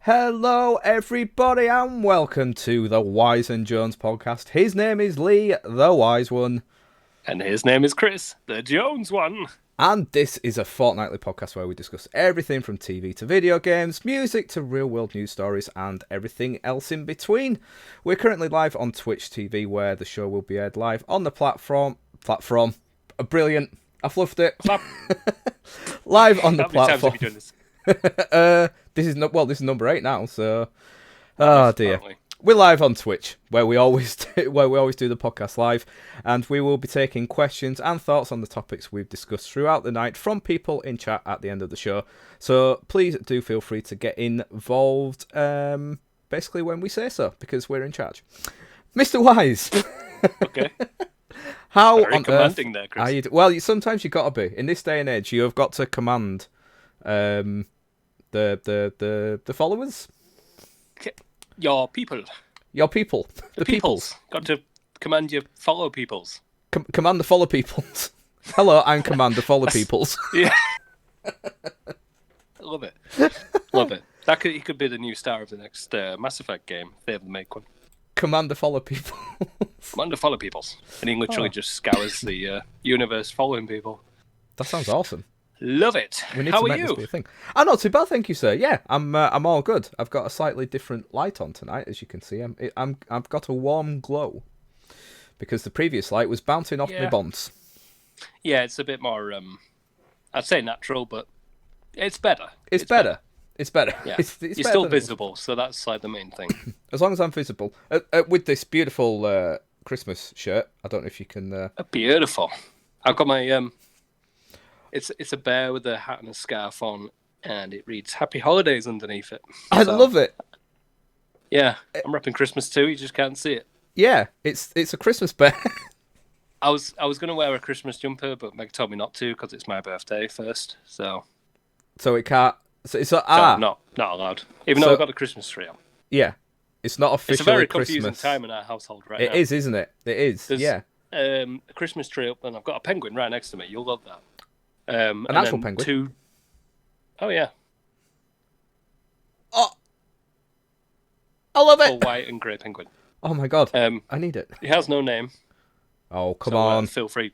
Hello, everybody, and welcome to the Wise and Jones podcast. His name is Lee, the Wise One. And his name is Chris, the Jones One. And this is a fortnightly podcast where we discuss everything from TV to video games, music to real-world news stories, and everything else in between. We're currently live on Twitch TV, where the show will be aired live on the platform. Brilliant. I fluffed it. Live on the platform. How many times have you done this? This is number 8 now, so oh dear. Apparently. We're live on Twitch, where we always do the podcast live, and we will be taking questions and thoughts on the topics we've discussed throughout the night from people in chat at the end of the show. So please do feel free to get involved, basically when we say so, because we're in charge. Mr. Wise. Okay. How Very on commanding earth there, Chris. are you? Well, sometimes you got to be. In this day and age, you have got to command the followers. Your people. Your people. The peoples. Got to command your follow peoples. Command the follow peoples. Hello, I'm Commander Follow Peoples. Yeah. Love it. Love it. He could be the new star of the next Mass Effect game if they ever make one. Commander Follow People. Commander Follow Peoples. And he literally just scours the universe following people. That sounds awesome. Love it. We need How to are make you? this be a thing. I'm not too bad, thank you, sir. Yeah, I'm all good. I've got a slightly different light on tonight, as you can see. I've got a warm glow because the previous light was bouncing off my bonds. Yeah, it's a bit more. I'd say natural, but it's better. It's better. It's better. Yeah. It's You're better still than- visible, so that's like the main thing. As long as I'm visible. With this beautiful Christmas shirt. I don't know if you can... Beautiful. I've got my It's a bear with a hat and a scarf on, and it reads "Happy Holidays" underneath it. I love it. Yeah, I'm wrapping Christmas too. You just can't see it. Yeah, it's a Christmas bear. I was gonna wear a Christmas jumper, but Meg told me not to because it's my birthday first. So it can't... So not allowed. Even though I've got a Christmas tree on. Yeah, it's not officially It's a very Christmas. confusing time in our household right now. It is, isn't it? It is. There's, yeah. A Christmas tree up, and I've got a penguin right next to me. You'll love that. An actual penguin. Oh yeah. Oh, I love Full it. white and grey penguin. Oh my god, I need it. He has no name. Oh come So, on. feel free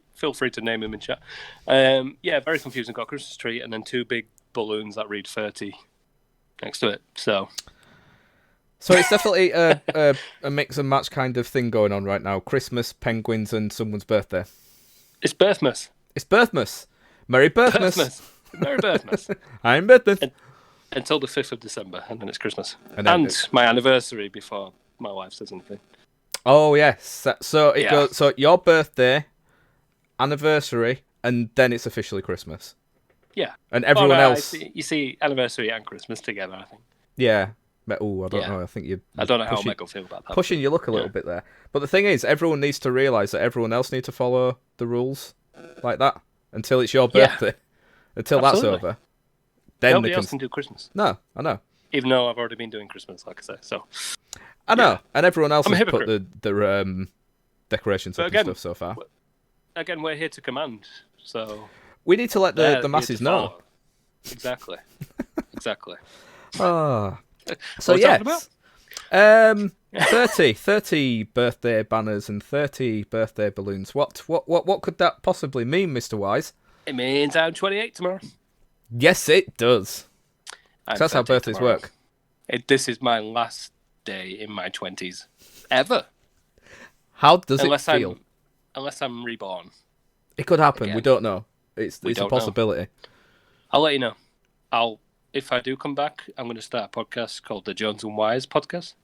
to name him in chat. Yeah, very confusing. Got a Christmas tree and then 2 big balloons that read 30 next to it. So it's definitely a mix and match kind of thing going on right now. Christmas, penguins, and someone's birthday. it's Birthmas. It's Birthmas. Merry Birthmas. Merry Birthmas. I'm Birthmas. Until the 5th of December, and then it's Christmas. And My anniversary before my wife says anything. Oh yes. So it Yeah. goes. So your birthday, anniversary, and then it's officially Christmas. Yeah. And everyone else. You see anniversary and Christmas together, I think. Yeah. Oh, I don't know. I think I don't know how Meg will feel about that. Pushing your luck a little bit there. But the thing is, everyone needs to realise that everyone else needs to follow the rules like that until it's your birthday. Until Absolutely. that's over. Then Nobody else can do Christmas. No, I know. Even though I've already been doing Christmas, like I say. So I know. And everyone else I'm a has put hypocrite. the decorations But up again, and stuff so far. Again, we're here to command, so We need to let they're the here masses to know. follow. Exactly. Exactly. Oh. So What are we talking yes. 30 birthday banners and 30 birthday balloons. What could that possibly mean, Mr. Wise? It means I'm 28 tomorrow. Yes, it does. I'm That's how 30 birthdays tomorrow. work. This is my last day in my 20s. Ever. How does it feel? Unless I'm reborn. It could happen. Again. We don't know. It's We a don't know. possibility. I'll let you know. If I do come back, I'm going to start a podcast called the Jones and Wise podcast.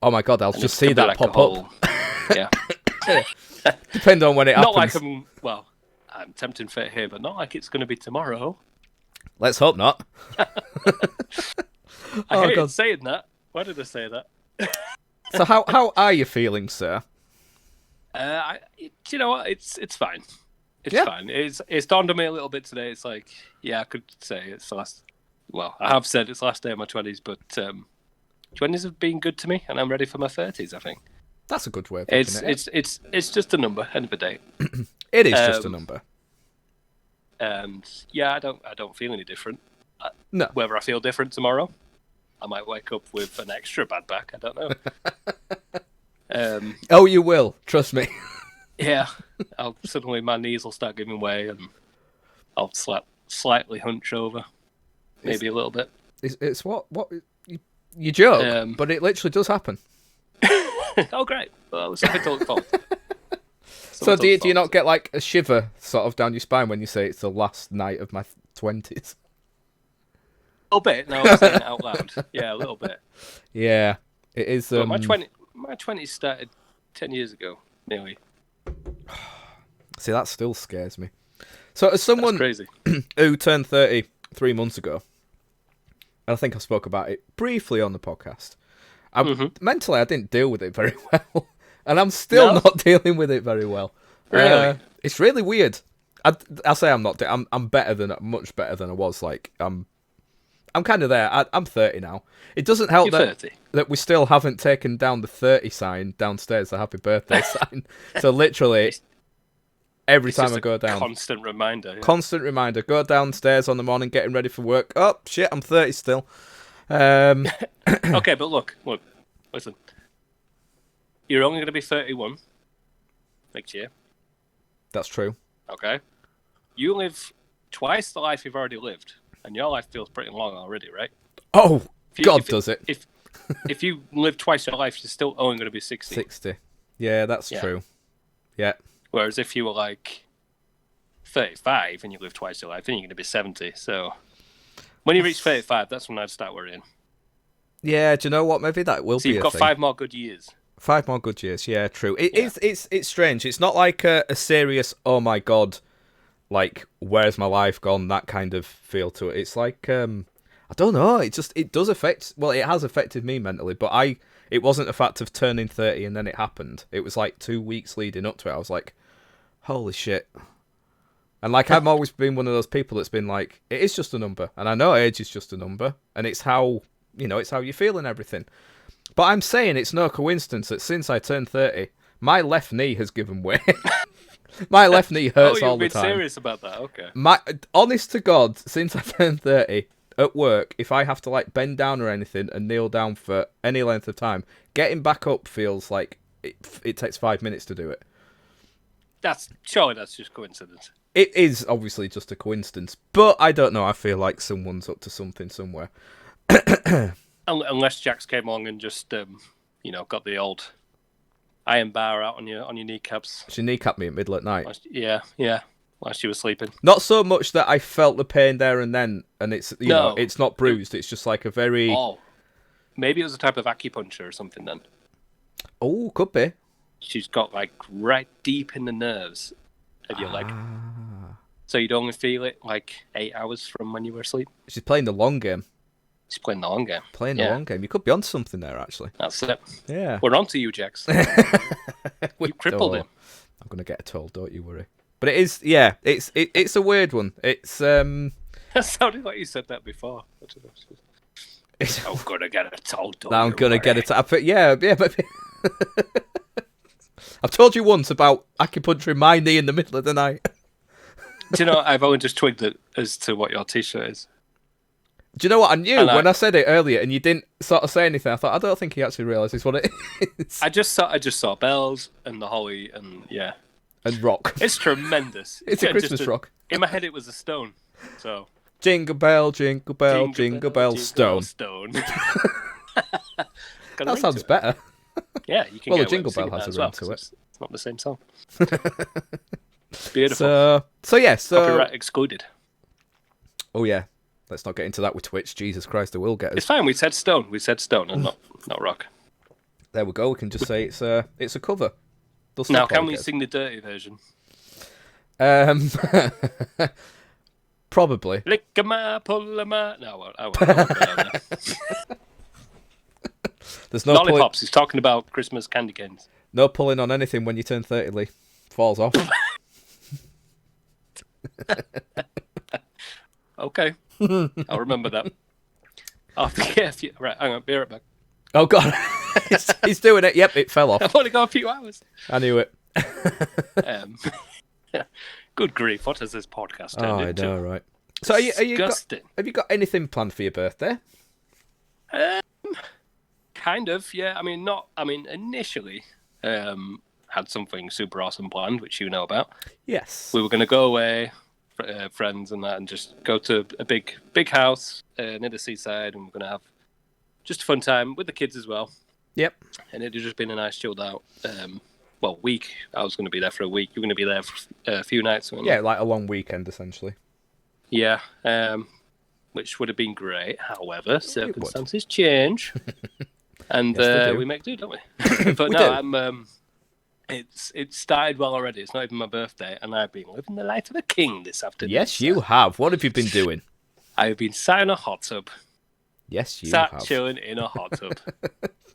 Oh my god, I'll And just it's see gonna that be like pop a up. whole- Yeah. Depending on when it Not happens. like I'm tempting fate here, but not like it's going to be tomorrow. Let's hope not. I hate God. saying that. Why did I say that? So how are you feeling, sir? You know what? It's fine. It's Yeah. fine. It's dawned on me a little bit today. It's like, yeah, I could say it's the last. Well, I have said it's the last day of my 20s, but 20s have been good to me, and I'm ready for my 30s. I think That's a good way of looking at it. it's just a number, end of the day. It is just a number. And yeah, I don't feel any different. No. Whether I feel different tomorrow, I might wake up with an extra bad back. I don't know. Oh, you will. Trust me. Yeah, suddenly my knees will start giving way, and I'll slightly hunch over, maybe a little bit. It's what you joke, but it literally does happen. Oh, great! Well, something to look forward to. So do you not get like a shiver sort of down your spine when you say it's the last night of my 20s? A little bit. No, I'm saying it out loud. Yeah, a little bit. Yeah, it is. But my 20s started 10 years ago, nearly. See, that still scares me. So as someone crazy. who turned 30 3 months ago, and I think I spoke about it briefly on the podcast, mentally I didn't deal with it very well. And I'm still not dealing with it very well. Really? It's really weird. I say I'm not. I'm much better than I was. Like I'm kind of there. I'm 30 now. It doesn't help that we still haven't taken down the 30 sign downstairs, the happy birthday sign. So literally, every time I go down, constant reminder. Yeah. Constant reminder. Go downstairs on the morning, getting ready for work. Oh shit, I'm 30 still. Okay, but look, listen. You're only going to be 31 next year. That's true. Okay. You live twice the life you've already lived, and your life feels pretty long already, right? Oh, does it? If you live twice your life, you're still only going to be 60. 60. Yeah, that's true. Yeah. Whereas if you were like 35 and you live twice your life, then you're going to be 70. So when you reach 35, that's when I'd start worrying. Yeah, do you know what? Maybe that will be a thing. So you've got 5 more good years. 5 more good years, yeah, true. It's strange. It's not like a serious, oh my god, like, where's my life gone, that kind of feel to it. It's like, I don't know, it does affect, well, it has affected me mentally, but it wasn't a fact of turning 30 and then it happened. It was like 2 weeks leading up to it. I was like, holy shit. And like, I've always been one of those people that's been like, it is just a number, and I know age is just a number, and it's how, it's how you feel and everything. But I'm saying it's no coincidence that since I turned 30, my left knee has given way. My left knee hurts all the time. Oh, you've been serious about that? Okay. Honest to God, since I turned 30, at work, if I have to like bend down or anything and kneel down for any length of time, getting back up feels like it takes 5 minutes to do it. Surely that's just coincidence. It is obviously just a coincidence, but I don't know. I feel like someone's up to something somewhere. Unless Jax came along and just, got the old iron bar out on your kneecaps. She kneecapped me at middle at night. Yeah, while she was sleeping. Not so much that I felt the pain there and then, and it's it's not bruised. It's just like a very. Oh, maybe it was a type of acupuncture or something then. Oh, could be. She's got like right deep in the nerves of your leg, so you'd only feel it like 8 hours from when you were asleep. She's playing the long game. She's playing the long game. The long game. You could be onto something there, actually. That's it. Yeah. We're onto you, Jax. You crippled him. I'm going to get a toll, don't you worry. But it is, yeah, it's a weird one. It's, That sounded like you said that before. I'm going to get a toll, don't I'm going to get a toll. Yeah, but... I've told you once about acupuncturing my knee in the middle of the night. Do you know, I've only just twigged it as to what your t-shirt is. Do you know what I knew when I said it earlier and you didn't sort of say anything? I thought, I don't think he actually realises what it is. I just saw bells and the holly and yeah. And rock. It's tremendous. It's a Christmas rock. In my head it was a stone. So jingle bell, jingle bell, jingle bell, stone. That sounds better. Yeah, you can. Well, the jingle bell has a ring to it. It's not the same song. It's beautiful. So copyright excluded. Oh yeah. Let's not get into that with Twitch. Jesus Christ, they will get us. It's fine. We said stone. And not rock. There we go. We can just say it's a cover. Now, can we sing the dirty version? Probably. Lick a ma, pull a ma. No, I won't. There's no lollipops. He's talking about Christmas candy canes. No pulling on anything when you turn 30, Lee. Falls off. Okay. I'll remember that. Right, hang on, be right back. Oh, God. He's doing it. Yep, it fell off. I've only got a few hours. I knew it. Good grief, what has this podcast turned into? I know, right. So have you got anything planned for your birthday? Um, kind of, yeah. I mean, not. I mean, initially, had something super awesome planned, which you know about. Yes. We were going to go away, friends and that, and just go to a big house near the seaside, and we're going to have just a fun time with the kids as well. Yep. And it had just been a nice chilled out. Week. I was going to be there for a week. You're going to be there for a few nights. Yeah, like a long weekend, essentially. Yeah. Which would have been great. However, circumstances change, and Yes, we make do, don't we? But We no, do. It started well already. It's not even my birthday, and I've been living the life of a king this afternoon. Yes, you have. What have you been doing? I've been sat in a hot tub. Yes, you sat have. chilling in a hot tub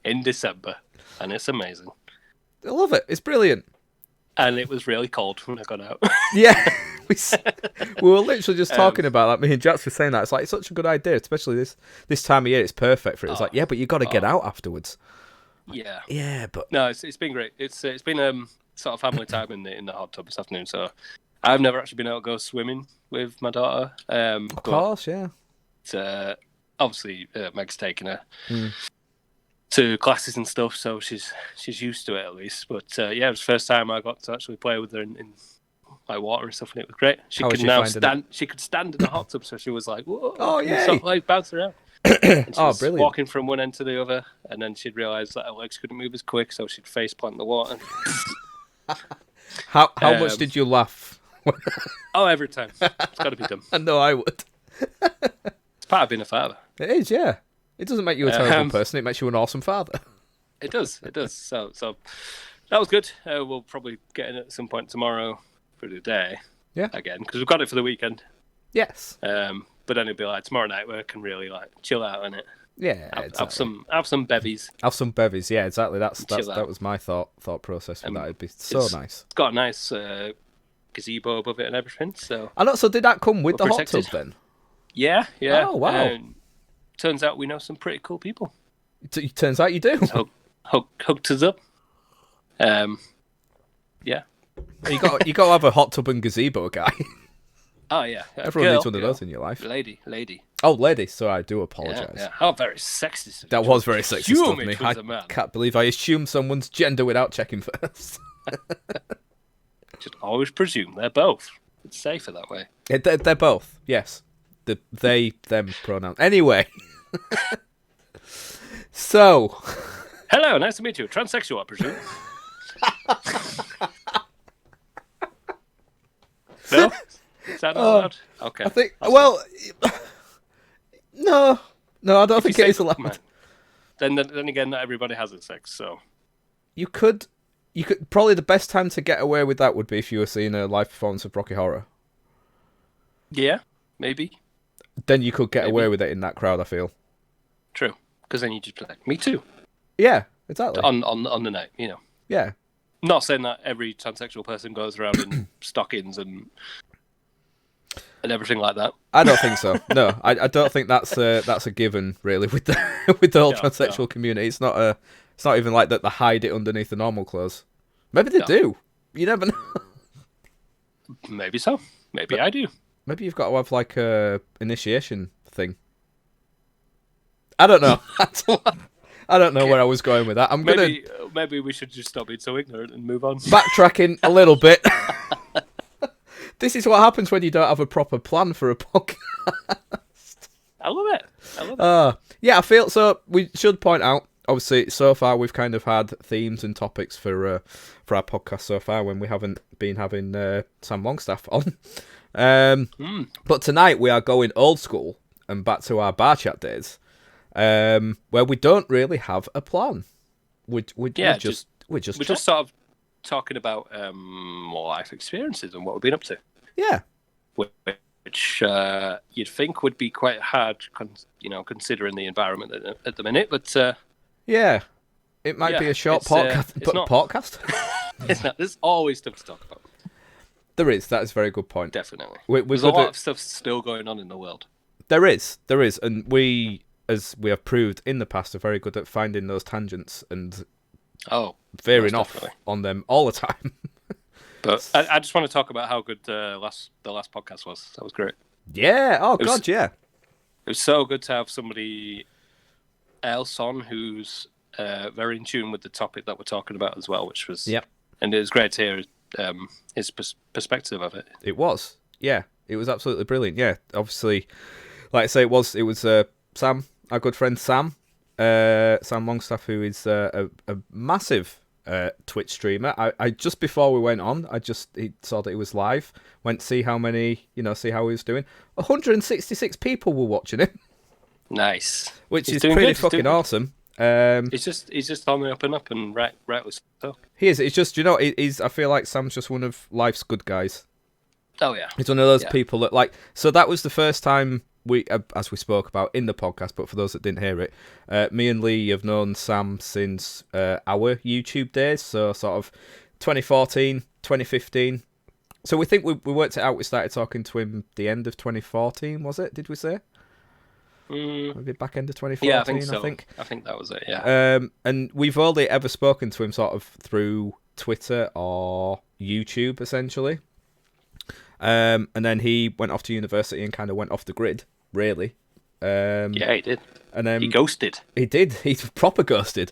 in December, and it's amazing. I love it. It's brilliant. And it was really cold when I got out. Yeah, we were literally just talking about that. Me and Jax were saying that it's such a good idea, especially this time of year. It's perfect for it. It's yeah, but you got to get out afterwards. Yeah, yeah, but no, it's been great. It's been sort of family time in the hot tub this afternoon. So I've never actually been able to go swimming with my daughter. Of course, yeah. Obviously, Meg's taking her to classes and stuff, so she's used to it at least. But it was the first time I got to actually play with her in like water and stuff, and it was great. She could now stand. She could stand in the hot tub, so she was like, "Whoa!" Oh yeah, sort of like bounce around. And she was brilliant! Walking from one end to the other, and then she'd realise that her legs couldn't move as quick, so she'd face plant in the water. How much did you laugh? Every time. It's got to be done. I know I would. It's part of being a father. It is, yeah. It doesn't make you a terrible person. It makes you an awesome father. It does. So that was good. We'll probably get in at some point tomorrow for the day. Yeah. Again, because we've got it for the weekend. Yes. But then it'll be like tomorrow night where I can really like chill out in it. Yeah. Exactly. Have some bevies. Have some bevies. Yeah, exactly. That was my thought process with that. It'd be so nice. It's got a nice gazebo above it and everything. So. I know. So did that come with the hot tub then? Yeah. Oh wow. Turns out we know some pretty cool people. It turns out you do. So, hooked us up. Yeah. You got to have a hot tub and gazebo guy. Oh yeah. Everyone needs one of those in your life. Lady. Oh, lady. So I do apologise. Yeah. How very sexist. That was very sexist of me. I can't believe I assumed someone's gender without checking first. Just always presume they're both. It's safer that way. Yeah, they're both. Yes. The they them pronoun. Anyway. So. Hello, nice to meet you. Transsexual, I presume. No? Is that not allowed? Okay. I think. Well. No, I don't think it is allowed. Then again, not everybody has a sex, so. You could probably the best time to get away with that would be if you were seeing a live performance of Rocky Horror. Yeah, maybe. Then you could get away with it in that crowd, I feel. True, because then you just be like, me too. Yeah, exactly. On the night, you know. Yeah. Not saying that every transsexual person goes around in stockings and everything like that. I don't think so. No, I don't think that's a given really with the whole transsexual community. It's not even like that they hide it underneath the normal clothes. Maybe they do. You never know. Maybe so. Maybe I do. Maybe you've got to have like a initiation thing. I don't know. I don't know where I was going with that. Maybe we should just stop being so ignorant and move on. Backtracking a little bit. This is what happens when you don't have a proper plan for a podcast. I love it. Yeah, I feel so. We should point out, obviously, so far we've kind of had themes and topics for our podcast so far when we haven't been having Sam Longstaff on. But tonight we are going old school and back to our bar chat days, where we don't really have a plan. We're just sort of talking about life experiences and what we've been up to. Yeah, which you'd think would be quite hard, considering the environment at the minute. But yeah, it might be a short podcast, but podcast. It's not. There's always stuff to talk about. There is. That is a very good point. Definitely. There's a lot of stuff still going on in the world. There is, and we, as we have proved in the past, are very good at finding those tangents and veering off on them all the time. But I just want to talk about how good the last podcast was. That was great. Yeah. Oh God, yeah. It was so good to have somebody Elson, who's very in tune with the topic that we're talking about as well, which was Yep. And it was great to hear his perspective of it. It was, yeah, it was absolutely brilliant. Yeah, obviously, like I say, it was Sam, our good friend Sam Longstaff, who is a massive Twitch streamer. I just before we went on, he saw that he was live, went to see how see how he was doing. 166 people were watching him. Nice, which is pretty fucking awesome. He's just on the up and up, and rightly so. He is. It's just, I feel like Sam's just one of life's good guys. Oh yeah, he's one of those people that So that was the first time we, as we spoke about in the podcast. But for those that didn't hear it, me and Lee have known Sam since our YouTube days. So sort of 2014, 2015. So we think we worked it out. We started talking to him the end of 2014. Was it? Did we say? Maybe back end of 2014. Yeah, I think so. I think that was it. Yeah. And we've only ever spoken to him sort of through Twitter or YouTube, essentially. And then he went off to university and kind of went off the grid, really. Yeah, he did. And then he ghosted. He did. He proper ghosted.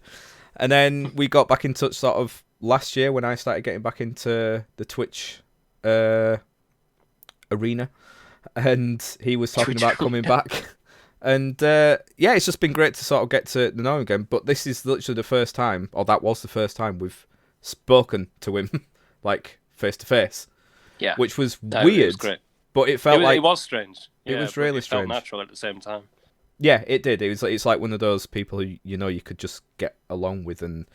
And then we got back in touch sort of last year when I started getting back into the Twitch arena, and he was talking about coming back. And it's just been great to sort of get to know him again. But this is literally the first time, or that was the first time we've spoken to him, like face to face. Yeah, which was weird. It was great. But it felt it was strange. It was really strange. It felt natural at the same time. Yeah, it did. It's like one of those people who you could just get along with and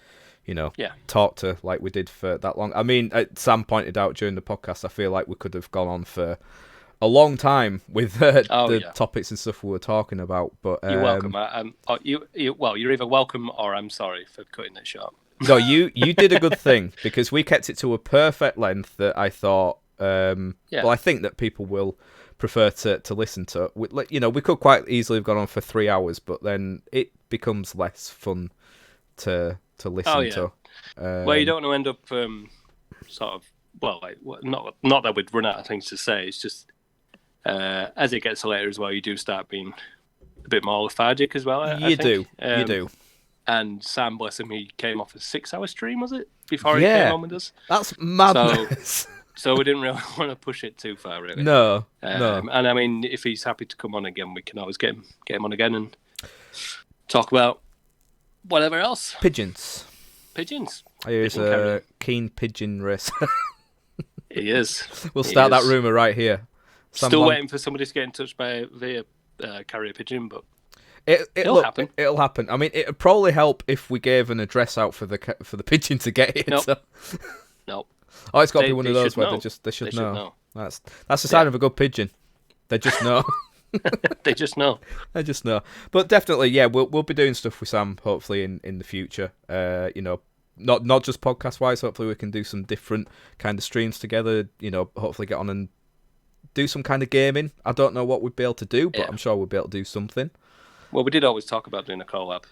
talk to like we did for that long. I mean, Sam pointed out during the podcast, I feel like we could have gone on for a long time with the topics and stuff we were talking about. But you're welcome. You're either welcome or I'm sorry for cutting it short. No, you did a good thing because we kept it to a perfect length that I thought. Well, I think that people will prefer to listen to. We could quite easily have gone on for 3 hours, but then it becomes less fun to listen to. Well, you don't want to end up sort of not that we'd run out of things to say. It's just as it gets later as well, you do start being a bit more lethargic as well. I think. You do. And Sam, bless him, he came off a 6-hour stream, was it? Before he came on with us. That's madness. So we didn't really want to push it too far, really. No. And I mean, if he's happy to come on again, we can always get him on again and talk about whatever else. Pigeons. He's a keen pigeon racer. He is. We'll start that rumour right here. Still waiting for somebody to get in touch via carrier pigeon, but it'll happen. It'll happen. I mean, it'd probably help if we gave an address out for the pigeon to get here. Nope. Oh, it's got to be one of those where they should know. That's the sign of a good pigeon. They just know. They just know. But definitely, we'll be doing stuff with Sam hopefully in the future. Not just podcast wise. Hopefully, we can do some different kind of streams together. Hopefully get on and do some kind of gaming. I don't know what we'd be able to do, but I'm sure we'll be able to do something. Well, we did always talk about doing a collab.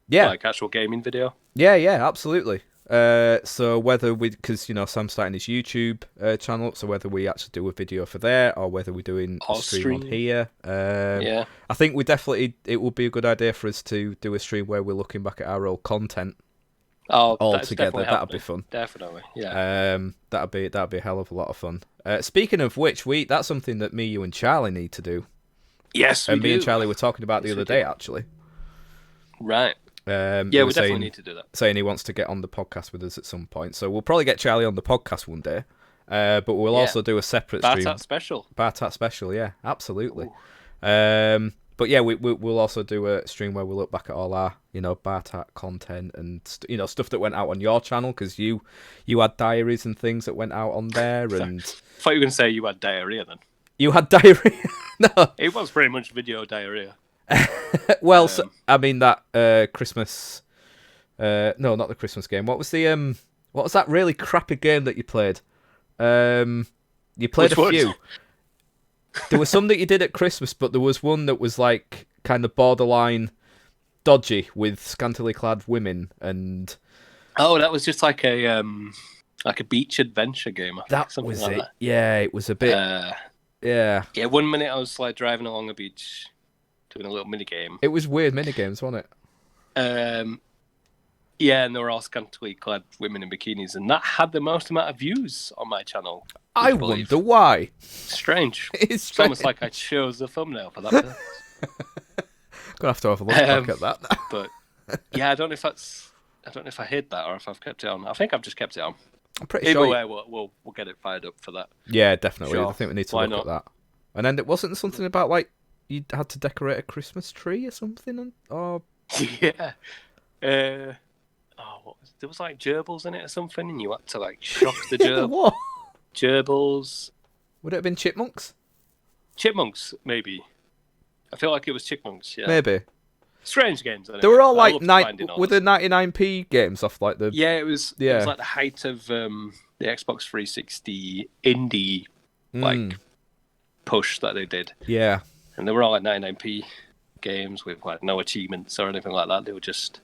Yeah, like actual gaming video. Yeah, absolutely. So whether because Sam's starting his YouTube channel, so whether we actually do a video for there or whether we're doing a stream on here, I think it would be a good idea for us to do a stream where we're looking back at our old content. All together, that'd be fun. Definitely, yeah. That'd be a hell of a lot of fun. Speaking of which, that's something that me, you, and Charlie need to do. Yes, me and Charlie were talking about the other day, actually. Right. We definitely need to do that. Saying he wants to get on the podcast with us at some point, so we'll probably get Charlie on the podcast one day. But we'll also do a separate stream. Bar Tat special, yeah, absolutely. But yeah, we'll also do a stream where we'll look back at all our Bar Tat content and stuff that went out on your channel because you had diaries and things that went out on there. And I thought you were going to say you had diarrhea then. You had diarrhea? No, it was pretty much video diarrhea. Well, I mean that Christmas. No, not the Christmas game. What was that really crappy game that you played? You played a few. There was some that you did at Christmas, but there was one that was like kind of borderline dodgy with scantily clad women and. Oh, that was just like a beach adventure game. That was it. That. Yeah, it was a bit. Yeah. 1 minute I was like driving along a beach, doing a little mini game. It was weird mini games, wasn't it? Yeah, and there were all scantily clad women in bikinis, and that had the most amount of views on my channel. I wonder why. Strange. It's almost like I chose the thumbnail for that purpose. Gonna have to have a look back at that. But yeah, I don't know if I hid that or if I've kept it on. I think I've just kept it on. I'm pretty Either sure. way, we'll get it fired up for that. Yeah, definitely. Sure. I think we need to Why look not? at that. And then it wasn't something about like you had to decorate a Christmas tree or something, or Yeah. There was like gerbils in it or something, and you had to like shock the what? gerbils. Would it have been chipmunks? Chipmunks, maybe. I feel like it was chipmunks. Yeah. Maybe. Strange games. Anyway. They were all I like loved with the 99p games off like the. Yeah, it was. Yeah. It was like the height of the Xbox 360 indie like push that they did. Yeah. And they were all like 99p games with like no achievements or anything like that. They were just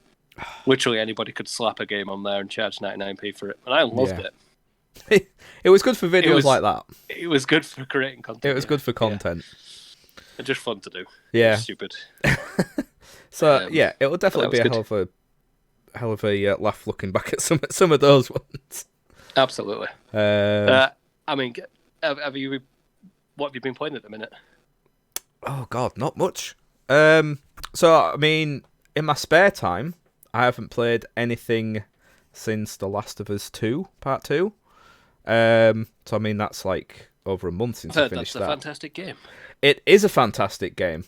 literally anybody could slap a game on there and charge 99p for it, and I loved it. It was good for videos like that. It was good for creating content. It was good for content. Yeah. And just fun to do. Yeah. Stupid. So yeah, it will definitely be a hell of a laugh looking back at some of those ones. Absolutely. I mean, what have you been playing at the minute? Oh God, not much. So I mean, in my spare time, I haven't played anything since The Last of Us 2 Part 2. So I mean, that's like over a month since I finished that. That's a fantastic game. It is a fantastic game.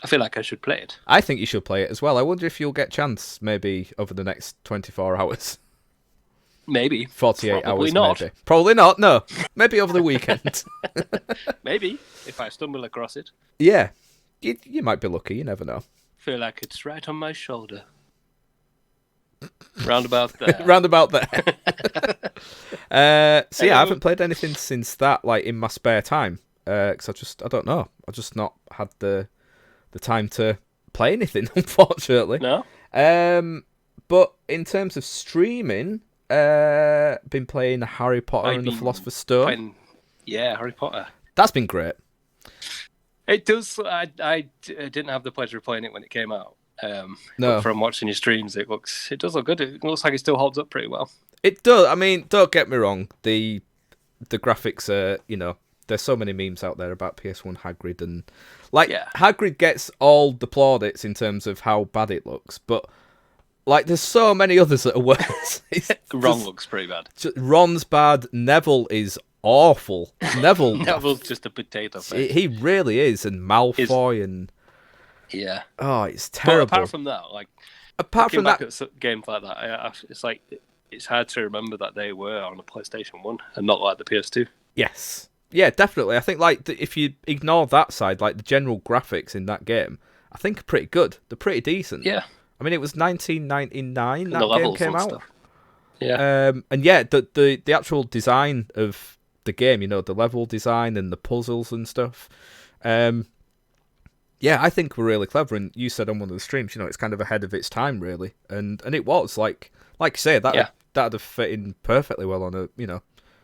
I feel like I should play it. I think you should play it as well. I wonder if you'll get a chance maybe over the next 24 hours. Maybe. 48 Probably hours, not. maybe. Probably not, no. Maybe over the weekend. Maybe, if I stumble across it. Yeah. You might be lucky, you never know. Feel like it's right on my shoulder. Round about there. Round about there. So yeah, I haven't played anything since that, like in my spare time. Because I don't know. I've just not had the time to play anything, unfortunately. No? But in terms of streaming, been playing Harry Potter and the Philosopher's Stone. Yeah, Harry Potter. That's been great. It does. I didn't have the pleasure of playing it when it came out. No. But from watching your streams, it does look good. It looks like it still holds up pretty well. It does. I mean, don't get me wrong. The graphics are, there's so many memes out there about PS1 Hagrid and Hagrid gets all the plaudits in terms of how bad it looks, but like there's so many others that are worse. Ron looks pretty bad. Ron's bad. Neville is awful. Neville's just a potato face. He really is, and Malfoy and yeah. Oh, it's terrible. But apart from that, at games like that, it's like it's hard to remember that they were on a PlayStation 1 and not like the PS2. Yes. Yeah, definitely. I think like if you ignore that side, like the general graphics in that game, I think are pretty good. They're pretty decent. Yeah. I mean, it was 1999 and that the game came out. Stuff. Yeah. And yeah, the actual design of the game, the level design and the puzzles and stuff. Yeah, I think we're really clever. And you said on one of the streams, it's kind of ahead of its time, really. And it was like you say that'd have fit in perfectly well on a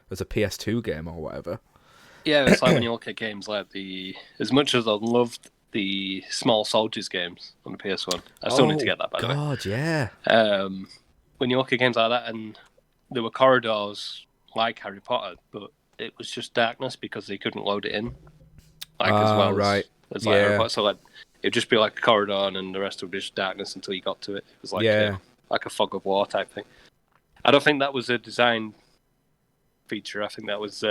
as a PS2 game or whatever. Yeah, it's like when you look at games like as much as I loved the Small Soldiers games on the PS1, I still need to get that, by the way. God, yeah. When you look at games like that, and there were corridors like Harry Potter, but it was just darkness because they couldn't load it in, as well right. as like Harry Potter. So like it'd just be like a corridor, and the rest would be just darkness until you got to it. It was like like a fog of war type thing. I don't think that was a design feature. I think that was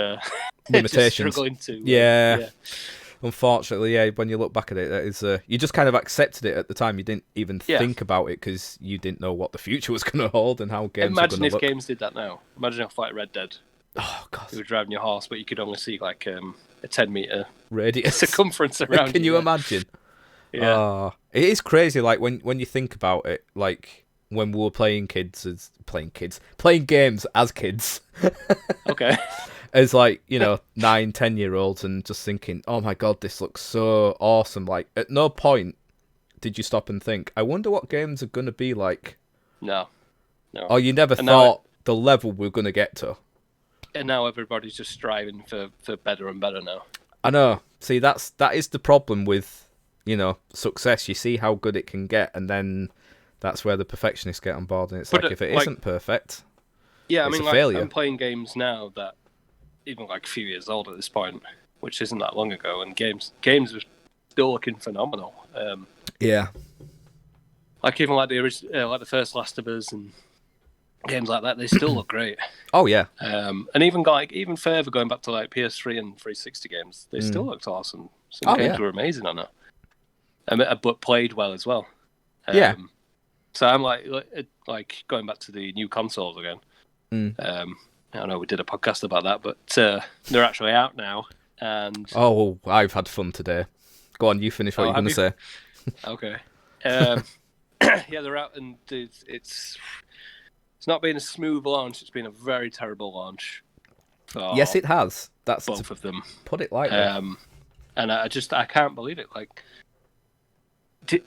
limitations. Struggling to yeah. Unfortunately, when you look back at it, that is you just kind of accepted it at the time. You didn't even think about it because you didn't know what the future was going to hold and how games were going to look. Imagine if games did that now. Imagine if like Red Dead. Oh God! You were driving your horse, but you could only see like a 10-meter radius circumference around. Can you imagine? Yeah, it is crazy. Like when you think about it, like when we were playing games as kids. Okay. As like 9-10-year-olds and just thinking, oh my God, this looks so awesome. Like at no point did you stop and think, I wonder what games are gonna be like. No. Or you never thought the level we're gonna get to. And now everybody's just striving for better and better now. I know. See, that is the problem with success. You see how good it can get, and then that's where the perfectionists get on board, and it's But like if it isn't perfect, yeah, I it's mean, a like failure. I'm playing games now that even like a few years old at this point, which isn't that long ago, and games are still looking phenomenal. Yeah. Like even like the first Last of Us and games like that, they still look great. Oh yeah. And even further going back to like PS3 and 360 games, they still looked awesome. Some games were amazing on it, but played well as well. Yeah. So I'm like going back to the new consoles again. I know we did a podcast about that, but they're actually out now. And I've had fun today. Go on, you finish what you're going to say. Okay. Yeah, they're out, and it's not been a smooth launch. It's been a very terrible launch. Yes, it has. That's both of them. Put it lightly. And I can't believe it. Like,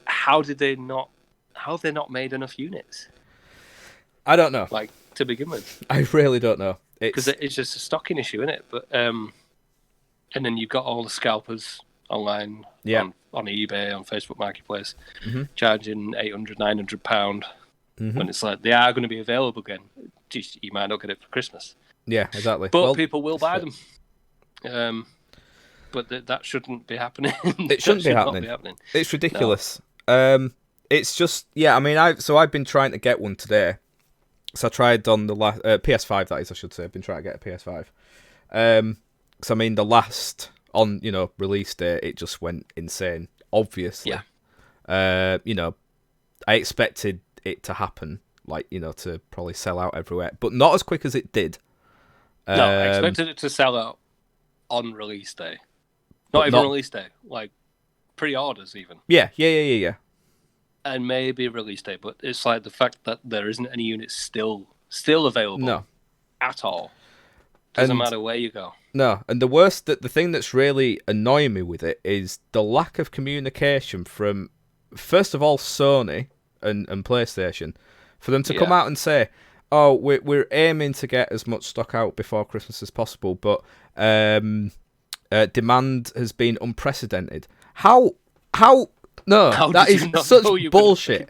how have they not made enough units? I don't know. Like, to begin with, I really don't know. Because it's just a stocking issue, isn't it? But and then you've got all the scalpers online, on eBay, on Facebook Marketplace, charging £800, £900 when it's like they are going to be available again. Geez, you might not get it for Christmas. Yeah, exactly. But people will buy them. But that shouldn't be happening. It shouldn't be happening. It's ridiculous. No. It's just I mean, I've been trying to get one today. So I tried on the last PS5. That is, I should say. I've been trying to get a PS5. Because I mean, the last on release date, it just went insane. Obviously, I expected it to happen, like to probably sell out everywhere, but not as quick as it did. No, I expected it to sell out on release day. Not even release day, like pre-orders even. Yeah. And maybe release day, but it's like the fact that there isn't any units still available at all. Doesn't matter where you go. No, and the thing that's really annoying me with it is the lack of communication from, first of all, Sony and PlayStation, for them to come out and say, "Oh, we're aiming to get as much stock out before Christmas as possible, but demand has been unprecedented." How? No, that is such bullshit.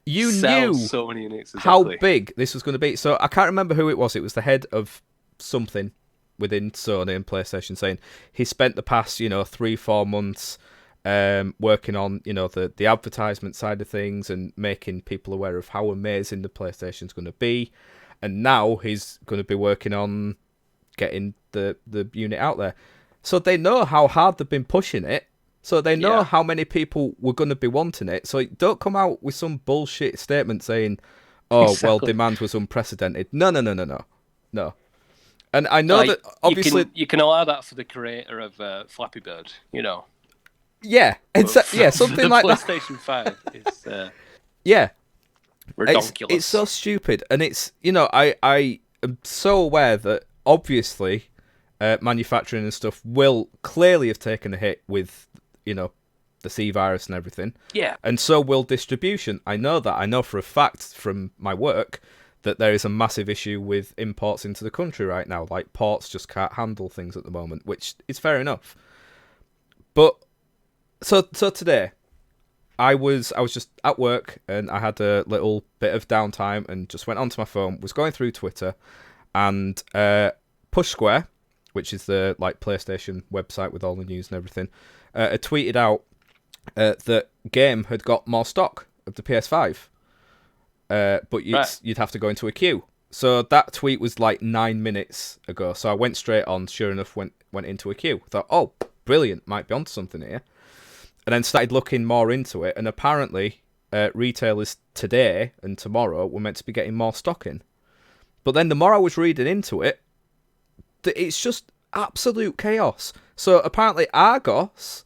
You knew so many units how big this was going to be. So I can't remember who it was. It was the head of something within Sony and PlayStation saying he spent the past 3-4 months working on the advertisement side of things and making people aware of how amazing the PlayStation's going to be, and now he's going to be working on getting the unit out there. So they know how hard they've been pushing it. So they know how many people were going to be wanting it. So don't come out with some bullshit statement saying, well, demand was unprecedented. No. And I know that obviously you can allow that for the creator of Flappy Bird, Yeah, something like that. PlayStation 5 is ridiculous. It's so stupid, and it's I am so aware that obviously manufacturing and stuff will clearly have taken a hit with the C virus and everything. Yeah. And so will distribution. I know that. I know for a fact from my work that there is a massive issue with imports into the country right now. Like, ports just can't handle things at the moment, which is fair enough. But so today, I was just at work and I had a little bit of downtime and just went onto my phone, was going through Twitter, and Push Square, which is the PlayStation website with all the news and everything, had tweeted out that Game had got more stock of the PS5, but you'd have to go into a queue. So that tweet was 9 minutes ago. So I went straight on. Sure enough, went into a queue. Thought, oh, brilliant, might be onto something here. And then started looking more into it. And apparently, retailers today and tomorrow were meant to be getting more stock in. But then the more I was reading into it, it's just absolute chaos. So apparently Argos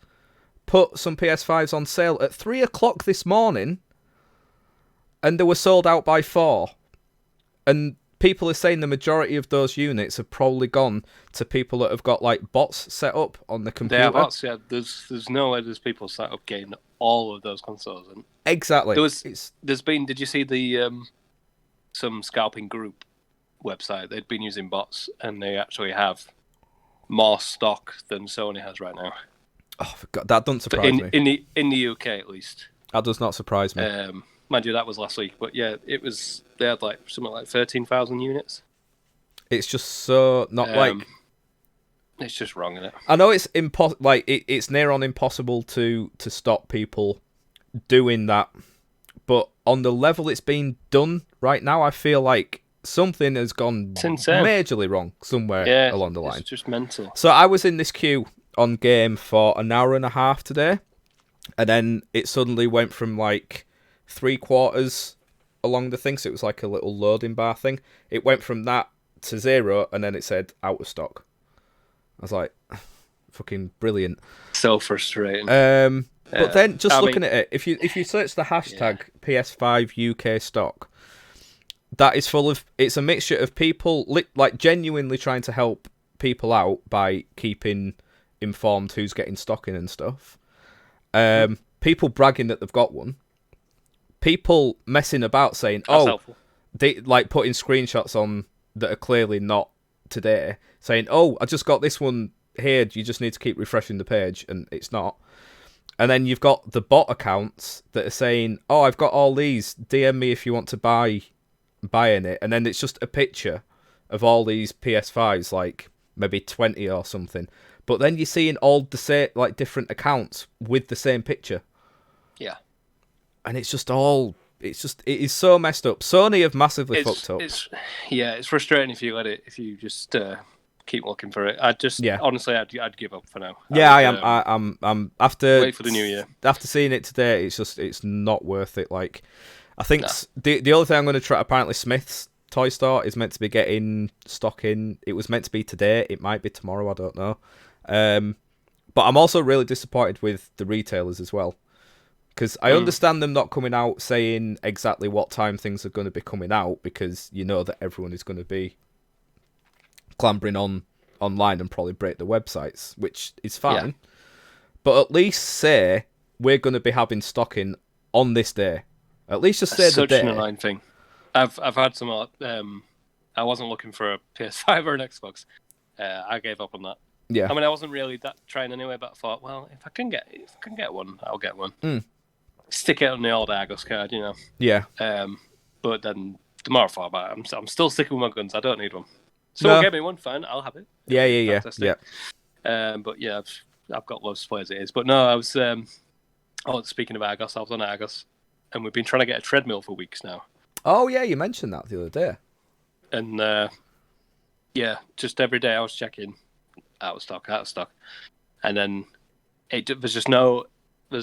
put some PS5s on sale at 3 o'clock this morning, and they were sold out by 4. And people are saying the majority of those units have probably gone to people that have got bots set up on the computer. They have bots, yeah. There's no way there's people set up getting all of those consoles. And exactly. Did you see the some scalping group website? They'd been using bots, and they actually have more stock than Sony has right now. Oh, God, that doesn't surprise me. In the UK, at least. That does not surprise me. mind you, that was last week. But yeah, they had like something like 13,000 units. It's just so not It's just wrong, isn't it? I know it's it's near on impossible to stop people doing that, but on the level it's being done right now, I feel like something has gone majorly wrong somewhere along the line. It's just mental. So I was in this queue on game for an hour and a half today, and then it suddenly went from like 3/4 along the thing, so it was like a little loading bar thing. It went from that to 0, and then it said out of stock. I was like, fucking brilliant. So frustrating. But then just looking at it, if you search the hashtag PS5 UK stock, that is full of, it's a mixture of people like genuinely trying to help people out by keeping informed who's getting stock in and stuff. People bragging that they've got one. People messing about saying, they like putting screenshots on that are clearly not today, saying, I just got this one here, you just need to keep refreshing the page, and it's not. And then you've got the bot accounts that are saying, I've got all these, DM me if you want to buy it, and then it's just a picture of all these PS5s, like maybe 20 or something. But then you're seeing all the same, like different accounts with the same picture. Yeah. And it's just it is so messed up. Sony have massively fucked up. It's frustrating if you just keep looking for it. Honestly, I'd give up for now. I'm after wait for the new year. After seeing it today, it's not worth it. Like, I think the other thing I'm going to try, apparently Smith's toy store is meant to be getting stock in. It was meant to be today. It might be tomorrow. I don't know. But I'm also really disappointed with the retailers as well. Because I understand them not coming out saying exactly what time things are going to be coming out, because you know that everyone is going to be clambering online and probably break the websites, which is fine. Yeah. But at least say we're going to be having stock in on this day. At least just say the day. Such an annoying thing. I've had some. I wasn't looking for a PS5 or an Xbox. I gave up on that. Yeah. I mean, I wasn't really that trying anyway, but I thought, well, if I can get one, I'll get one. Stick it on the old Argos card, you know. Yeah. But then the more I thought about it, I'm still sticking with my guns. I don't need one. Someone get me one, fine, I'll have it. Yeah. But yeah, I've got loads to play as it is. But no, I was. Speaking of Argos, I was on Argos, and we've been trying to get a treadmill for weeks now. Oh yeah, you mentioned that the other day. And just every day I was checking, out of stock, and then there's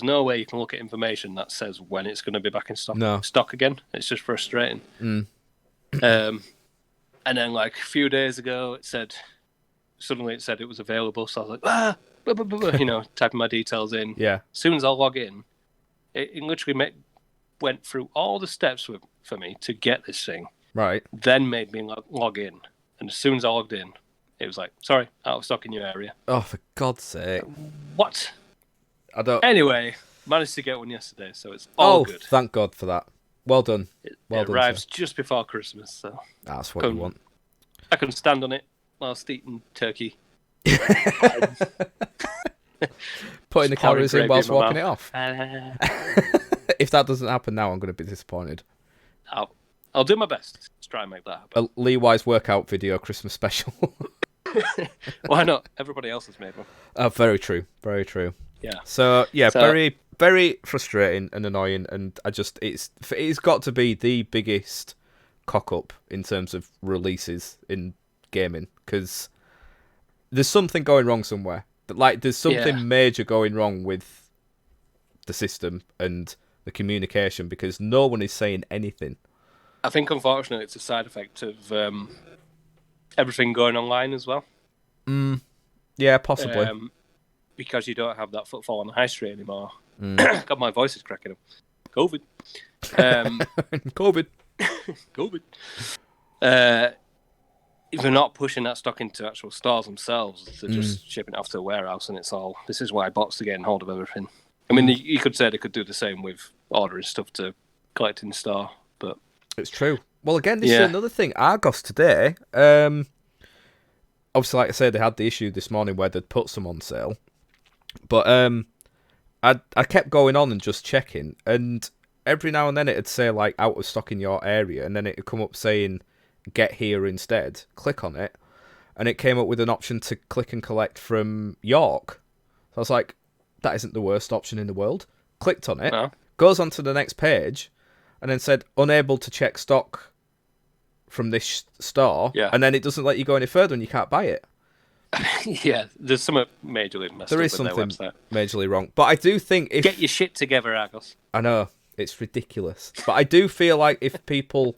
no way you can look at information that says when it's going to be back in stock again. It's just frustrating. And then like a few days ago, it said it was available. So I was like, typing my details in. Yeah. As soon as I log in, it literally went through all the steps for me to get this thing. Right. Then made me log in. And as soon as I logged in, it was like, sorry, out of stock in your area. Oh, for God's sake. What? I don't. Anyway, managed to get one yesterday, so it's all good. Thank God for that. Well done. It arrives just before Christmas, so that's what you want. I can stand on it whilst eating turkey. Putting the calories in whilst walking it off. If that doesn't happen now, I'm going to be disappointed. I'll do my best to try and make that happen. A Levi's workout video Christmas special. Why not? Everybody else has made one. Very true. Very true. Yeah. So very, very frustrating and annoying, and it's got to be the biggest cock up in terms of releases in gaming, because there's something going wrong somewhere. Like there's something major going wrong with the system and the communication, because no one is saying anything. I think unfortunately it's a side effect of everything going online as well. Yeah, possibly. Because you don't have that footfall on the high street anymore. God, my voice is cracking up. COVID. COVID. If they're not pushing that stock into actual stores themselves, they're just shipping it off to a warehouse, and this is why bots are getting hold of everything. I mean, you could say they could do the same with ordering stuff to collect in store, but... It's true. Well, again, this is another thing. Argos today, obviously, like I said, they had the issue this morning where they'd put some on sale. But I kept going on and just checking, and every now and then it'd say like out of stock in your area, and then it'd come up saying get here instead. Click on it, and it came up with an option to click and collect from York. So I was like, that isn't the worst option in the world. Clicked on it, goes on to the next page, and then said unable to check stock from this store, and then it doesn't let you go any further and you can't buy it. Yeah, there's something majorly messed up with their website. Majorly wrong. But I do think if... Get your shit together, Argos. I know, it's ridiculous. But I do feel like if people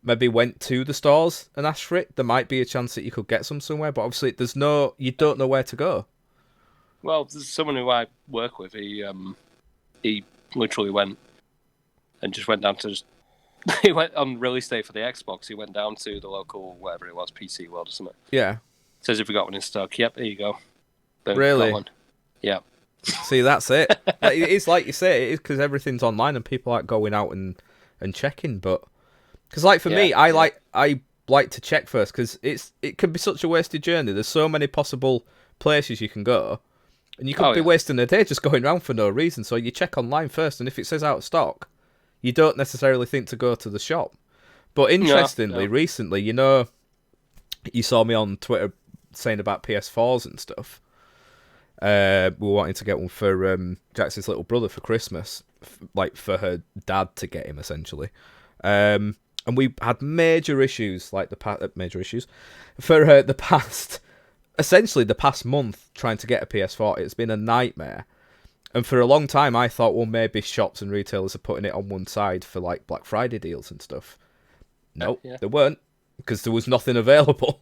maybe went to the stores and asked for it, there might be a chance that you could get some somewhere, but obviously you don't know where to go. Well, there's someone who I work with, he literally went and just went down to... He went on release day for the Xbox, he went down to the local, whatever it was, PC World or something. Yeah. Says if we got one in stock. Yep, there you go. Boom, really? Got one. Yeah. See, that's it. It's like you say, it is because everything's online and people aren't going out and checking. But because, like for me, I like to check first because it can be such a wasted journey. There's so many possible places you can go, and you could be wasting a day just going around for no reason. So you check online first, and if it says out of stock, you don't necessarily think to go to the shop. But interestingly, recently, you saw me on Twitter saying about PS4s and stuff. We were wanting to get one for Jax's little brother for Christmas, like for her dad to get him essentially. And we had major issues, like major issues for the past month trying to get a PS4. It's been a nightmare. And for a long time, I thought, well, maybe shops and retailers are putting it on one side for like Black Friday deals and stuff. Nope, they weren't, because there was nothing available.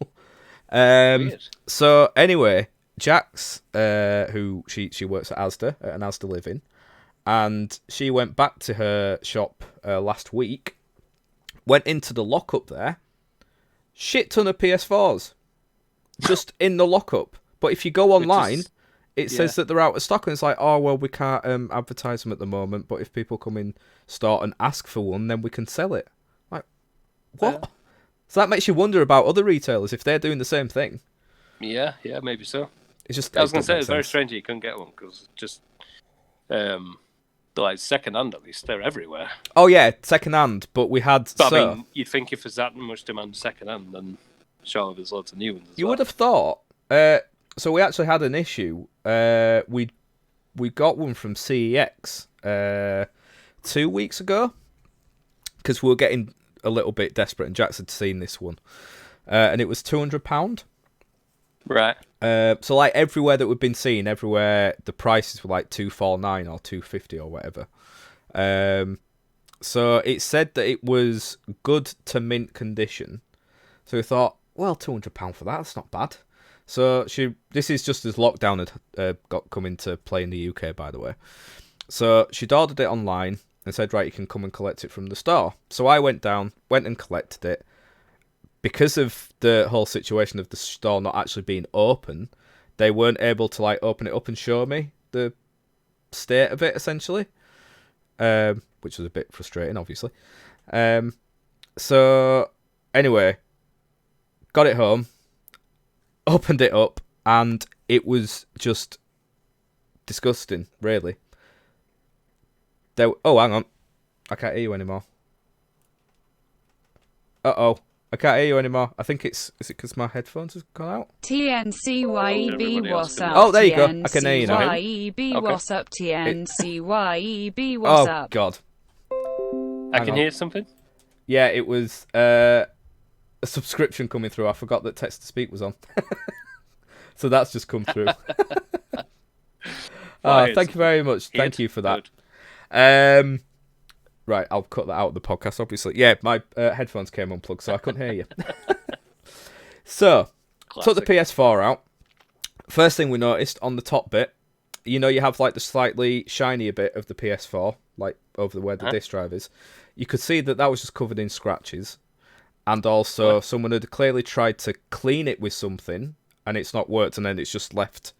So anyway, Jax, who she works at Asda, at an Asda Living, and she went back to her shop last week, went into the lockup there, shit ton of PS4s, just in the lockup. But if you go online, it says that they're out of stock, and it's like, oh, well, we can't advertise them at the moment, but if people come in store and ask for one, then we can sell it. Like, what? So that makes you wonder about other retailers, if they're doing the same thing. Yeah, maybe so. It's just, I was going to say, it's very strange that you couldn't get one, because just, like, second-hand, at least, they're everywhere. Oh, yeah, second-hand, but we had... But, I mean, you'd think if there's that much demand second-hand, then surely there's loads of new ones as You would have thought... so we actually had an issue. We got one from CEX 2 weeks ago, because we were getting a little bit desperate, and Jax had seen this one, and it was £200. Right. So like everywhere that we've been seeing, everywhere the prices were like $249 or $250 or whatever. So it said that it was good to mint condition. So we thought, well, £200 for that, that's not bad. So this is just as lockdown had come into play in the UK, by the way. So she'd ordered it online and said, right, you can come and collect it from the store. So I went and collected it. Because of the whole situation of the store not actually being open, they weren't able to like open it up and show me the state of it, essentially, which was a bit frustrating, obviously. So anyway, got it home, opened it up, and it was just disgusting, really. Oh, hang on. I can't hear you anymore. Uh-oh. I can't hear you anymore. I think is it because my headphones have gone out? TNCYEB, what's up? Oh, there you go. I can hear you now. TNCYEB, what's up? TNCYEB, what's up? Oh, God. I can hear something? Yeah, it was a subscription coming through. I forgot that text to speak was on. So that's just come through. Thank you very much. Thank you for that. Right, I'll cut that out of the podcast, obviously. Yeah, my headphones came unplugged, so I couldn't hear you. So, took the PS4 out. First thing we noticed on the top bit, you have like the slightly shinier bit of the PS4, like over where the disc drive is. You could see that was just covered in scratches. And also, someone had clearly tried to clean it with something, and it's not worked, and then it's just left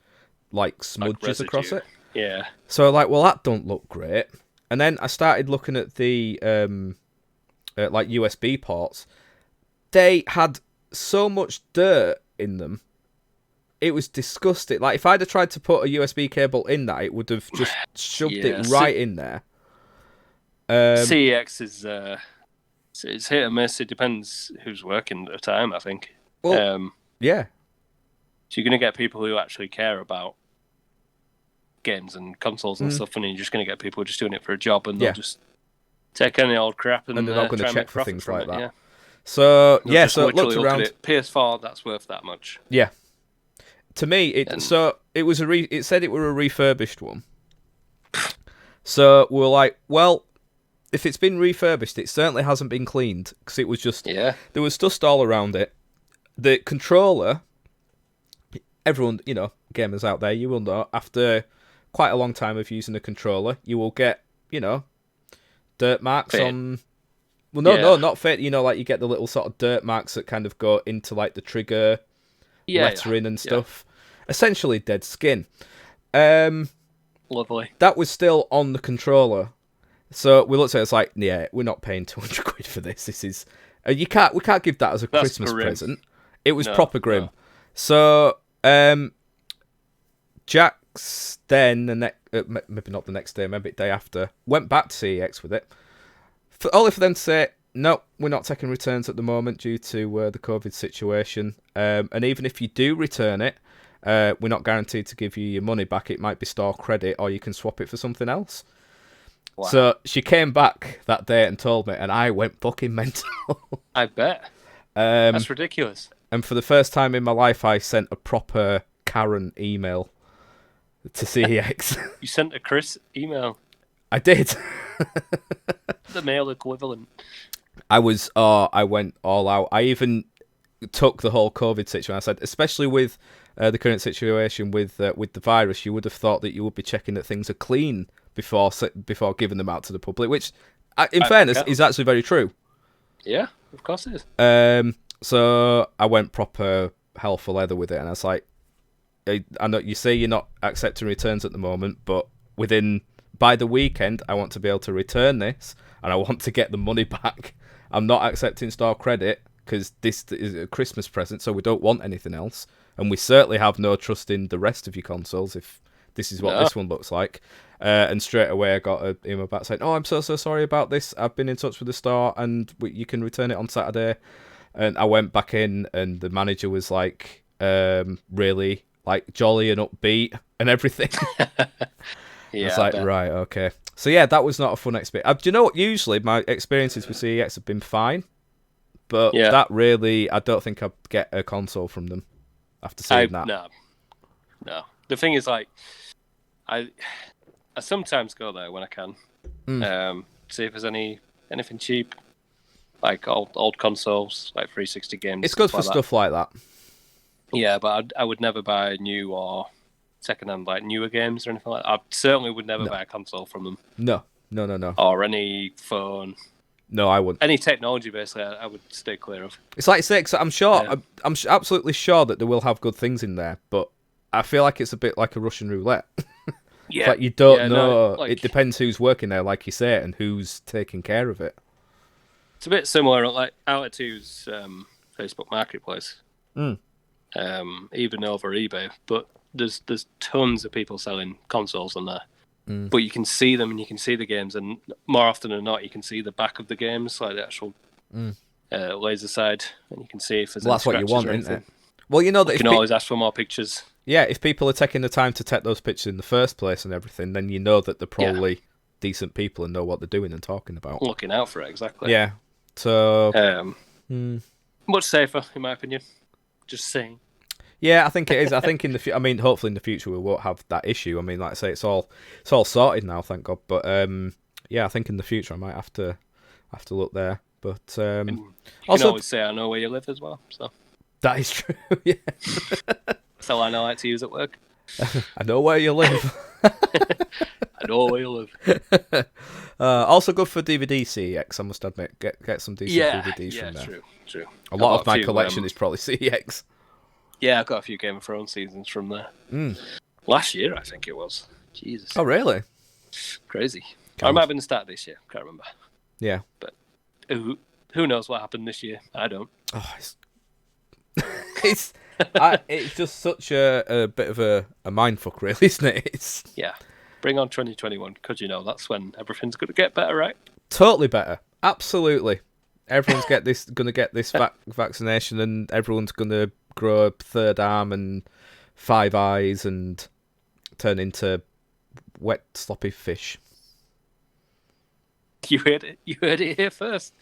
like smudges across it. Yeah. So like, well, that don't look great. And then I started looking at the like USB ports. They had so much dirt in them. It was disgusting. Like if I'd have tried to put a USB cable in that, it would have just shoved it right in there. CEX is it's hit or miss. It depends who's working at the time, I think. Well, yeah. So you're going to get people who actually care about games and consoles and stuff, and you're just going to get people just doing it for a job, and they'll just take any old crap and they're not going try to and check make for profit things from like it, that. yeah. So They'll so it looked literally look around. at it, PS4, that's worth that much. Yeah. To me, it was it said it were a refurbished one. So we were like, well, if it's been refurbished, it certainly hasn't been cleaned because it was just there was dust all around it. The controller, everyone, gamers out there, you will know after quite a long time of using a controller, you will get, dirt marks on. Well, no, not fit. Like you get the little sort of dirt marks that kind of go into like the trigger lettering and stuff. Essentially, dead skin. Lovely. That was still on the controller. So we looked at it, it's like, yeah, we're not paying 200 quid for this. This is we can't give that as a Christmas present. It was proper grim. No. So Jax then maybe not the next day, maybe the day after, went back to CEX with it. Only for them to say, no, we're not taking returns at the moment due to the COVID situation. And even if you do return it, we're not guaranteed to give you your money back. It might be store credit, or you can swap it for something else. Wow. So she came back that day and told me, and I went fucking mental. I bet. That's ridiculous. And for the first time in my life, I sent a proper Karen email to CEX. You sent a Chris email? I did. The male equivalent. I went all out. I even took the whole COVID situation. I said, especially with the current situation with the virus, you would have thought that you would be checking that things are clean before giving them out to the public, which, in fairness, is actually very true. Yeah, of course it is. So I went proper hell for leather with it, and I was like, I know you say you're not accepting returns at the moment, but by the weekend, I want to be able to return this, and I want to get the money back. I'm not accepting store credit because this is a Christmas present, so we don't want anything else, and we certainly have no trust in the rest of your consoles if this is what this one looks like. And straight away I got an email back saying, oh, I'm so sorry about this. I've been in touch with the store and you can return it on Saturday. And I went back in and the manager was like, really like jolly and upbeat and everything. Yeah, it's like, right, okay. So yeah, that was not a fun experience. Do you know what? Usually my experiences with CEX have been fine, but that really, I don't think I'd get a console from them after seeing that. No. The thing is, like, I sometimes go there when I can, see if there's anything cheap, like old consoles, like 360 games. It's good for stuff like that. Yeah, but I would never buy new or secondhand, like newer games or anything like that. I certainly would never buy a console from them. No. Or any phone. No, I wouldn't. Any technology, basically, I would stay clear of. It's like 6. I'm sure. Yeah. I'm absolutely sure that they will have good things in there, but I feel like it's a bit like a Russian roulette. Yeah. Like you don't know. It depends who's working there, like you say, and who's taking care of it. It's a bit similar, like Out2's Facebook Marketplace, even over eBay. But there's tons of people selling consoles on there. But you can see them and you can see the games, and more often than not, you can see the back of the games, like the actual laser side, and you can see if there's any that's what you want, isn't it? Well, you know that you can always ask for more pictures. Yeah, if people are taking the time to take those pictures in the first place and everything, then you know that they're probably decent people and know what they're doing and talking about. Looking out for it, exactly. Yeah. So much safer, in my opinion. Just saying. Yeah, I think it is. I think hopefully in the future we won't have that issue. I mean, like I say, it's all sorted now, thank God. But yeah, I think in the future I might have to look there. But you can also always say I know where you live as well. So that is true. Yeah. That's all I know how to use at work. I know where you live. I know where you live. Also good for DVD CEX, I must admit. Get some decent DVDs from there. True. A lot of my collection is probably CEX. Yeah, I've got a few Game of Thrones seasons from there. Last year, I think it was. Jesus. Oh, really? Crazy. I might have been the start of this year. Can't remember. Yeah. But who knows what happened this year? I don't. Oh, it's just such a bit of a mindfuck, really, isn't it? Yeah. Bring on 2021, because that's when everything's going to get better, right? Totally better. Absolutely. Everyone's gonna get this vaccination, and everyone's gonna grow a third arm and 5 eyes and turn into wet sloppy fish. You heard it. You heard it here first.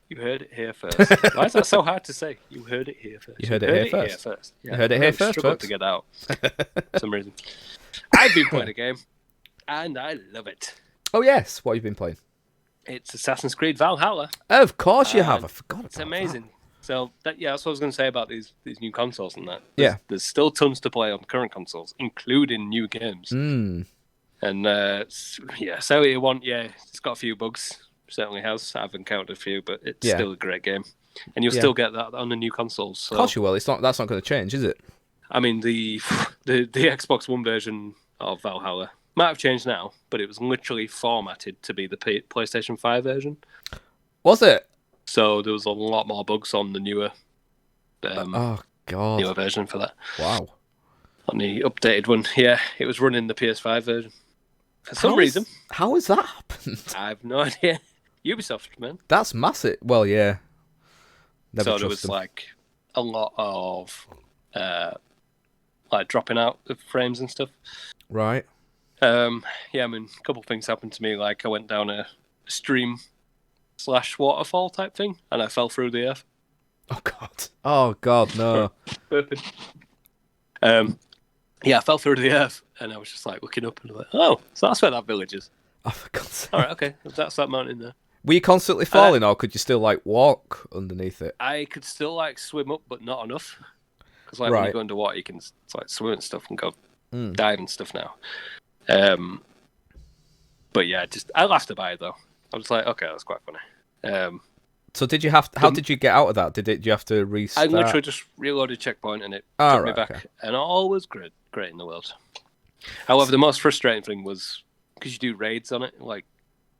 You heard it here first. Why is that so hard to say? You heard it here first. You heard it here first. Yeah, You heard it here first, struggled folks. to get out for some reason. I've been playing a game, and I love it. Oh yes, what have you been playing? It's Assassin's Creed Valhalla. Of course you have. I forgot about It's amazing. So that's what I was going to say about these new consoles and that. Yeah. There's still tons to play on current consoles, including new games. Mm. And so you want, it's got a few bugs. Certainly has. I've encountered a few, but it's still a great game, and you'll still get that on the new consoles. So. Of course you will. That's not going to change, is it? I mean, the Xbox One version of Valhalla might have changed now, but it was literally formatted to be the PlayStation 5 version. Was it? So there was a lot more bugs on the newer. Oh God. Newer version for that. Wow. On the updated one, it was running the PS5 version. For some reason. How has that happened? I have no idea. Ubisoft, man. That's massive. Well, yeah. Never So there was them. like a lot of like dropping out of frames and stuff. Right. I mean, a couple of things happened to me. Like I went down a stream / waterfall type thing, and I fell through the earth. Oh God, no. I fell through the earth, and I was just like looking up and like, oh, so that's where that village is. Oh, for God's sake. All right, okay, that's that mountain there. Were you constantly falling, or could you still like walk underneath it? I could still like swim up, but not enough. Because like when you go underwater, you can like swim and stuff and go dive and stuff now. But yeah, I laughed about it though. I was like, okay, that's quite funny. So did you have? How did you get out of that? Did you have to restart? I literally just reloaded checkpoint and it took me back, and all was great in the world. However, the most frustrating thing was because you do raids on it, like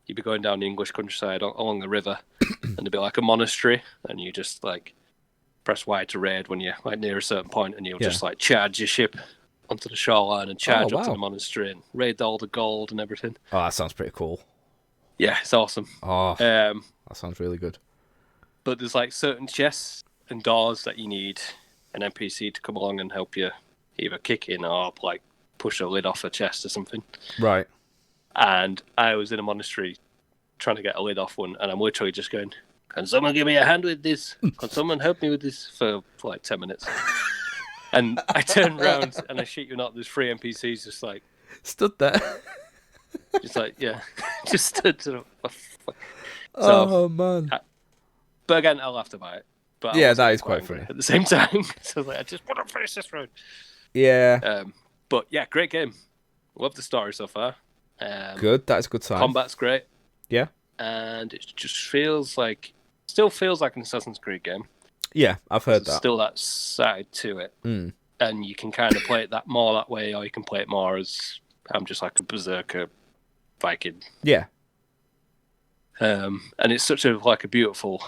you'd be going down the English countryside along the river, and there'd be like a monastery, and you just like press Y to raid when you're like near a certain point, and you'll just like charge your ship onto the shoreline and charge up to the monastery and raid all the gold and everything. Oh, that sounds pretty cool. Yeah, it's awesome. Oh, that sounds really good. But there's like certain chests and doors that you need an NPC to come along and help you either kick in or like push a lid off a chest or something. Right. And I was in a monastery trying to get a lid off one, and I'm literally just going, can someone give me a hand with this? Can someone help me with this? For like 10 minutes. And I turned around and I shit you not, there's 3 NPCs just like... Stood there. Just like, yeah. Just stood to the... Oh, man. But again, I laughed about it. But yeah, that is quite funny. At the same time, so I was like, I just want to finish this road. Yeah. But yeah, great game. Love the story so far. Good, that's a good sign. Combat's great. Yeah. And it just still feels like an Assassin's Creed game. Yeah, I've heard that. Still that side to it. Mm. And you can kind of play it more that way, or you can play it more as I'm just like a berserker Viking. Yeah. And it's such a beautiful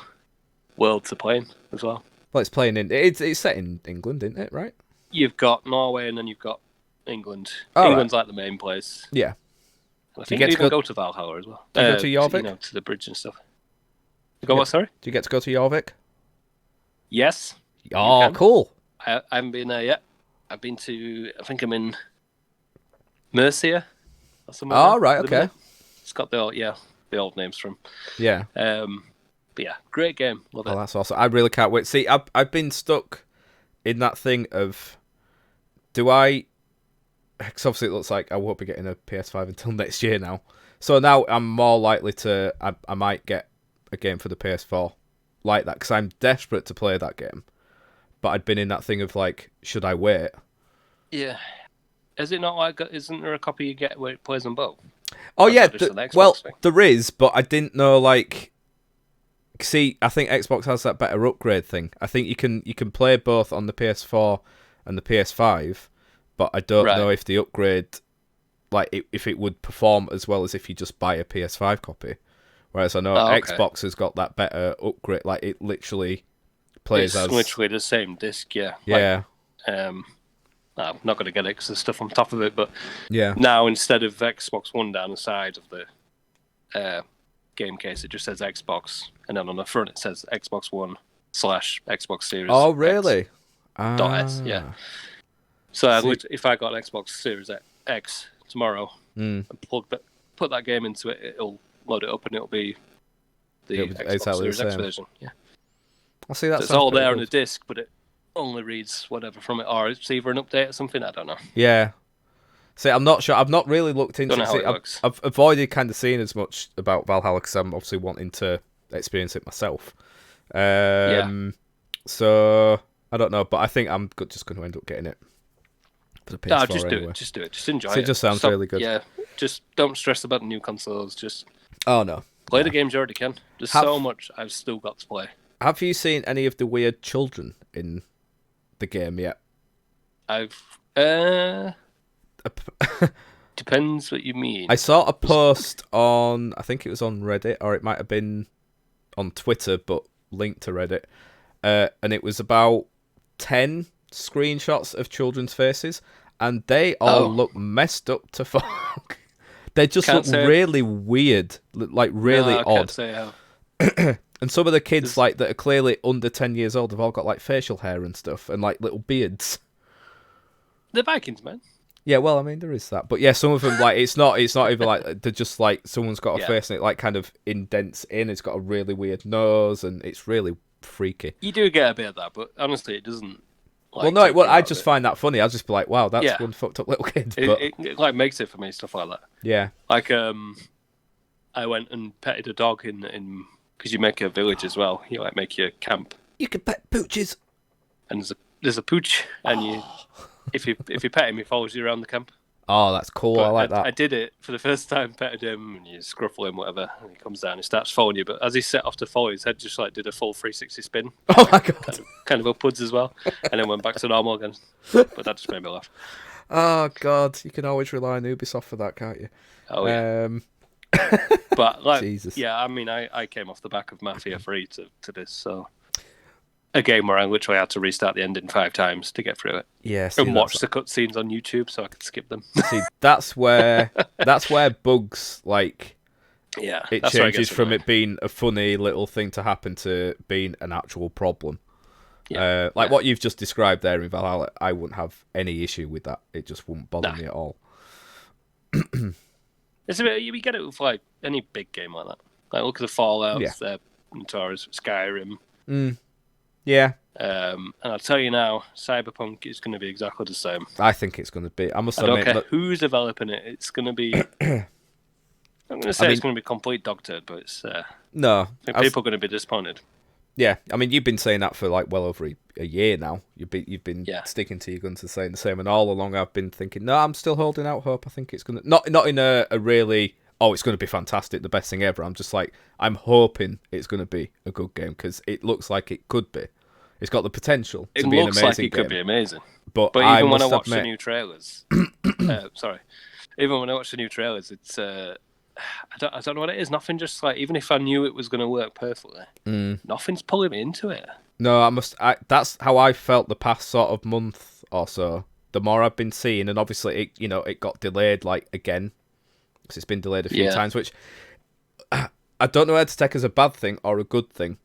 world to play in as well. Well, it's playing in... It's set in England, isn't it, right? You've got Norway and then you've got England. Oh, England's like the main place. Yeah. I think you even go to Valhalla as well. Do you go to Jorvik? To the bridge and stuff. You go what, sorry? Do you get to go to Jorvik? Yes. Oh, cool. I haven't been there yet. I've been to... I think I'm in Mercia or somewhere. Oh, right, okay. It's got the old names from. Yeah. But yeah, great game. Love it. Oh, that's awesome. I really can't wait. See, I've been stuck in that thing of... Do I... Because obviously it looks like I won't be getting a PS5 until next year now. So now I'm more likely to... I might get a game for the PS4 like that, because I'm desperate to play that game. But I'd been in that thing of like, should I wait? Yeah. Is it not like... Isn't there a copy you get where it plays on both? Oh, yeah. Well, thing? There is, but I didn't know, like... See, I think Xbox has that better upgrade thing. I think you can play both on the PS4 and the PS5, but I don't know if the upgrade, like, if it would perform as well as if you just buy a PS5 copy. Whereas I know Xbox has got that better upgrade. Like, it literally plays it's literally the same disc, yeah. Yeah. I'm not going to get it because there's stuff on top of it, but yeah. Now instead of Xbox One down the side of the game case, it just says Xbox, and then on the front it says Xbox One/Xbox Series. Oh, really? S, yeah. So if I got an Xbox Series X tomorrow and put that game into it, it'll load it up and it'll be the Xbox exactly Series X version. Yeah. I see that. So it's all there on the disc, but it only reads whatever from it, or it's either an update or something. I don't know. Yeah. See, I'm not sure. I've not really looked into Don't know how it works. I've avoided kind of seeing as much about Valhalla because I'm obviously wanting to experience it myself. So I don't know, but I think I'm just going to end up getting it. No, just do it. Just do it. Just enjoy it. It just sounds really good. Yeah, just don't stress about the new consoles. Just no. Play the games you already can. There's so much I've still got to play. Have you seen any of the weird children in the game yet? Depends what you mean. I saw a post on, I think it was on Reddit, or it might have been on Twitter, but linked to Reddit. And it was about 10 screenshots of children's faces, and they all look messed up to fuck. They just look really weird, like really odd. Can't say how. And some of the kids like that are clearly under 10 years old have all got like facial hair and stuff and like little beards. They're Vikings, man. Yeah, well, I mean there is that, but yeah, some of them like it's not even like they're just like someone's got a face and it like kind of indents in. It's got a really weird nose and it's really freaky. You do get a bit of that, but honestly, it doesn't. Like, I just find that funny. I'll just be like, wow, that's one fucked up little kid. But it like makes it for me, stuff like that. Yeah. Like I went and petted a dog in because you make a village as well. You like make your camp. You can pet pooches. And there's a pooch, and you if you pet him, he follows you around the camp. Oh, that's cool. I like that. I did it for the first time, petted him, and you scruffle him, whatever, and he comes down, he starts following you. But as he set off to follow, his head just like did a full 360 spin. Oh my god! Kind of upwards as well, and then went back to normal again. But that just made me laugh. Oh god, you can always rely on Ubisoft for that, can't you? Oh yeah. But like, Jesus. Yeah, I mean, I came off the back of Mafia 3 to this, so a game where I literally had to restart the ending 5 times to get through it. Yeah, and watch the cutscenes on YouTube so I could skip them. See, that's where bugs like. Yeah, it changes from it being a funny little thing to happen to being an actual problem. Yeah, what you've just described there in Valhalla, I wouldn't have any issue with that. It just wouldn't bother me at all. You get it with like any big game like that. Like look at the Fallouts, Notorious, Skyrim. Yeah. And I'll tell you now, Cyberpunk is going to be exactly the same. I think it's going to be. I don't care who's developing it. It's going to be. I'm going to say it's going to be complete dog turd, but it's. No, I think people are going to be disappointed. Yeah, I mean, you've been saying that for like well over a year now. You've been sticking to your guns and saying the same, and all along I've been thinking, no, I'm still holding out hope. I think it's gonna not in a really it's going to be fantastic, the best thing ever. I'm just like I'm hoping it's going to be a good game because it looks like it could be. It's got the potential to be an amazing game. It looks like it could be amazing. But even when I watch the new trailers, even when I watch the new trailers, it's. I don't know what it is. Nothing just like, even if I knew it was going to work perfectly, nothing's pulling me into it. No, that's how I felt the past sort of month or so. The more I've been seeing, and obviously it got delayed like again, because it's been delayed a few times, which I don't know whether to take as a bad thing or a good thing.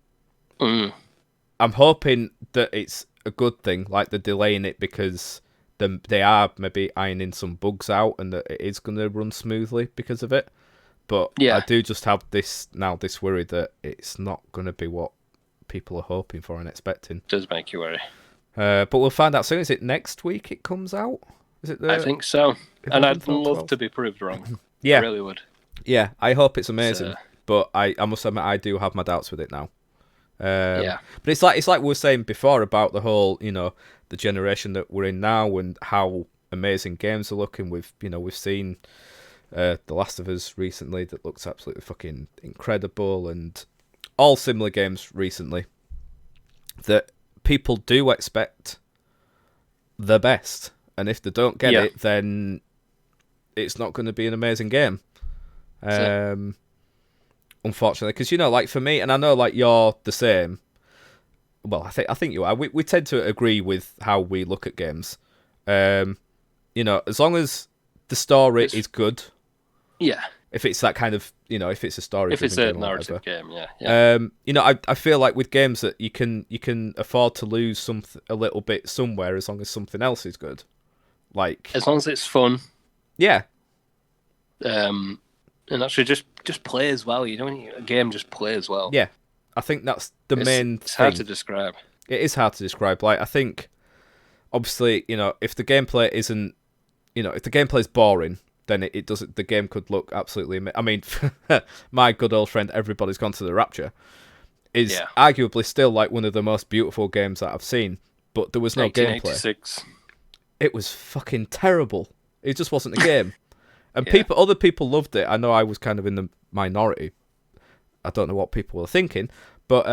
I'm hoping that it's a good thing, like they're delaying it because they are maybe ironing some bugs out and that it is going to run smoothly because of it. But I do just have this worry that it's not going to be what people are hoping for and expecting. It does make you worry. But we'll find out soon. Is it next week it comes out? Is it? I think so. And I'd love to be proved wrong. Yeah. I really would. Yeah, I hope it's amazing. But I must admit, I do have my doubts with it now. But it's like we were saying before about the whole, the generation that we're in now and how amazing games are looking. We've seen The Last of Us recently that looks absolutely fucking incredible, and all similar games recently that people do expect the best, and if they don't get it, then it's not going to be an amazing game. Unfortunately, because like for me, and I know like you're the same. Well, I think you are. We tend to agree with how we look at games. As long as the story is good. Yeah. If it's that kind of, if it's a story, If it's a narrative game, yeah. I feel like with games that you can afford to lose a little bit somewhere as long as something else is good. Like, as long as it's fun. Yeah. And actually just play as well. When a game just plays well. Yeah. I think that's the main thing. It's hard to describe. It is hard to describe. Like, I think, obviously, if the gameplay isn't, if the gameplay's boring, then it doesn't. The game could look absolutely. I mean, my good old friend, Everybody's Gone to the Rapture, is arguably still like one of the most beautiful games that I've seen. But there was no gameplay. It was fucking terrible. It just wasn't a game, and other people loved it. I know I was kind of in the minority. I don't know what people were thinking, but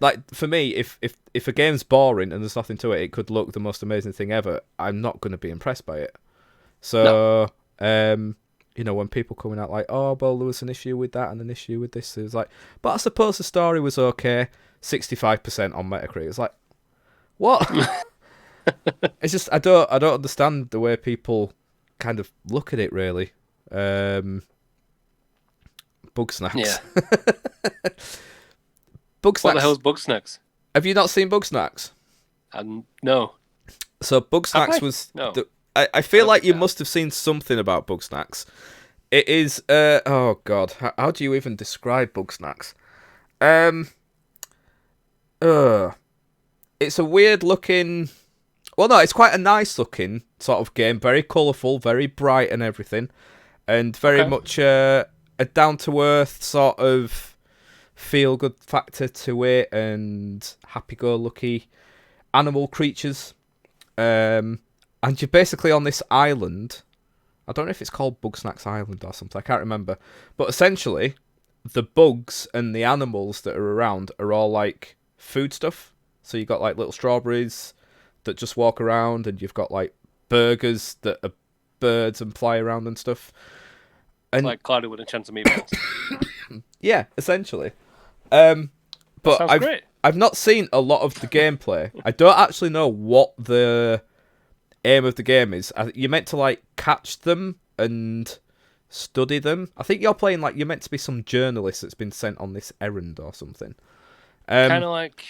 like for me, if a game's boring and there's nothing to it, it could look the most amazing thing ever. I'm not going to be impressed by it. So. No. When people coming out like, oh, well, there was an issue with that and an issue with this, it was like, but I suppose the story was okay. 65% on Metacritic. It's like, what? It's just I don't understand the way people kind of look at it. Really, Bugsnax. Yeah. Bugsnax. What the hell's Bugsnax? Have you not seen Bugsnax? No. So Bugsnax was. No. I feel like you must have seen something about Bugsnax. It is. Oh God, how do you even describe Bugsnax? It's a weird looking. Well, no, it's quite a nice looking sort of game. Very colourful, very bright, and everything, and very much a down to earth sort of feel good factor to it, and happy go lucky animal creatures. And you're basically on this island. I don't know if it's called Bugsnax Island or something. I can't remember. But essentially, the bugs and the animals that are around are all like food stuff. So you've got like little strawberries that just walk around, and you've got like burgers that are birds and fly around and stuff. And like Cloudy with a Chance of Meatballs. Yeah, essentially. But sounds great. I've not seen a lot of the gameplay. I don't actually know what the aim of the game is. You're meant to like catch them and study them. I think you're playing like you're meant to be some journalist that's been sent on this errand or something. Kind of like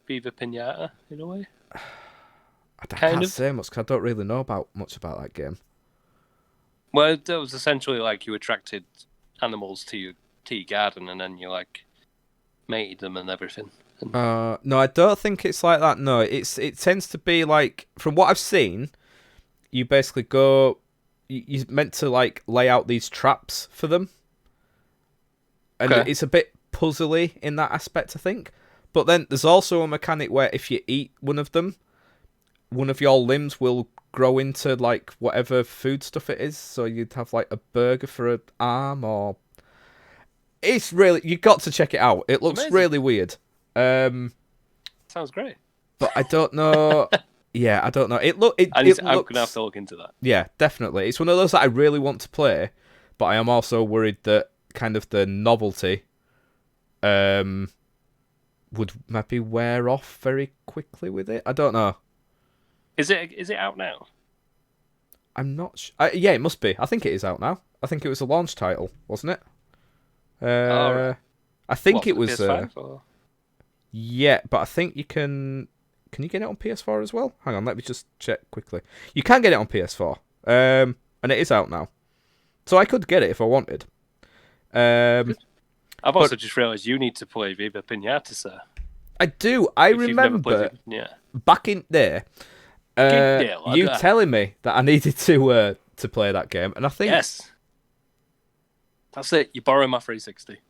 Viva Pinata in a way. I can't say much because I don't really know much about that game. Well, it was essentially like you attracted animals to your garden, and then you like mated them and everything. No, I don't think it's like that. No, it tends to be like, from what I've seen, you basically go. You're meant to like lay out these traps for them, and it's a bit puzzly in that aspect, I think. But then there's also a mechanic where if you eat one of them, one of your limbs will grow into like whatever food stuff it is. So you'd have like a burger for an arm, or it's really, you got to check it out. It looks really weird. Sounds great. But I don't know. Yeah, I don't know. I'm gonna have to look into that. Yeah, definitely. It's one of those that I really want to play, but I am also worried that kind of the novelty would maybe wear off very quickly with it. I don't know. Is it out now? I'm not yeah, it must be. I think it is out now. I think it was a launch title, wasn't it? Right. I think it was PS5, yeah, but I think you can you get it on PS4 as well? Hang on, let me just check quickly. You can get it on PS4. And it is out now. So I could get it if I wanted. I've also just realised you need to play Viva Pinata, sir. I do. I remember back in there, you telling me that I needed to play that game, and I think yes, that's it. You borrow my 360.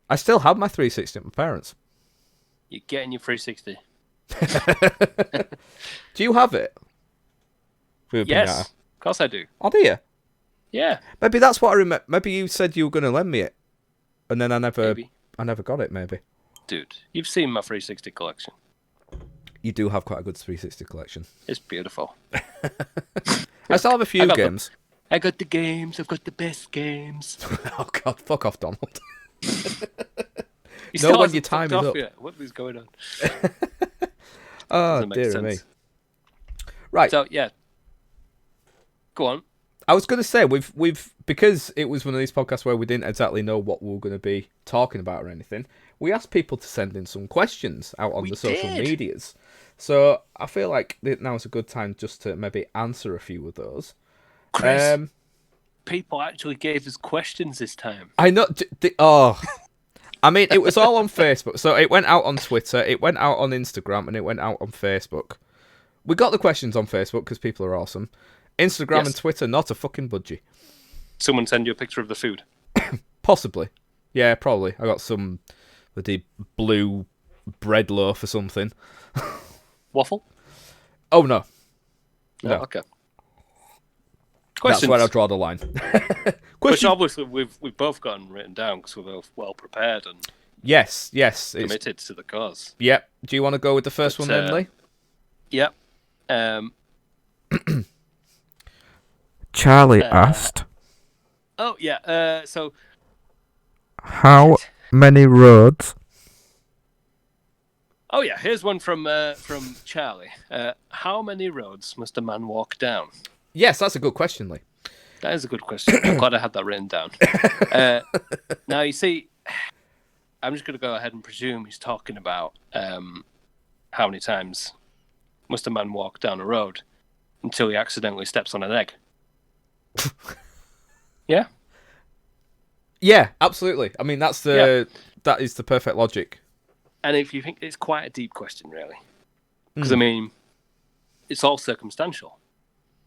I still have my 360 at my parents'. You're getting your 360. Do you have it? Yes, of course I do. Oh, do you? Yeah. Maybe that's what I remember. Maybe you said you were going to lend me it, and then I never got it. Maybe. Dude, you've seen my 360 collection. You do have quite a good 360 collection. It's beautiful. I still have a few games. I got the games. I've got the best games. Oh God! Fuck off, Donald. Know when your time is up. Yet. What is going on? Oh dear me. Right. So yeah, go on. I was going to say we've because it was one of these podcasts where we didn't exactly know what we were going to be talking about or anything. We asked people to send in some questions out on the social medias. So I feel like now is a good time just to maybe answer a few of those. Chris, people actually gave us questions this time. I know. I mean, it was all on Facebook. So it went out on Twitter, it went out on Instagram, and it went out on Facebook. We got the questions on Facebook because people are awesome. Instagram and Twitter, not a fucking budgie. Someone send you a picture of the food? Possibly. Yeah, probably. I got some bloody blue bread loaf or something. Waffle? Oh, no. No. Okay. Questions. That's where I draw the line. Which obviously we've both gotten written down because we're both well prepared and yes, committed to the cause. Yep. Do you want to go with the first one then, Lee? Yep. Charlie asked, Oh yeah. So how many roads? Oh yeah, here's one from Charlie. How many roads must a man walk down? Yes, that's a good question, Lee. That is a good question. I'm glad I had that written down. Now, you see, I'm just going to go ahead and presume he's talking about how many times must a man walk down a road until he accidentally steps on an egg. Yeah? Yeah, absolutely. I mean, that is the perfect logic. And if you think it's quite a deep question, really. Because, I mean, it's all circumstantial.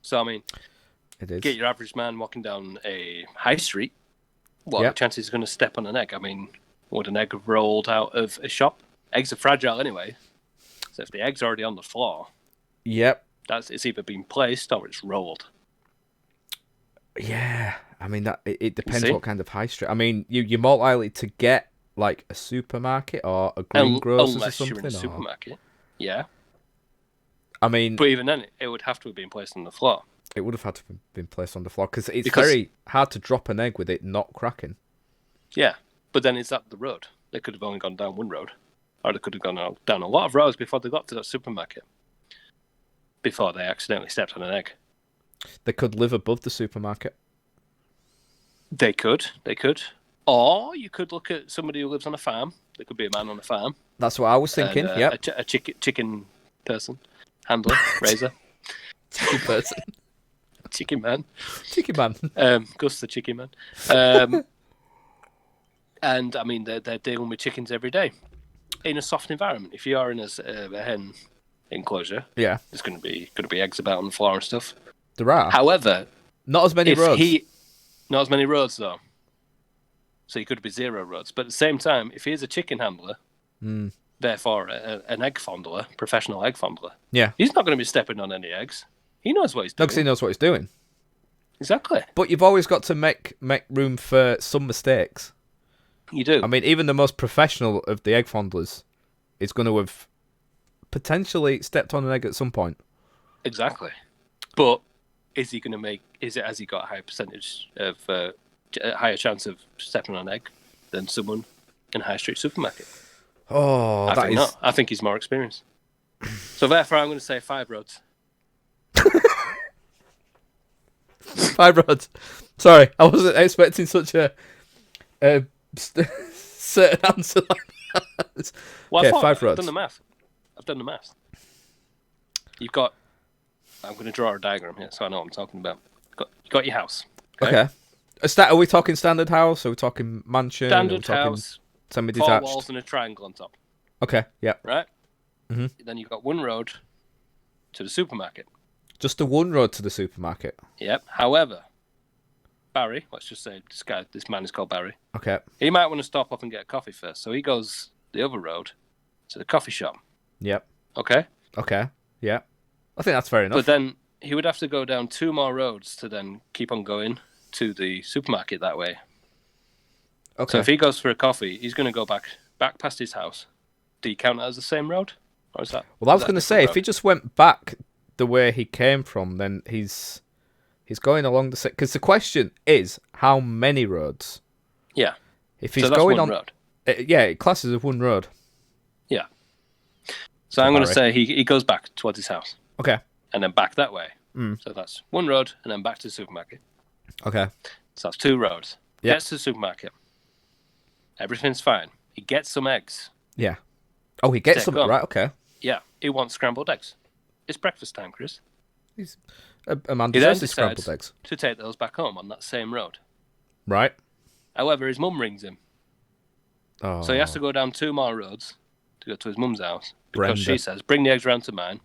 So, I mean, it is. Get your average man walking down a high street. What the chances he's going to step on an egg? I mean, would an egg have rolled out of a shop? Eggs are fragile anyway. So if the egg's already on the floor, yep, it's either been placed or it's rolled. Yeah, I mean that it depends what kind of high street. I mean, you're more likely to get like a supermarket or a greengrocers or something. You're in a supermarket. Yeah. I mean, but even then, it would have to have been placed on the floor. It would have had to have been placed on the floor because it's very hard to drop an egg with it not cracking. Yeah, but then is that the road? They could have only gone down one road, or they could have gone down a lot of roads before they got to that supermarket. Before they accidentally stepped on an egg. They could live above the supermarket. They could. Or you could look at somebody who lives on a farm. There could be a man on a farm. That's what I was thinking. Yeah, a chicken person, handler, raiser, chicken person, chicken man, Gus the chicken man. And I mean, they're dealing with chickens every day in a soft environment. If you are in a hen enclosure, there's going to be eggs about on the floor and stuff. There are. However, not as many roads. Not as many roads though. So he could be 0 roads. But at the same time, if he's a chicken handler, therefore an egg fondler, professional egg fondler, he's not going to be stepping on any eggs. He knows what he's doing. No, because he knows what he's doing. Exactly. But you've always got to make room for some mistakes. You do. I mean, even the most professional of the egg fondlers is going to have potentially stepped on an egg at some point. Exactly. But is he going to has he got a higher percentage of, a higher chance of stepping on an egg than someone in a high street supermarket? Oh, I think not. I think he's more experienced. So therefore, I'm going to say 5 roads. 5 roads. Sorry, I wasn't expecting such a certain answer like that. Well, okay, 5 roads. I've done the math. You've got... I'm going to draw a diagram here so I know what I'm talking about. You got your house. Okay. Are we talking standard house? Are we talking mansion? Standard house. Semi-detached? 4 walls and a triangle on top. Okay, yeah. Right? Mm-hmm. Then you've got one road to the supermarket. Just the one road to the supermarket? Yep. However, Barry, let's just say this man is called Barry. Okay. He might want to stop off and get a coffee first. So he goes the other road to the coffee shop. Yep. Okay? Okay, yeah. I think that's fair enough. But then he would have to go down 2 more roads to then keep on going to the supermarket that way. Okay. So if he goes for a coffee, he's going to go back past his house. Do you count that as the same road? Or is that... Well, I was going to say, if he just went back the way he came from, then he's going along the same... Because the question is, how many roads? Yeah. If he's so that's going one on... road. Yeah, it classes as one road. Yeah. So I'm going to say he goes back towards his house. Okay. And then back that way. So that's one road and then back to the supermarket. Okay. So that's 2 roads. Yeah. Gets to the supermarket. Everything's fine. He gets some eggs. Yeah. Oh, he gets Take something on. right. Okay. Yeah, he wants scrambled eggs. It's breakfast time, Chris. A man He then deserves his scrambled decides eggs. to take those back home on that same road. Right. However, his mum rings him. Oh. So he has to go down 2 more roads to go to his mum's house. Because Brenda. she says, bring the eggs round to mine.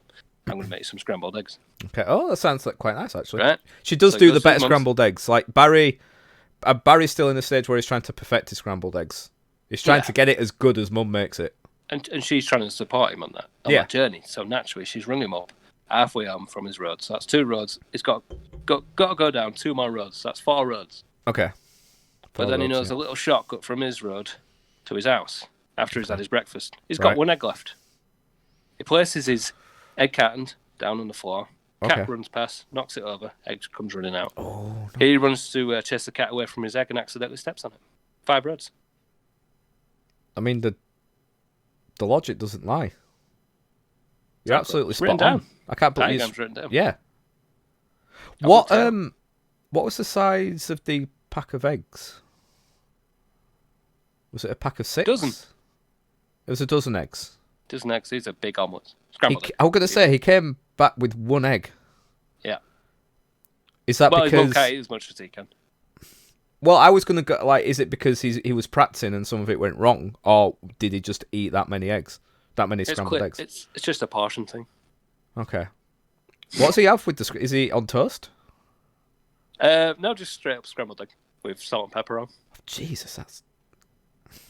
I'm going to make you some scrambled eggs. Okay. Oh, that sounds like quite nice, actually. Right? She does So he do goes the to better his mum's. scrambled eggs. Like Barry's still in the stage where he's trying to perfect his scrambled eggs. He's trying Yeah. to get it as good as Mum makes it. And she's trying to support him on that journey. So naturally, she's rung him up halfway home from his road. So that's 2 roads. He's got to go down 2 more roads. So that's 4 roads. Okay. But then he knows a little shortcut from his road to his house after he's had his breakfast. He's got 1 egg left. He places his egg carton down on the floor. Cat runs past, knocks it over. Egg comes running out. Oh, no. He runs to chase the cat away from his egg and accidentally steps on it. 5 roads. I mean, the logic doesn't lie. You're absolutely It's written spot on. down. I can't believe Diagram's written down. Yeah. I What will tell. what was the size of the pack of eggs? Was it a pack of 6? Dozen. It was a dozen eggs. Dozen eggs. These are big omelets. Scrambled eggs. I was going to say he came back with 1 egg. Yeah. Is that Well, his mum because? can't eat as much as he can. Well, I was going to go like, is it because he was practicing and some of it went wrong, or did he just eat that many eggs, that many scrambled eggs? It's just a portion thing. Okay. What's he have with the? Is he on toast? No, just straight up scrambled egg with salt and pepper on. Jesus, that's.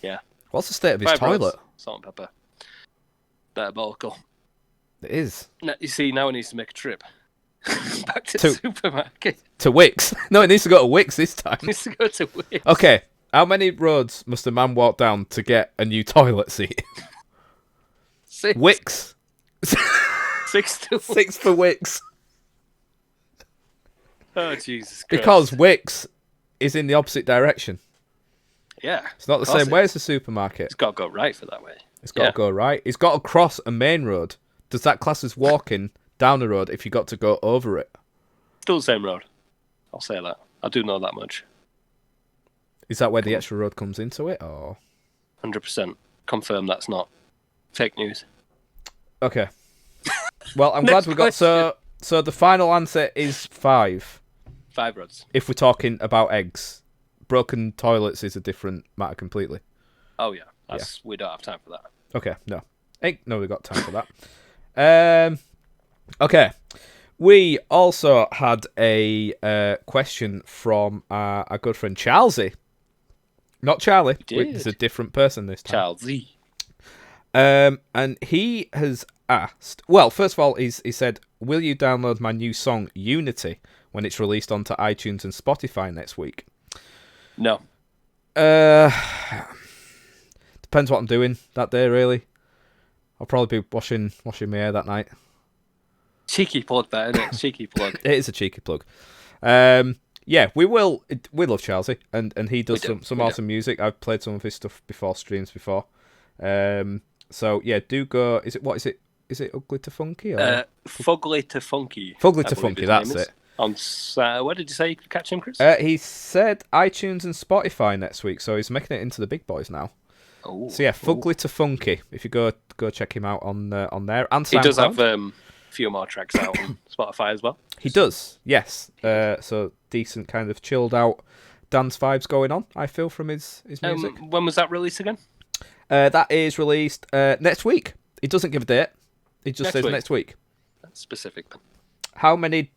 Yeah. What's the state of his 5 roads, toilet? salt and pepper. Diabolical. It is. Now, you see, now he needs to make a trip back to To- the supermarket. To Wicks. No, it needs to go to Wicks this time. He needs to go to Wickes. Okay. How many roads must a man walk down to get a new toilet seat? 6. Wicks. 6 to 6 for Wicks. Oh, Jesus Christ. Because Wicks is in the opposite direction. Yeah. It's not the Of course same it way is. as the supermarket. It's got to go right for that way. It's got to go right. It's got to cross a main road. Does that class as walking down the road if you got to go over it? Still the same road. I'll say that. I do know that much. Is that where the extra road comes into it, or? 100%. Confirm that's not fake news. Okay. Well, I'm glad Next we got so the final answer is 5. 5 roads. If we're talking about eggs, broken toilets is a different matter completely. Oh, yeah. We don't have time for that. Okay, no. Ain't no, we got time for that. Okay. We also had a question from our good friend Charlesy. Not Charlie. did. It's a different person this time. Charles Z. And he has asked. Well, first of all, he said, "Will you download my new song Unity when it's released onto iTunes and Spotify next week?" No. Depends what I'm doing that day, really. I'll probably be washing my hair that night. Cheeky plug that, isn't it? Cheeky plug. It is a cheeky plug. Yeah, we will. We love Chelsea, and he does We do, some we do. awesome music. I've played some of his stuff before, streams before. So yeah, do go. What is it? Is it Ugly to Funky? Or? Fugly to Funky. Fugly I to believe Funky, his that's name is. it. On where did you say you could catch him, Chris? He said iTunes and Spotify next week, so he's making it into the big boys now. Oh, So yeah, Fugly to Funky. If you go check him out on there, and he does SoundCloud. have a few more tracks out on Spotify as well. He does, yes. So decent kind of chilled out dance vibes going on, I feel, from his music. When was that released again? That is released next week. He doesn't give a date. He just Next says week. next week. That's specific. How many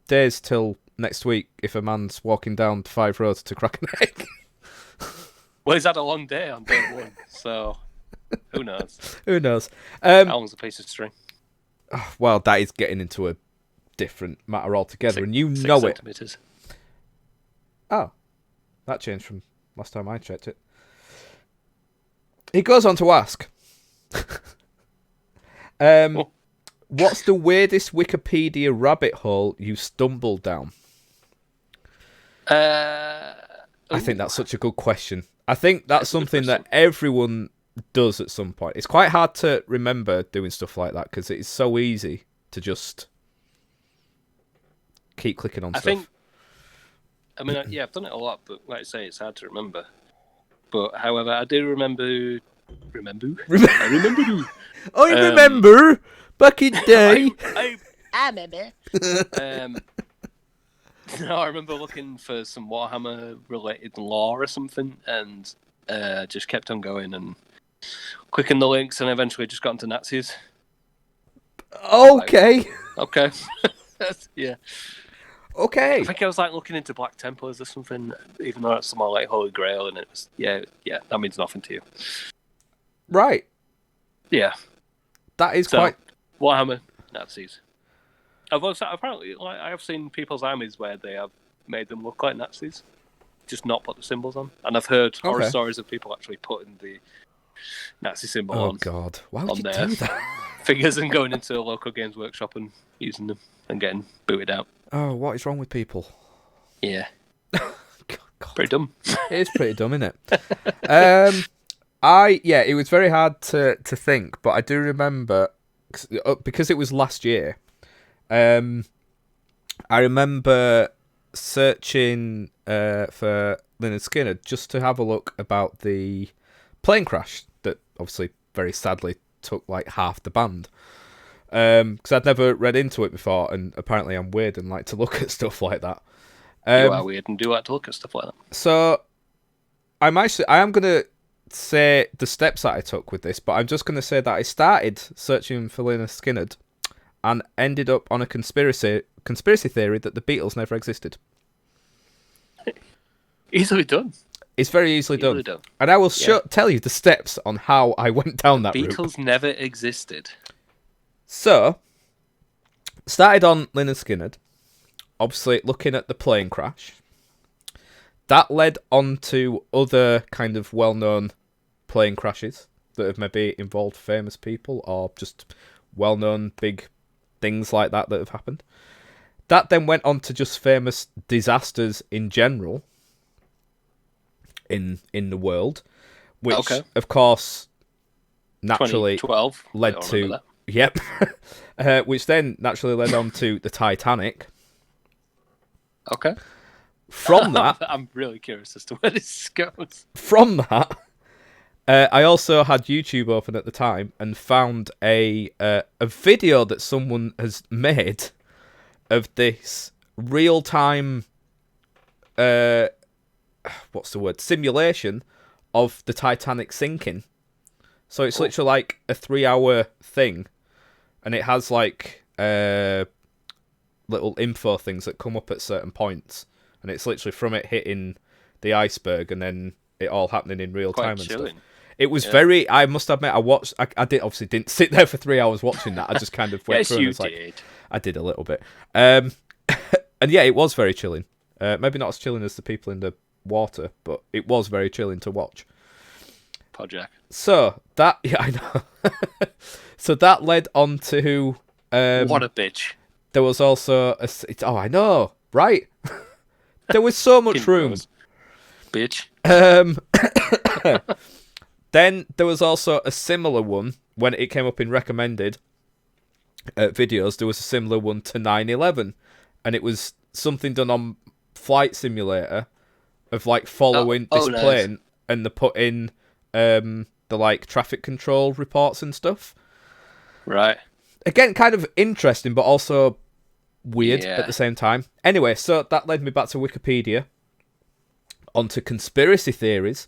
days till next week if a man's walking down 5 roads to crack an egg? Well, he's had a long day on day 1, so who knows? Who knows? That one's a piece of string. Well, that is getting into a different matter altogether, and you 6 know it. centimeters. Oh, that changed from last time I checked it. He goes on to ask, what's the weirdest Wikipedia rabbit hole you stumbled down? I think that's such a good question. I think that's something that everyone does at some point. It's quite hard to remember doing stuff like that because it is so easy to just keep clicking on I stuff. think. I mean, yeah, I've done it a lot, but like I say, it's hard to remember. But however, I do remember. I remember. I remember back in day. I remember. No, I remember looking for some Warhammer related lore or something, and just kept on going and clicking the links, and eventually just got into Nazis. Okay. Okay. Yeah. Okay. I think I was like looking into Black Templars or something, even though it's more like Holy Grail, and it was yeah, that means nothing to you. Right. Yeah. That is So, quite. Warhammer Nazis. I've also apparently I have seen people's armies where they have made them look like Nazis, just not put the symbols on. And I've heard horror stories of people actually putting the Nazi symbol on. Oh God! Why would on you their do that? figures and going into a local games workshop and using them and getting booted out. Oh, what is wrong with people? Yeah. God. Pretty dumb. It is pretty dumb, isn't it? It was very hard to think, but I do remember because it was last year. I remember searching for Lynyrd Skynyrd just to have a look about the plane crash that obviously very sadly took like half the band. Because I'd never read into it before, and apparently I'm weird and like to look at stuff like that. You are weird and do like to look at stuff like that. So I am going to say the steps that I took with this, but I'm just going to say that I started searching for Lynyrd Skynyrd and ended up on a conspiracy theory that the Beatles never existed. Easily done. It's very easily done. And I will tell you the steps on how I went down that route. Beatles never existed. So, started on Lynyrd Skynyrd, obviously looking at the plane crash. That led on to other kind of well-known plane crashes that have maybe involved famous people or just well-known big things like that have happened. That then went on to just famous disasters in general in the world, which of course naturally 2012 led to which then naturally led on to the Titanic. Okay. From that, I'm really curious as to where this goes. From that, I also had YouTube open at the time and found a video that someone has made of this real-time, simulation of the Titanic sinking. So it's literally like a 3-hour thing, and it has like little info things that come up at certain points, and it's literally from it hitting the iceberg and then it all happening in real time and stuff. It was very. I must admit, I didn't sit there for 3 hours watching that. I just kind of went through. And did. I did a little bit, and yeah, it was very chilling. Maybe not as chilling as the people in the water, but it was very chilling to watch. Podjack. So that, I know. So that led on to what a bitch. There was also I know, right? There was so much room. Bitch. Then there was also a similar one when it came up in recommended videos. There was a similar one to 9/11, and it was something done on Flight Simulator of like following this plane, and they put in the like traffic control reports and stuff. Right. Again, kind of interesting, but also weird at the same time. Anyway, so that led me back to Wikipedia, onto conspiracy theories.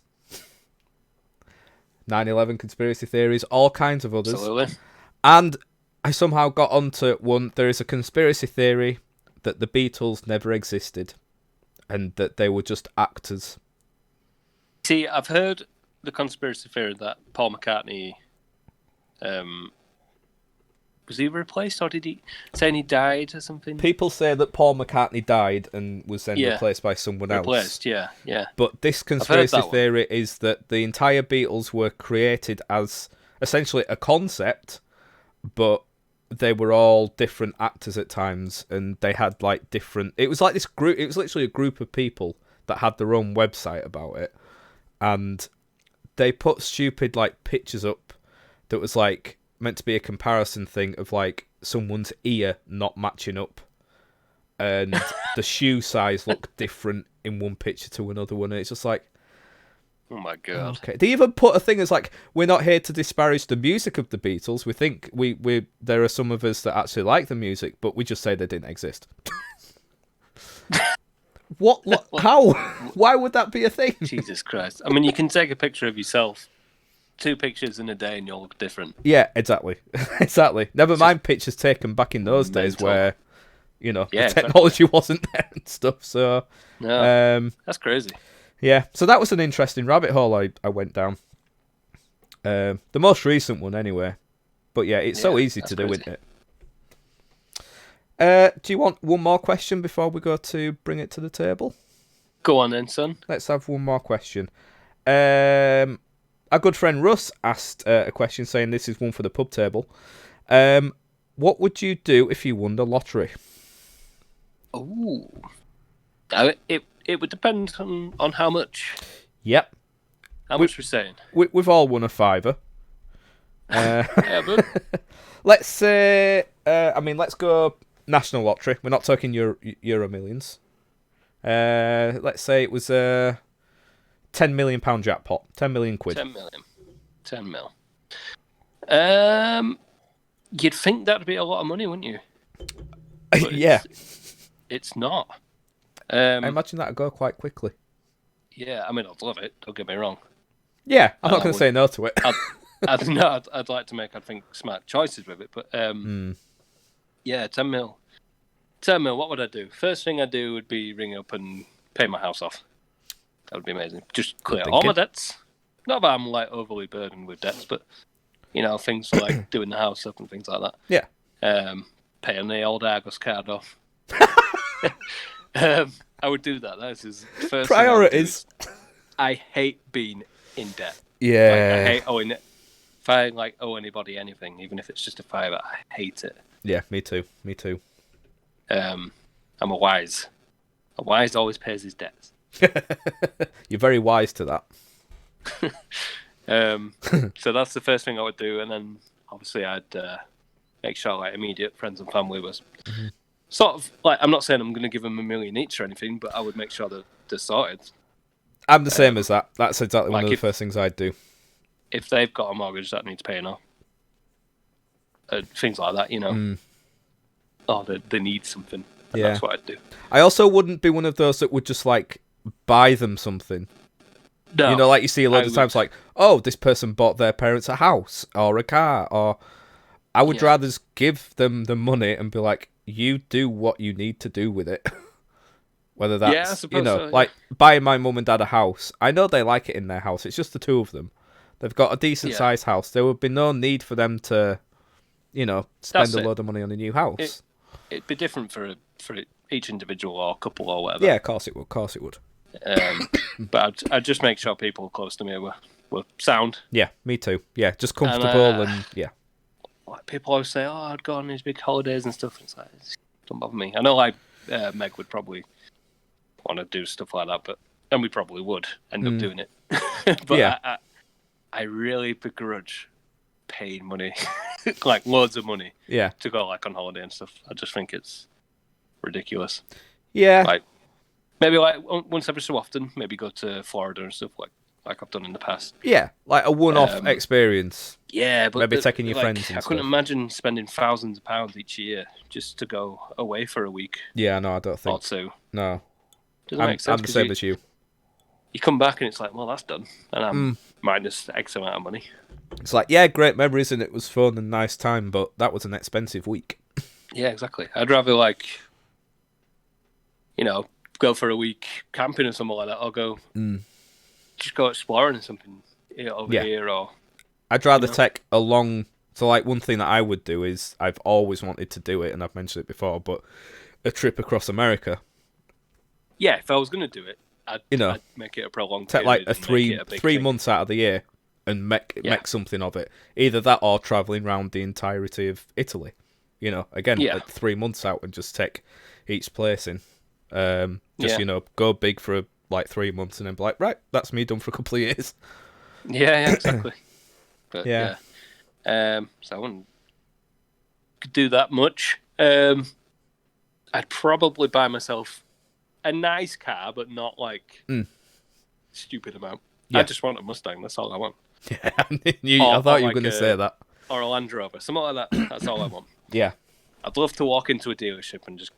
9/11 conspiracy theories, all kinds of others. Absolutely. And I somehow got onto one. There is a conspiracy theory that the Beatles never existed and that they were just actors. See, I've heard the conspiracy theory that Paul McCartney was he replaced, or did he saying he died or something? People say that Paul McCartney died and was then replaced by someone else. Replaced, yeah. But this conspiracy theory is that the entire Beatles were created as essentially a concept, but they were all different actors at times, and they had like different. It was like this group. It was literally a group of people that had their own website about it, and they put stupid like pictures up that was like meant to be a comparison thing of like someone's ear not matching up, and the shoe size looked different in one picture to another one, and it's just like, Oh my god. okay. They even put a thing as like, we're not here to disparage the music of the Beatles. We think we there are some of us that actually like the music, but we just say they didn't exist. What? How? Why would that be a thing? Jesus Christ. I mean, you can take a picture of yourself, 2 pictures in a day, and you'll look different. Yeah, exactly. Exactly. Never mind pictures taken back in those days mental. where, you know, Yeah, the technology wasn't there and stuff. So, No, that's crazy. yeah. So that was an interesting rabbit hole I went down. The most recent one, anyway. But yeah, it's so easy to do, crazy. isn't it? Do you want one more question before we go to bring it to the table? Go on then, son. Let's have one more question. Our good friend Russ asked a question saying this is one for the pub table. What would you do if you won the lottery? Ooh. It would depend on how much. Yep. How much we're saying? We've all won a fiver. Yeah, but Let's say, let's go national lottery. We're not talking Euro Millions. Let's say it was a £10 million jackpot. 10 million quid. 10 million. 10 mil. You'd think that'd be a lot of money, wouldn't you? But Yeah. It's not. I imagine that'd go quite quickly. Yeah, I mean, I'd love it. Don't get me wrong. Yeah, I'm not going to say no to it. I'd like to make, I think, smart choices with it. But yeah, 10 mil. 10 mil, what would I do? First thing I'd do would be ring up and pay my house off. That would be amazing. Just clear all my debts. Not that I'm like overly burdened with debts, but you know, things like doing the house up and things like that. Yeah. Paying the old Argos card off. I would do that. That's his first Priorities. I hate being in debt. Yeah. I hate owing it. If I owe anybody anything, even if it's just a fiver, I hate it. Yeah, me too. I'm a wise. A wise always pays his debts. You're very wise to that. So that's the first thing I would do, and then obviously I'd make sure immediate friends and family was sort of I'm not saying I'm going to give them $1 million each or anything, but I would make sure that they're sorted. I'm the same as that. That's exactly one of the if- first things I'd do. If they've got a mortgage that needs paying off, things like that, you know. Or they need something. And Yeah. That's what I'd do. I also wouldn't be one of those that would just buy them something. No, You know, like you see a lot of times, oh, this person bought their parents a house or a car, or I would rather just give them the money and be like, you do what you need to do with it. Whether that's, I suppose so, like buying my mum and dad a house. I know they like it in their house. It's just the two of them. They've got a decent sized house. There would be no need for them to, spend a load of money on a new house. It'd be different for each individual or couple or whatever. Yeah, of course it would. But I'd just make sure people close to me were sound. Yeah, me too. Yeah, just comfortable and yeah. Like people always say, "Oh, I'd go on these big holidays and stuff." And it's like, don't bother me. I know, Meg would probably want to do stuff like that, and we probably would end up doing it. But Yeah. I really begrudge paying money, like loads of money, to go on holiday and stuff. I just think it's ridiculous. Yeah. Maybe once every so often, maybe go to Florida and stuff like I've done in the past. Yeah, like a one-off experience. Yeah, but maybe taking your friends and I couldn't stuff. imagine spending thousands of pounds each year just to go away for a week Yeah, no, I don't think. or two. No. Doesn't make sense. I'm the same as you. You come back and it's like, well, that's done, and I'm minus X amount of money. It's like, yeah, great memories and it was fun and nice time, but that was an expensive week. Yeah, exactly. I'd rather go for a week camping or something like that, or go just go exploring or something over here. Or I'd rather take a long. So, one thing that I would do is I've always wanted to do it, and I've mentioned it before, but a trip across America. Yeah, if I was going to do it, I'd make it a prolonged take period a and make it a big 3 thing. months out of the year and make something of it. Either that or traveling around the entirety of Italy. Again, 3 months out and just take each place in. Go big for 3 months and then be like, right, that's me done for a couple of years. Yeah, exactly. But Yeah. So I wouldn't do that much. I'd probably buy myself a nice car, but not like stupid amount. Yeah. I just want a Mustang. That's all I want. Yeah, I thought you were going to say that. Or a Land Rover, something like that. That's all I want. Yeah. I'd love to walk into a dealership and just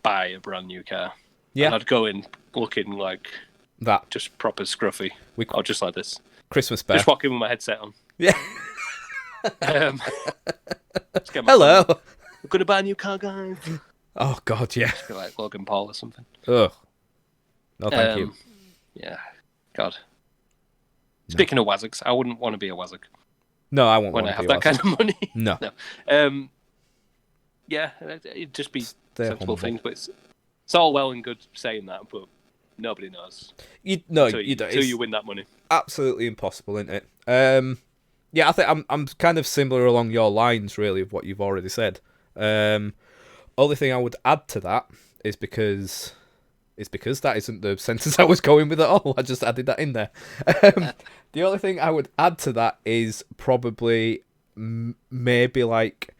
buy a brand new car. Yeah. And I'd go in looking like That. just proper scruffy. Or just like this. Christmas bear. Just walk in with my headset on. Yeah. Just get my Hello. phone. We're going to buy a new car, guys. Oh, God, yeah. Just be like Logan Paul or something. Ugh. No, thank you. Yeah. God. Speaking of Wazzocks, I wouldn't want to be a Wazzock No, I won't when want I to have be that kind of money. No. Yeah, it'd just be Stay sensible humble. things, but it's all well and good saying that, but nobody knows You until don't. you win that money. Absolutely impossible, isn't it? Yeah, I think I'm kind of similar along your lines, really, of what you've already said. Only thing I would add to that is because that isn't the sentence I was going with at all. I just added that in there. The only thing I would add to that is probably maybe like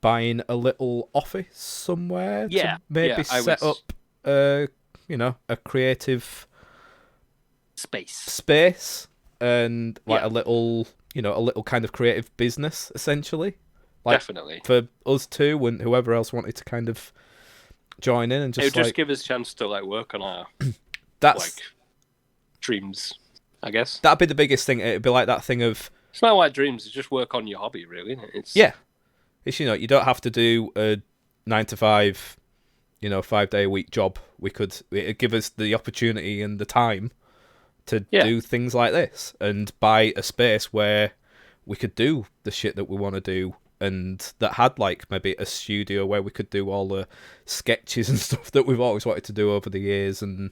buying a little office somewhere. Yeah, to maybe yeah, set up a creative space and like a little kind of creative business, essentially. Like, definitely. For us two and whoever else wanted to kind of join in and just it would just give us a chance to like work on our that's dreams, I guess. that'd be the biggest thing. It'd be like that thing of It's not like dreams, it's just work on your hobby, really, isn't it? it's you don't have to do a 9 to 5, 5-day a week job. It'd give us the opportunity and the time to do things like this and buy a space where we could do the shit that we want to do, and that had like maybe a studio where we could do all the sketches and stuff that we've always wanted to do over the years. And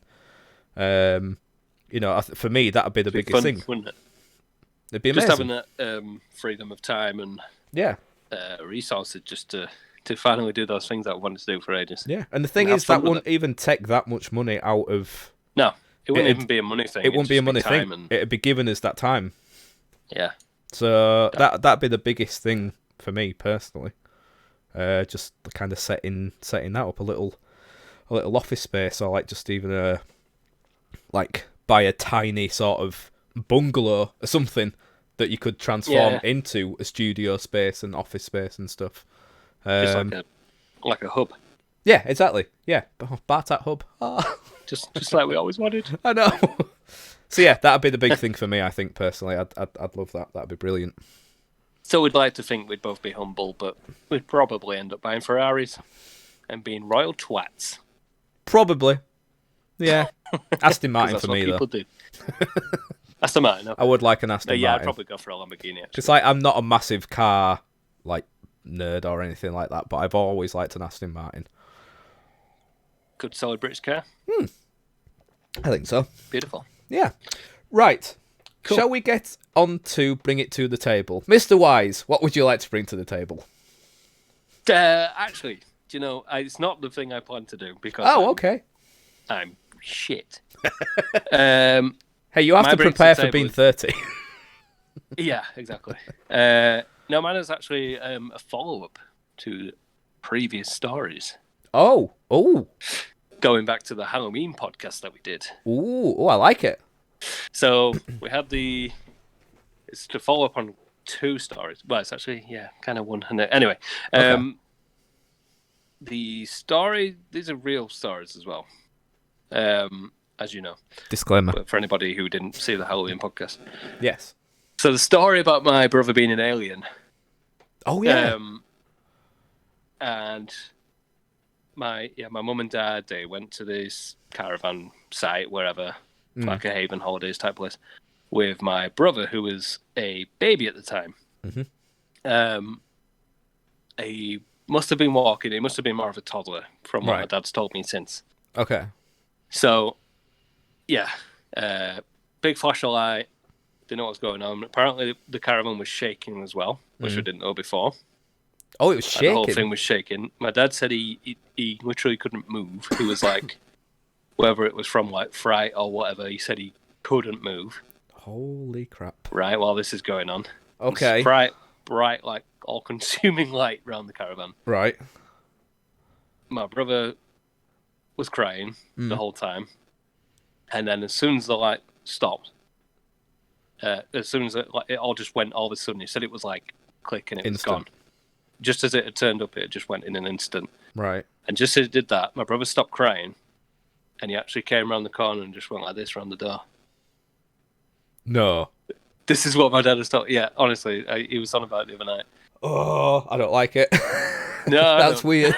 for me, that'd be the biggest thing, wouldn't it? It'd be amazing. Just having that freedom of time and resources just to finally do those things that I wanted to do for ages. Yeah, and the thing is, that wouldn't even take that much money out of. No, it wouldn't even be a money thing. It wouldn't be a money thing. It'd be giving us that time. Yeah. So that'd be the biggest thing for me personally. Just kind of setting that up, a little office space, or like just even like buy a tiny sort of bungalow or something that you could transform into a studio space and office space and stuff. Just like a hub. Yeah, exactly. Yeah, Bartat hub. Oh. Just like we always wanted. I know. So yeah, that'd be the big thing for me. I think personally, I'd love that. That'd be brilliant. So we'd like to think we'd both be humble, but we'd probably end up buying Ferraris and being royal twats. Probably. Yeah. Aston Martin that's for what me people though. do. Aston Martin. Okay. I would like an Aston Martin. Yeah, I'd probably go for a Lamborghini. It's like I'm not a massive car like nerd or anything like that, but I've always liked an Aston Martin. Good solid British car. I think so. Beautiful. Yeah. Right. Cool. Shall we get on to bring it to the table? Mr. Wise, what would you like to bring to the table? Actually, do you know, it's not the thing I plan to do because okay. I'm shit. Hey, you have to prepare for being 30. Yeah, exactly. No, mine is actually a follow-up to previous stories. Oh. Going back to the Halloween podcast that we did. Ooh, I like it. So we had it's to follow up on 2 stories. Well, it's actually, kind of one. Anyway, Okay. The story, these are real stories as well, as you know. Disclaimer. But for anybody who didn't see the Halloween podcast. Yes. So the story about my brother being an alien. Oh, yeah. And my mum and dad, they went to this caravan site, wherever, like a Haven Holidays type place, with my brother, who was a baby at the time. Mm-hmm. He must have been walking. He must have been more of a toddler, from what my dad's told me since. Okay. So, big flash of light. Didn't know what was going on. Apparently, the caravan was shaking as well, which we didn't know before. Oh, it was shaking? The whole thing was shaking. My dad said he literally couldn't move. He was like, whether it was from like fright or whatever, he said he couldn't move. Holy crap. Right, while this is going on. Okay. Bright, like all-consuming light around the caravan. Right. my brother was crying the whole time, and then as soon as the light stopped, as soon as it all just went all of a sudden, he said it was like click and it was gone. Just as it had turned up, it just went in an instant. Right. And just as it did that, my brother stopped crying, and he actually came around the corner and just went like this around the door. No. This is what my dad has told. Yeah, honestly, he was on about it the other night. Oh, I don't like it. No, That's weird.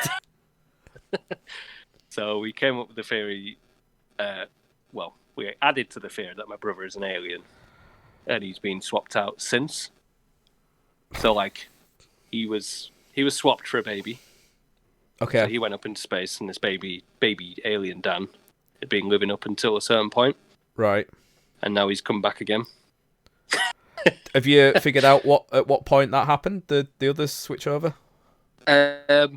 So we came up with the theory. We added to the theory that my brother is an alien, and he's been swapped out since. So like, he was swapped for a baby. Okay. So he went up into space, and this baby alien Dan had been living up until a certain point. Right. And now he's come back again. Have you figured out at what point that happened? The others switch over? Not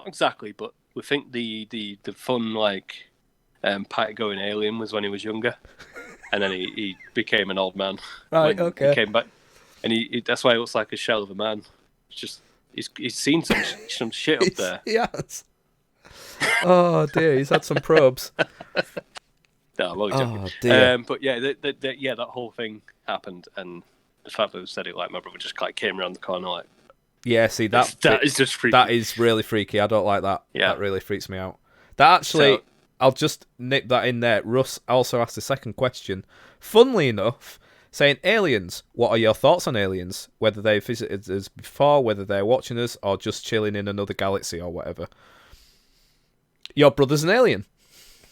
exactly, but we think the fun party going alien was when he was younger, and then he became an old man. Right. Okay. He came back, and he that's why he looks like a shell of a man. It's just he's seen some shit up there. Yes. Oh dear, he's had some probes. No, I'm only joking. Oh dear. But yeah, that whole thing happened, and the fact that we said it like my brother just like came around the corner like. Yeah, see that is just freaky. That is really freaky. I don't like that. Yeah. That really freaks me out. That actually, I'll just nip that in there. Russ also asked the second question. Funnily enough, saying aliens. What are your thoughts on aliens? Whether they visited us before, whether they're watching us, or just chilling in another galaxy or whatever. Your brother's an alien.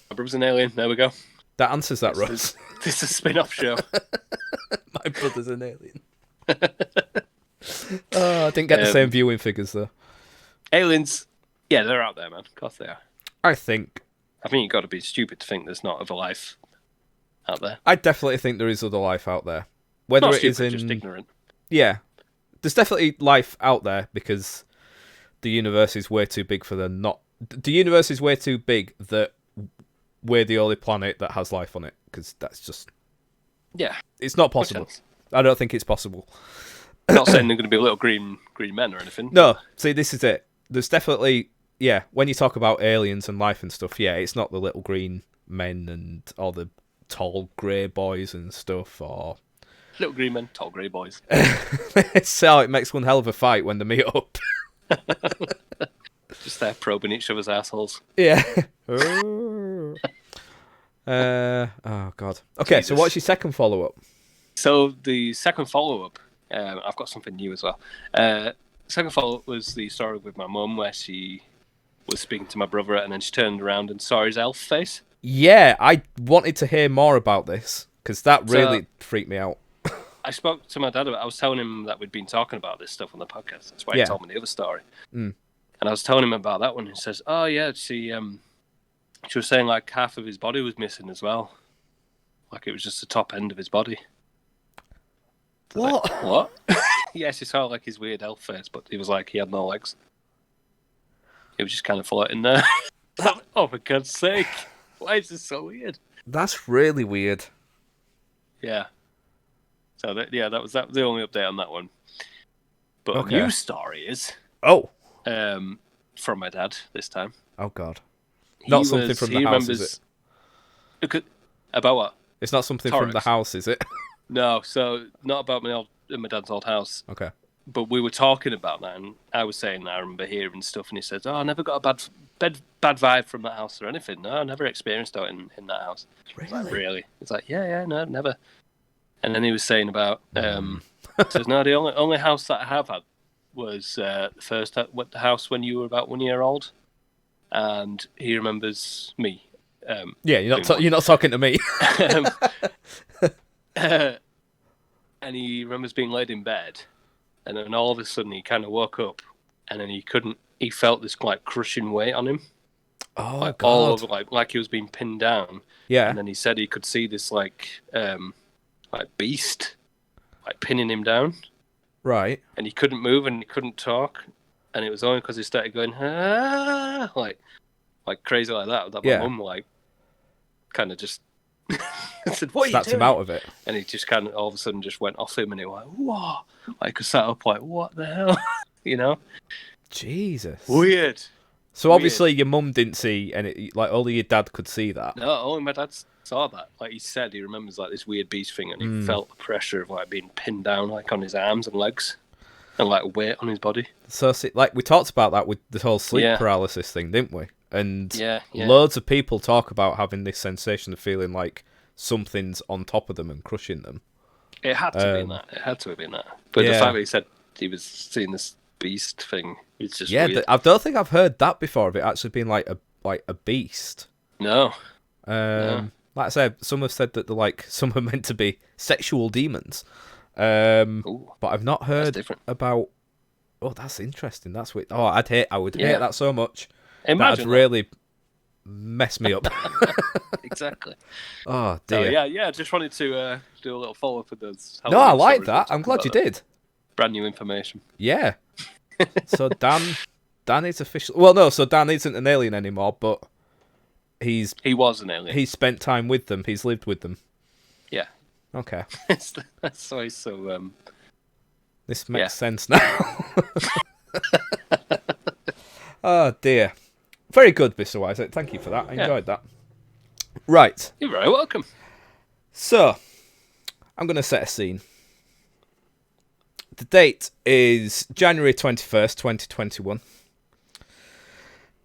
My brother's an alien. There we go. That answers that, Russ. This is a spin-off show. My brother's an alien. Oh, I didn't get the same viewing figures though. Aliens, yeah, they're out there, man. Of course they are. I think you've got to be stupid to think there's not other life out there. I definitely think there is other life out there. Whether not it stupid, is in just ignorant. Yeah. There's definitely life out there because the universe is way too big for them not. The universe is way too big that we're the only planet that has life on it because that's just. Yeah. It's not possible. I don't think it's possible. I'm not saying they're going to be little green men or anything. No, see, this is it. There's definitely, yeah, when you talk about aliens and life and stuff, yeah, it's not the little green men and all the tall grey boys and stuff, or... Little green men, tall grey boys. So it makes one hell of a fight when they meet up. Just there probing each other's assholes. Yeah. Oh, God. Okay, Jesus. So what's your second follow-up? So the second follow-up, I've got something new as well. Second follow-up was the story with my mum where she was speaking to my brother and then she turned around and saw his elf face. Yeah, I wanted to hear more about this because that really freaked me out. I spoke to my dad about it. I was telling him that we'd been talking about this stuff on the podcast. That's why he told me the other story. Mm. And I was telling him about that one. He says, oh, yeah, she was saying like half of his body was missing as well. Like it was just the top end of his body. What? Like, what? Yeah, she saw like his weird elf face, but he was like, he had no legs. He was just kind of floating there. Oh, for God's sake. Why is this so weird? That's really weird. Yeah. So, that was the only update on that one. But Okay. a new story is... Oh. From my dad this time. Oh, God. Not something from the house, is it? About what? It's not something from the house, is it? No, so not about my dad's old house. Okay. But we were talking about that, and I was saying I remember hearing stuff, and he said, "Oh, I never got a bad vibe from that house or anything. No, I never experienced that in that house." Really? Like, really? It's like, yeah, no, never. And then he was saying about, says, no, the only house that I have had was the first house when you were about 1 year old, and he remembers me. Yeah, you're not talking to me. And he remembers being laid in bed, and then all of a sudden he kind of woke up, and then he felt this like crushing weight on him. Oh, like, God. all over, like he was being pinned down. Yeah. And then he said he could see this like beast like pinning him down. Right. And he couldn't move and he couldn't talk, and it was only because he started going like crazy like that my mum like kind of just said, "What are you Snapped doing?" him out of it. And he just kind of all of a sudden just went off him, and he was like, "Whoa!" Like I sat up like, "What the hell?" You know? Jesus. Weird. So obviously your mum didn't see any, like only your dad could see that. No, only my dad saw that. Like he said, he remembers like this weird beast thing, and he felt the pressure of like being pinned down like on his arms and legs, and like weight on his body. So like we talked about that with the whole sleep Yeah. paralysis thing, didn't we? And Yeah. loads of people talk about having this sensation of feeling like something's on top of them and crushing them. It had to be that. It had to have been that. But the Yeah. fact that he said he was seeing this beast thing, it's just weird. I don't think I've heard that before of it actually being like a beast. No. Like I said, some have said that they're like some are meant to be sexual demons. Ooh, But I've not heard different. about. Oh, that's interesting. That's weird. Oh, I would hate Yeah. that so much. Imagine That'd really mess me up. exactly. Oh So, dear. yeah. I just wanted to do a little follow up with those. No, I Halloween like stories that. and I'm glad you about did. that. Brand new information. Yeah. So Dan is officially. Well, no. So Dan isn't an alien anymore, but He was an alien. he's spent time with them. He's lived with them. Yeah. Okay. That's why he's so. This makes sense now. Oh dear. Very good, Mr. Isaac. Thank you for that. I enjoyed that. Right. You're very welcome. So, I'm going to set a scene. The date is January 21st, 2021.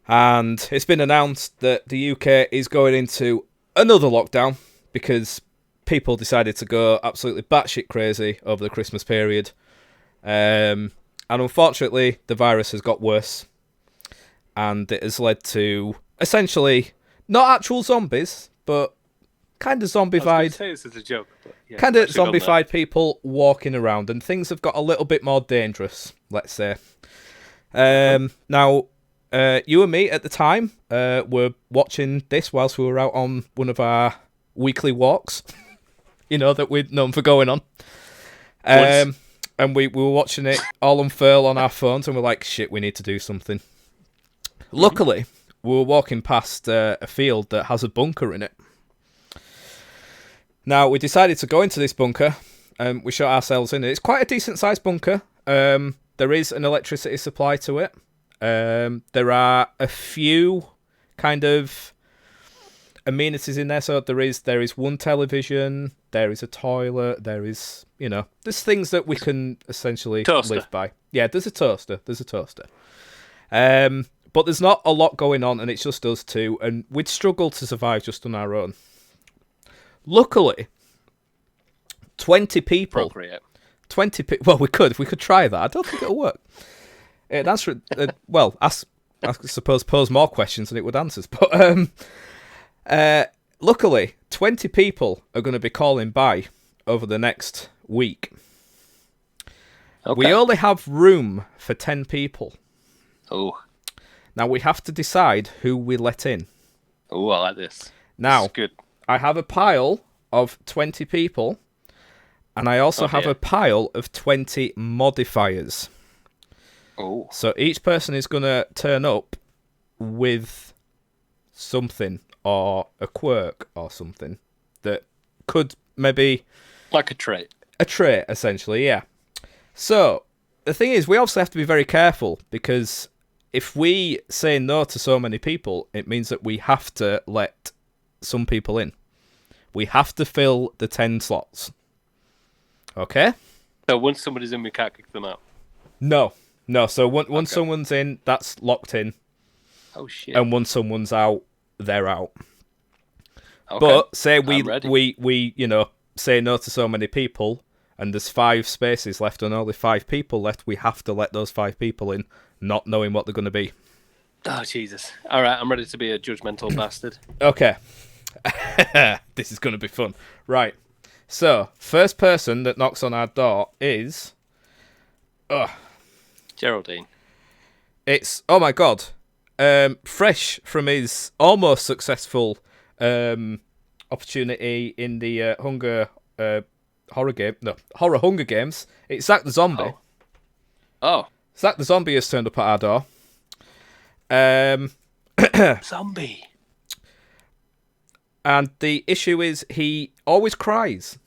And it's been announced that the UK is going into another lockdown because people decided to go absolutely batshit crazy over the Christmas period. And unfortunately, the virus has got worse. And it has led to, essentially, not actual zombies, but kind of I was gonna zombified. say this is a joke. But yeah, Kind of I should've gone there. zombified people walking around, and things have got a little bit more dangerous, let's say. Now, you and me at the time were watching this whilst we were out on one of our weekly walks, that we're known for going on. And we were watching it all unfurl on our phones, and we're like, shit, we need to do something. Luckily, we were walking past a field that has a bunker in it. Now, we decided to go into this bunker, and we shot ourselves in it. It's quite a decent-sized bunker. There is an electricity supply to it. There are a few kind of amenities in there. So there is one television, there is a toilet, there is, there's things that we can essentially live by. Yeah, there's a toaster. But there's not a lot going on, and it's just us two, and we'd struggle to survive just on our own. Luckily, 20 people. Appropriate. 20 people. Well, we could try that. I don't think it'll work. It'd answer. I suppose pose more questions than it would answer. But luckily, 20 people are going to be calling by over the next week. Okay. We only have room for 10 people. Oh. Now we have to decide who we let in. Oh, I like this. Now, This is good. I have a pile of 20 people, and I also have a pile of 20 modifiers. Oh. So each person is going to turn up with something, or a quirk, or something, that could maybe... Like a trait. A trait, essentially, yeah. So, the thing is, we obviously have to be very careful, because if we say no to so many people, it means that we have to let some people in. We have to fill the 10 slots. Okay? So once somebody's in, we can't kick them out. No. So once someone's in, that's locked in. Oh shit! And once someone's out, they're out. Okay. But say I'm ready. we say no to so many people, and there's 5 spaces left and only 5 people left. We have to let those 5 people in, not knowing what they're going to be. Oh Jesus! All right, I'm ready to be a judgmental bastard. Okay. This is going to be fun. Right. So, first person that knocks on our door is... Geraldine. It's, oh my god, fresh from his almost successful opportunity in the Hunger Games. It's Zach the Zombie. Oh. Zach the Zombie has turned up at our door. Zombie. And the issue is he always cries,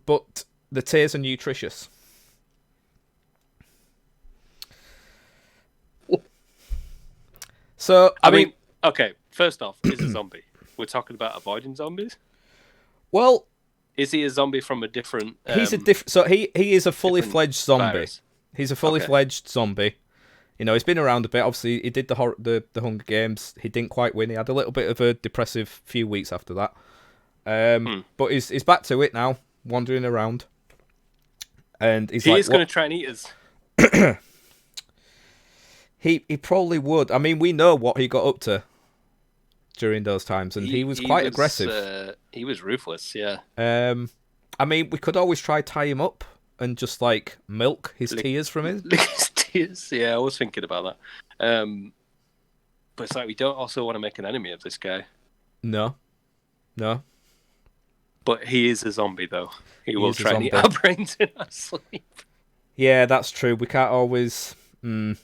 but the tears are nutritious. So I mean, okay. First off, is a zombie. We're talking about avoiding zombies. well, Is he a zombie from a different? he's a different. So he is a fully different fledged zombie. virus? He's a fully fledged zombie. You know, he's been around a bit. Obviously, he did the Hunger Games. He didn't quite win. He had a little bit of a depressive few weeks after that. But he's back to it now, wandering around. And he's He is going to try and eat us. He probably would. I mean, we know what he got up to during those times, and he was quite aggressive. He was ruthless, yeah. I mean, we could always try tie him up and just like milk his tears from him. Lick his tears, yeah. I was thinking about that. But it's like we don't also want to make an enemy of this guy. No. But he is a zombie, though. He will is a try and eat zombie. our brains in our sleep. Yeah, that's true. We can't always. Now,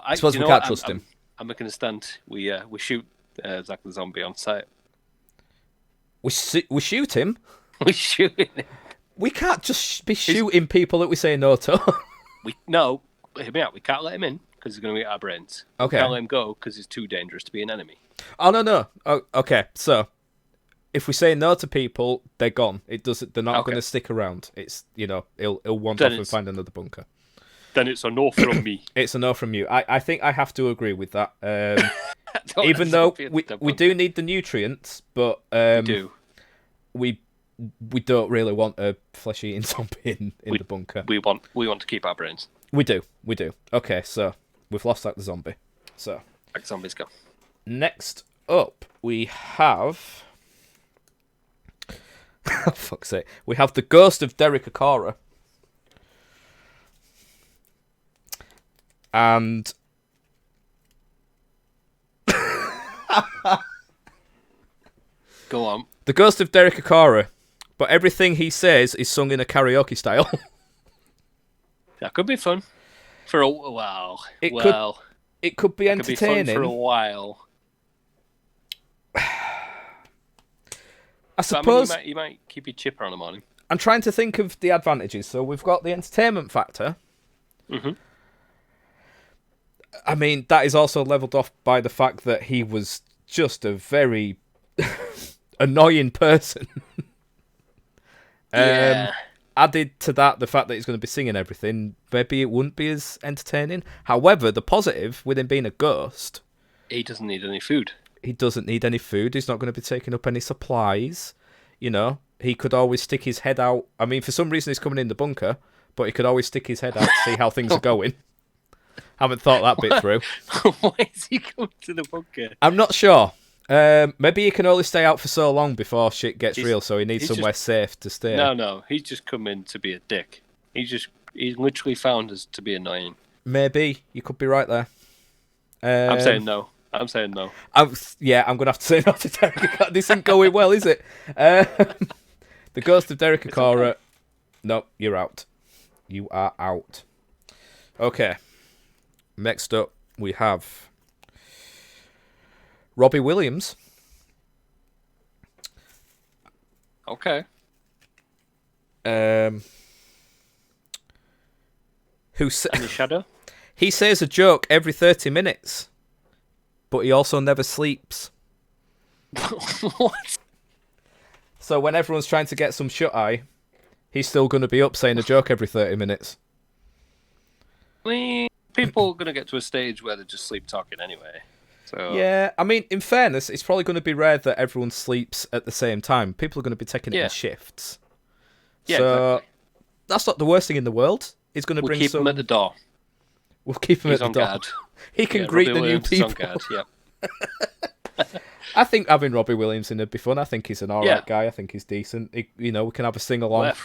I suppose you we know can't what? trust him. I'm making a stand. We shoot Zach the zombie on sight. We shoot him. We shoot him. We can't just be shooting people that we say no to. No, hear me out. We can't let him in because he's going to eat our brains. Okay. We can't let him go because he's too dangerous to be an enemy. Oh no. Oh, okay, so if we say no to people, they're gone. They're not going to stick around. It's he'll wander off and find another bunker. Then it's a no from me. It's a no from you. I think I have to agree with that. Even though we do need the nutrients, but we don't really want a flesh eating zombie in the bunker. We want to keep our brains. We do. Okay, so we've lost the zombie. So Like zombies go. Next up, we have. Oh, fuck's sake. We have the ghost of Derek Akara. And. Go on. The ghost of Derek Akara. But everything he says is sung in a karaoke style. That could be fun. For a while. It could be entertaining. Could be fun for a while. I suppose. I mean, you might keep your chipper on the morning. I'm trying to think of the advantages. So we've got the entertainment factor. Mm-hmm. I mean, that is also leveled off by the fact that he was just a very annoying person. Yeah. Added to that, the fact that he's going to be singing everything, maybe it wouldn't be as entertaining. However, the positive, with him being a ghost... He doesn't need any food. He doesn't need any food. He's not going to be taking up any supplies. You know, he could always stick his head out. I mean, for some reason he's coming in the bunker, but he could always stick his head out to see how things are going. Haven't thought that bit through. Why is he coming to the bunker? I'm not sure. Maybe he can only stay out for so long before shit gets real, so he needs somewhere safe to stay. No, he's just come in to be a dick. He's literally found us to be annoying. Maybe. You could be right there. I'm saying no. I'm going to have to say no to Derek Akara. This isn't going well, is it? The ghost of Derek Akara. Okay. No, you're out. You are out. Okay. Next up, we have Robbie Williams. Okay. Any shadow? He says a joke every 30 minutes, but he also never sleeps. What? So when everyone's trying to get some shut-eye, he's still going to be up saying a joke every 30 minutes. I mean, people are going to get to a stage where they're just sleep talking anyway. So yeah, I mean, in fairness, it's probably going to be rare that everyone sleeps at the same time. People are going to be taking it in shifts. Yeah, so exactly. That's not the worst thing in the world. He's going to bring keep him at the door. We'll keep him He's at the door. Guard. He can greet Robbie the Williams new people. Is on guard. Yep. I think having Robbie Williams in would be fun. I think he's an alright guy. I think he's decent. We can have a sing along. Well,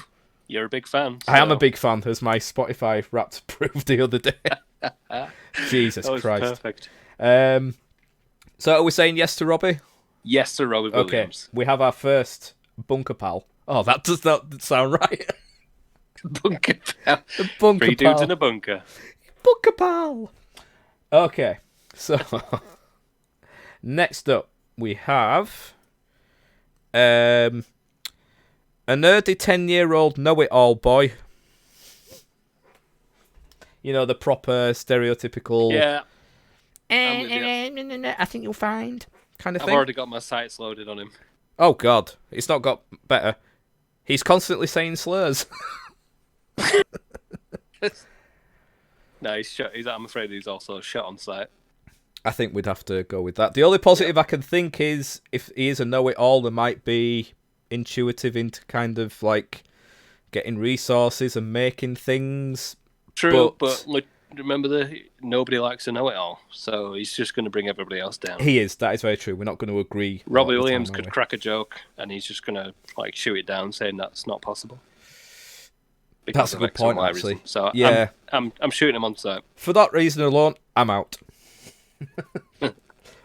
you're a big fan. So. I am a big fan, as my Spotify Wrapped proved the other day. Jesus Christ. Perfect. So are we saying yes to Robbie? Yes to Robbie Williams. Okay, we have our first bunker pal. Oh, that does not sound right. Bunker pal. The bunker 3 pal. dudes in a bunker. Bunker pal. Okay, so next up we have a nerdy 10-year-old know-it-all boy. You know, the proper stereotypical. Yeah. with you. I think you'll find kind of I've thing. already got my sights loaded on him. Oh God, it's not got better. He's constantly saying slurs. No, he's shot. I'm afraid he's also shot on sight. I think we'd have to go with that. The only positive I can think is if he is a know-it-all, there might be intuitive into kind of like getting resources and making things. True, but look, remember nobody likes a know-it-all, so he's just going to bring everybody else down. He is. That is very true. We're not going to agree. Robbie Williams could crack a joke, and he's just going to like shoot it down, saying that's not possible. That's a good point, actually. Reason. So yeah, I'm shooting him on sight. For that reason alone, I'm out.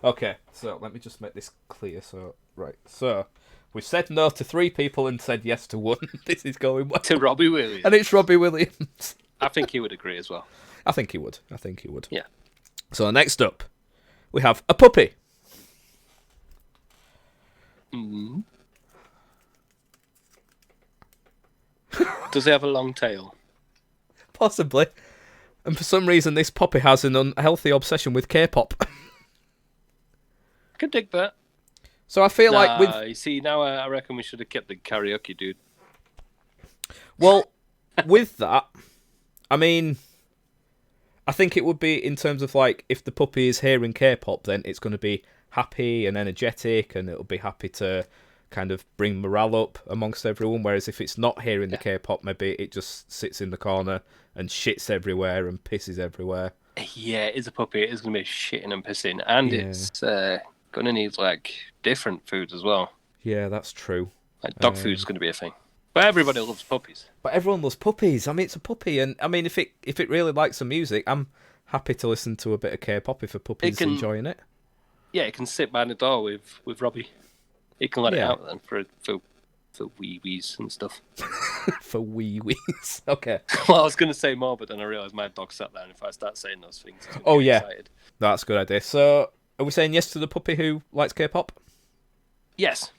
Okay, so let me just make this clear. So we've said no to 3 people and said yes to 1. This is going well. To Robbie Williams, and it's Robbie Williams. I think he would agree as well. I think he would. Yeah. So next up, we have a puppy. Mm-hmm. Does he have a long tail? Possibly. And for some reason, this puppy has an unhealthy obsession with K-pop. Could dig that. So I feel like with... You see, now I reckon we should have kept the karaoke dude. Well, with that, I mean, I think it would be in terms of like, if the puppy is hearing K-pop, then it's going to be happy and energetic, and it'll be happy to kind of bring morale up amongst everyone. Whereas if it's not hearing the K-pop, maybe it just sits in the corner and shits everywhere and pisses everywhere. Yeah, it is a puppy. It is going to be shitting and pissing, and it's going to need like different foods as well. Yeah, that's true. Like dog food's going to be a thing. But everybody loves puppies. But everyone loves puppies. I mean, it's a puppy, and I mean, if it really likes some music, I'm happy to listen to a bit of K-pop if a puppy's enjoying it. Yeah, it can sit by the door with Robbie. He can let it out then for wee-wees and stuff. For wee-wees. Okay. Well, I was going to say more, but then I realised my dog sat there, and if I start saying those things, he's oh, get yeah. excited. That's a good idea. So, are we saying yes to the puppy who likes K-pop? Yes.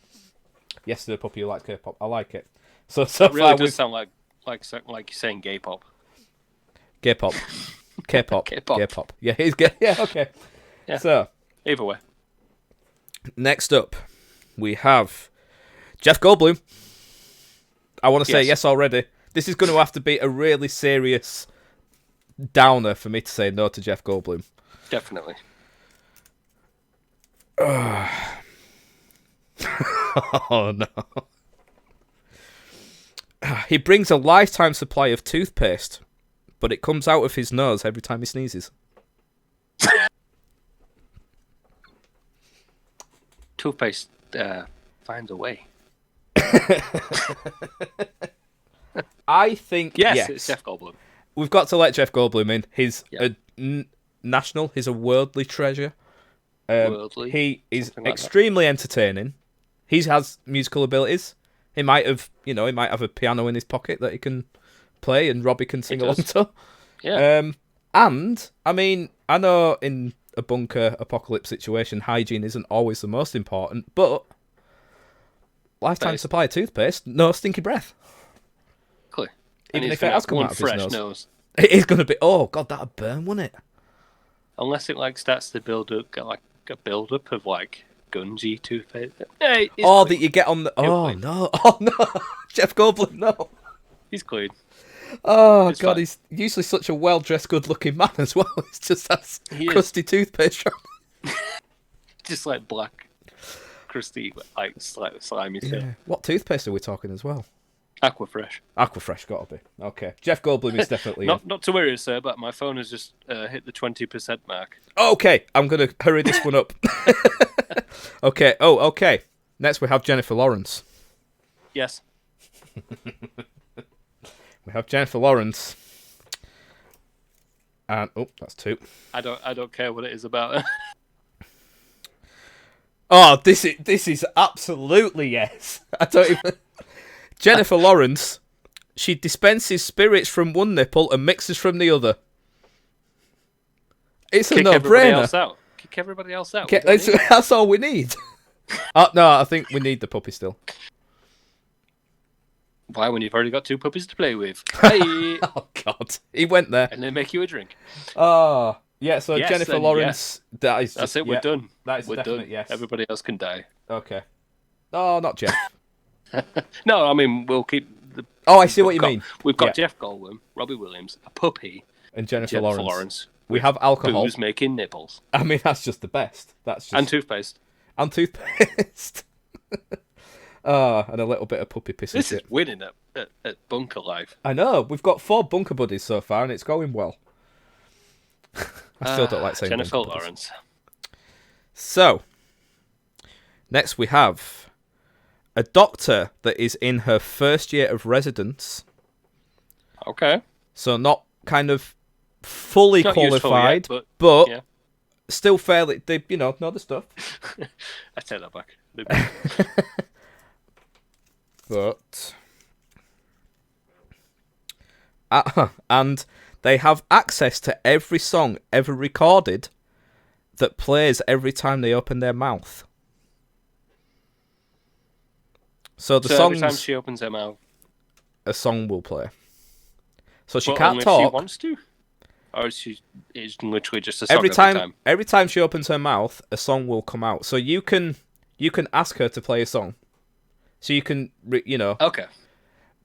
Yes to the puppy who likes K-pop. I like it. So it really far does sound like you're saying gay pop. Gay pop. K-pop. K-pop. Gay pop. Yeah, he's gay. Yeah, okay. Yeah. So, either way. Next up, we have Jeff Goldblum. I want to say yes already. This is going to have to be a really serious downer for me to say no to Jeff Goldblum. Definitely. Oh, no. He brings a lifetime supply of toothpaste, but it comes out of his nose every time he sneezes. Toothpaste finds a way. I think yes. It's Jeff Goldblum. We've got to let Jeff Goldblum in. He's a national. He's a worldly treasure. Worldly. He is extremely entertaining. He has musical abilities. He might have a piano in his pocket that he can play, and Robbie can sing along to. Yeah. And I mean, I know in a bunker apocalypse situation, hygiene isn't always the most important, but lifetime supply of toothpaste, no stinky breath. Clear. Even if it has come out of his nose. It is going to be. Oh God, that'd burn, wouldn't it? Unless it like starts to build up, get like a build up of like gungy toothpaste. That you get on the. Oh clean. no! Oh no! Jeff Goldblum, no. He's clean. Oh it's God, fine. He's usually such a well-dressed, good-looking man as well. It's just that crusty toothpaste. Just like black, crusty, like slightly slimy stuff. What toothpaste are we talking as well? Aquafresh. Aquafresh, gotta be. Okay. Jeff Goldblum is definitely not to worry, sir, but my phone has just hit the 20% mark. Okay, I'm gonna hurry this one up. Okay. Oh, okay. Next we have Jennifer Lawrence. Yes. We have Jennifer Lawrence. And that's 2. I don't care what it is about her. Oh, this is absolutely yes. I don't even. Jennifer Lawrence, she dispenses spirits from one nipple and mixes from the other. It's a no-brainer. Kick everybody else out. That's all we need. No, I think we need the puppy still. Why, when you've already got 2 puppies to play with? Hey! Oh, God. He went there. And they make you a drink. Oh, Yeah, so Yes, Jennifer then, Lawrence, that is That's just, it. We're yeah, done. that is a We're definite done. yes. Everybody else can die. Okay. Oh, not Jeff. No, I mean we'll keep the. Oh, I see what you mean. We've got Yeah. Jeff Goldblum, Robbie Williams, a puppy, And Jennifer Jennifer Lawrence. Lawrence. We with have alcohol. Booze making nipples. I mean, that's just the best. That's just And toothpaste. and toothpaste. And a little bit of puppy piss and This is shit. winning at Bunker Life. I know. We've got 4 bunker buddies so far, and it's going well. I still don't like saying Jennifer bunker buddies. Lawrence. So, next we have a doctor that is in her first year of residence. Okay. So not kind of fully Not useful qualified, yet, but yeah. still fairly, they, know the stuff. I take that back. But and they have access to every song ever recorded that plays every time they open their mouth. So the songs, every time she opens her mouth, a song will play. So she but can't only if talk. she wants to, or it's literally just a song every time she opens her mouth, a song will come out. So you can ask her to play a song. So you can, Okay.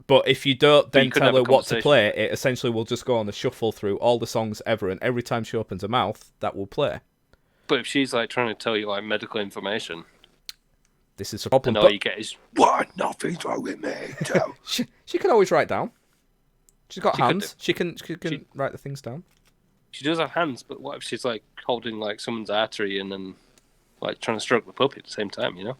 But if you don't then you could tell have her a what to conversation. play, it essentially will just go on a shuffle through all the songs ever, and every time she opens her mouth, that will play. But if she's like trying to tell you like medical information, This is a problem. and all But you get is "What? Nothing's wrong with me." Joe." she can always write down. She's got She could hands. She can write the things down. She does have hands, but what if she's like holding like someone's artery and then like trying to stroke the puppy at the same time? You know?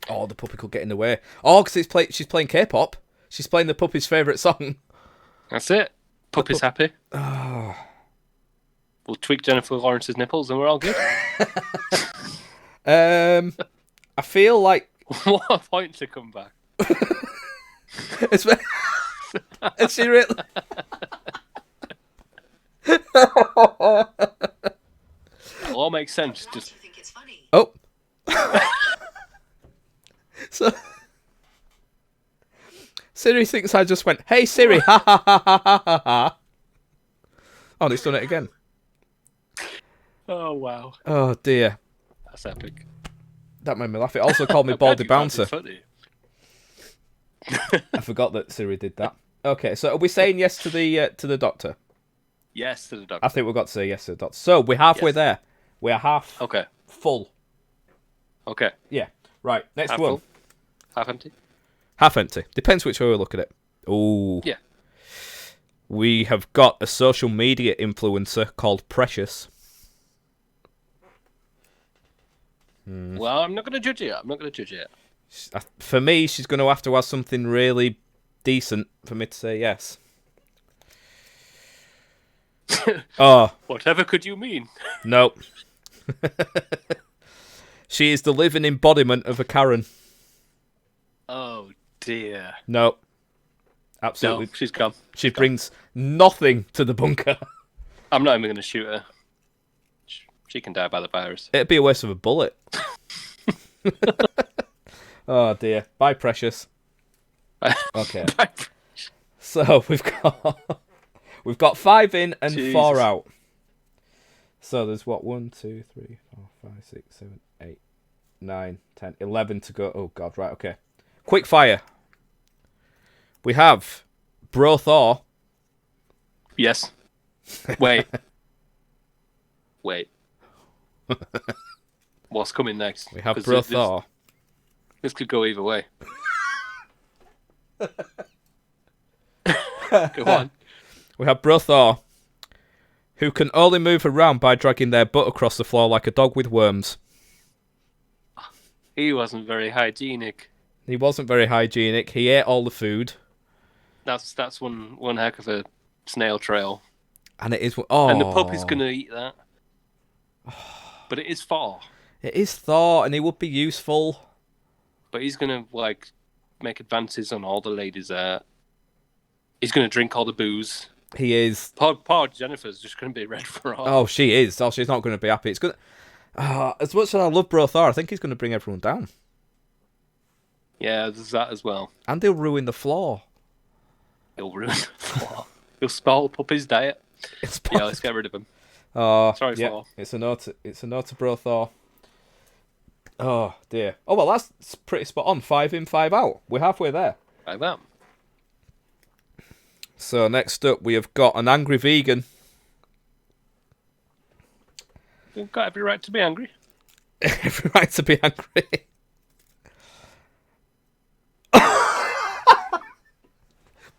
Oh, the puppy could get in the way. Oh, because she's playing K-pop. She's playing the puppy's favourite song. That's it. Puppy's happy. Oh. We'll tweak Jennifer Lawrence's nipples and we're all good. I feel like What a point to come back. it's is she really? It'll all make sense. Just Oh. So Siri thinks I just went, "Hey Siri, ha ha ha ha ha ha ha." Oh, and it's done it again. oh wow, Oh dear, that's epic. that made me laugh. It also called me I'm glad Baldy you found Bouncer. it funny. I forgot that Siri did that. Okay, so are we saying yes to the doctor? Yes to the doctor. I think we've got to say yes to the doctor. So we're halfway Yes. there. We are half Okay. full. Okay. Yeah. Right. Next Half one. full? Half empty. Half empty. Depends which way we look at it. Ooh. Yeah. We have got a social media influencer called Precious. Well, I'm not going to judge it. I'm not going to judge it. For me, she's going to have something really decent for me to say yes. Oh, Whatever could you mean? no. She is the living embodiment of a Karen. Oh dear. No. No, Absolutely. she's gone. She brings nothing to the bunker. I'm not even going to shoot her. She can die by the virus. It'd be a waste of a bullet. Oh dear. Bye, Precious. Okay. So we've got 5 in and 4 Jesus. out. So there's what 1, 2, 3, 4, 5, 6, 7, 8, 9, 10, 11 to go. Oh god, right, okay. Quick fire. We have Bro Thor. Yes. Wait. Wait. What's coming next? We have 'Cause Bro this- Thor. This could go either way. Go on. We have Bro Thor, who can only move around by dragging their butt across the floor like a dog with worms. He wasn't very hygienic. He wasn't very hygienic. He ate all the food. That's one heck of a snail trail. And it is... Oh. And the puppy's going to eat that. But it is Thor. It is Thor, and he would be useful. But he's going to, like, make advances on all the ladies there. He's going to drink all the booze. He is... Poor Jennifer's just going to be red for all. Oh, she is. Oh, she's not going to be happy. It's going to... as much as I love Bro Thor, I think he's going to bring everyone down. Yeah, there's that as well. And he'll ruin the floor. He'll ruin the floor. He'll spoil Puppy's diet. It's Yeah, let's get rid of him. Oh, Sorry, yeah, Thor. it's a no to bro Thor. Oh dear. Oh well, that's pretty spot on. 5 in, 5 out. We're halfway there. Like that. So next up, we have got an angry vegan. You've got every right to be angry. Every right to be angry.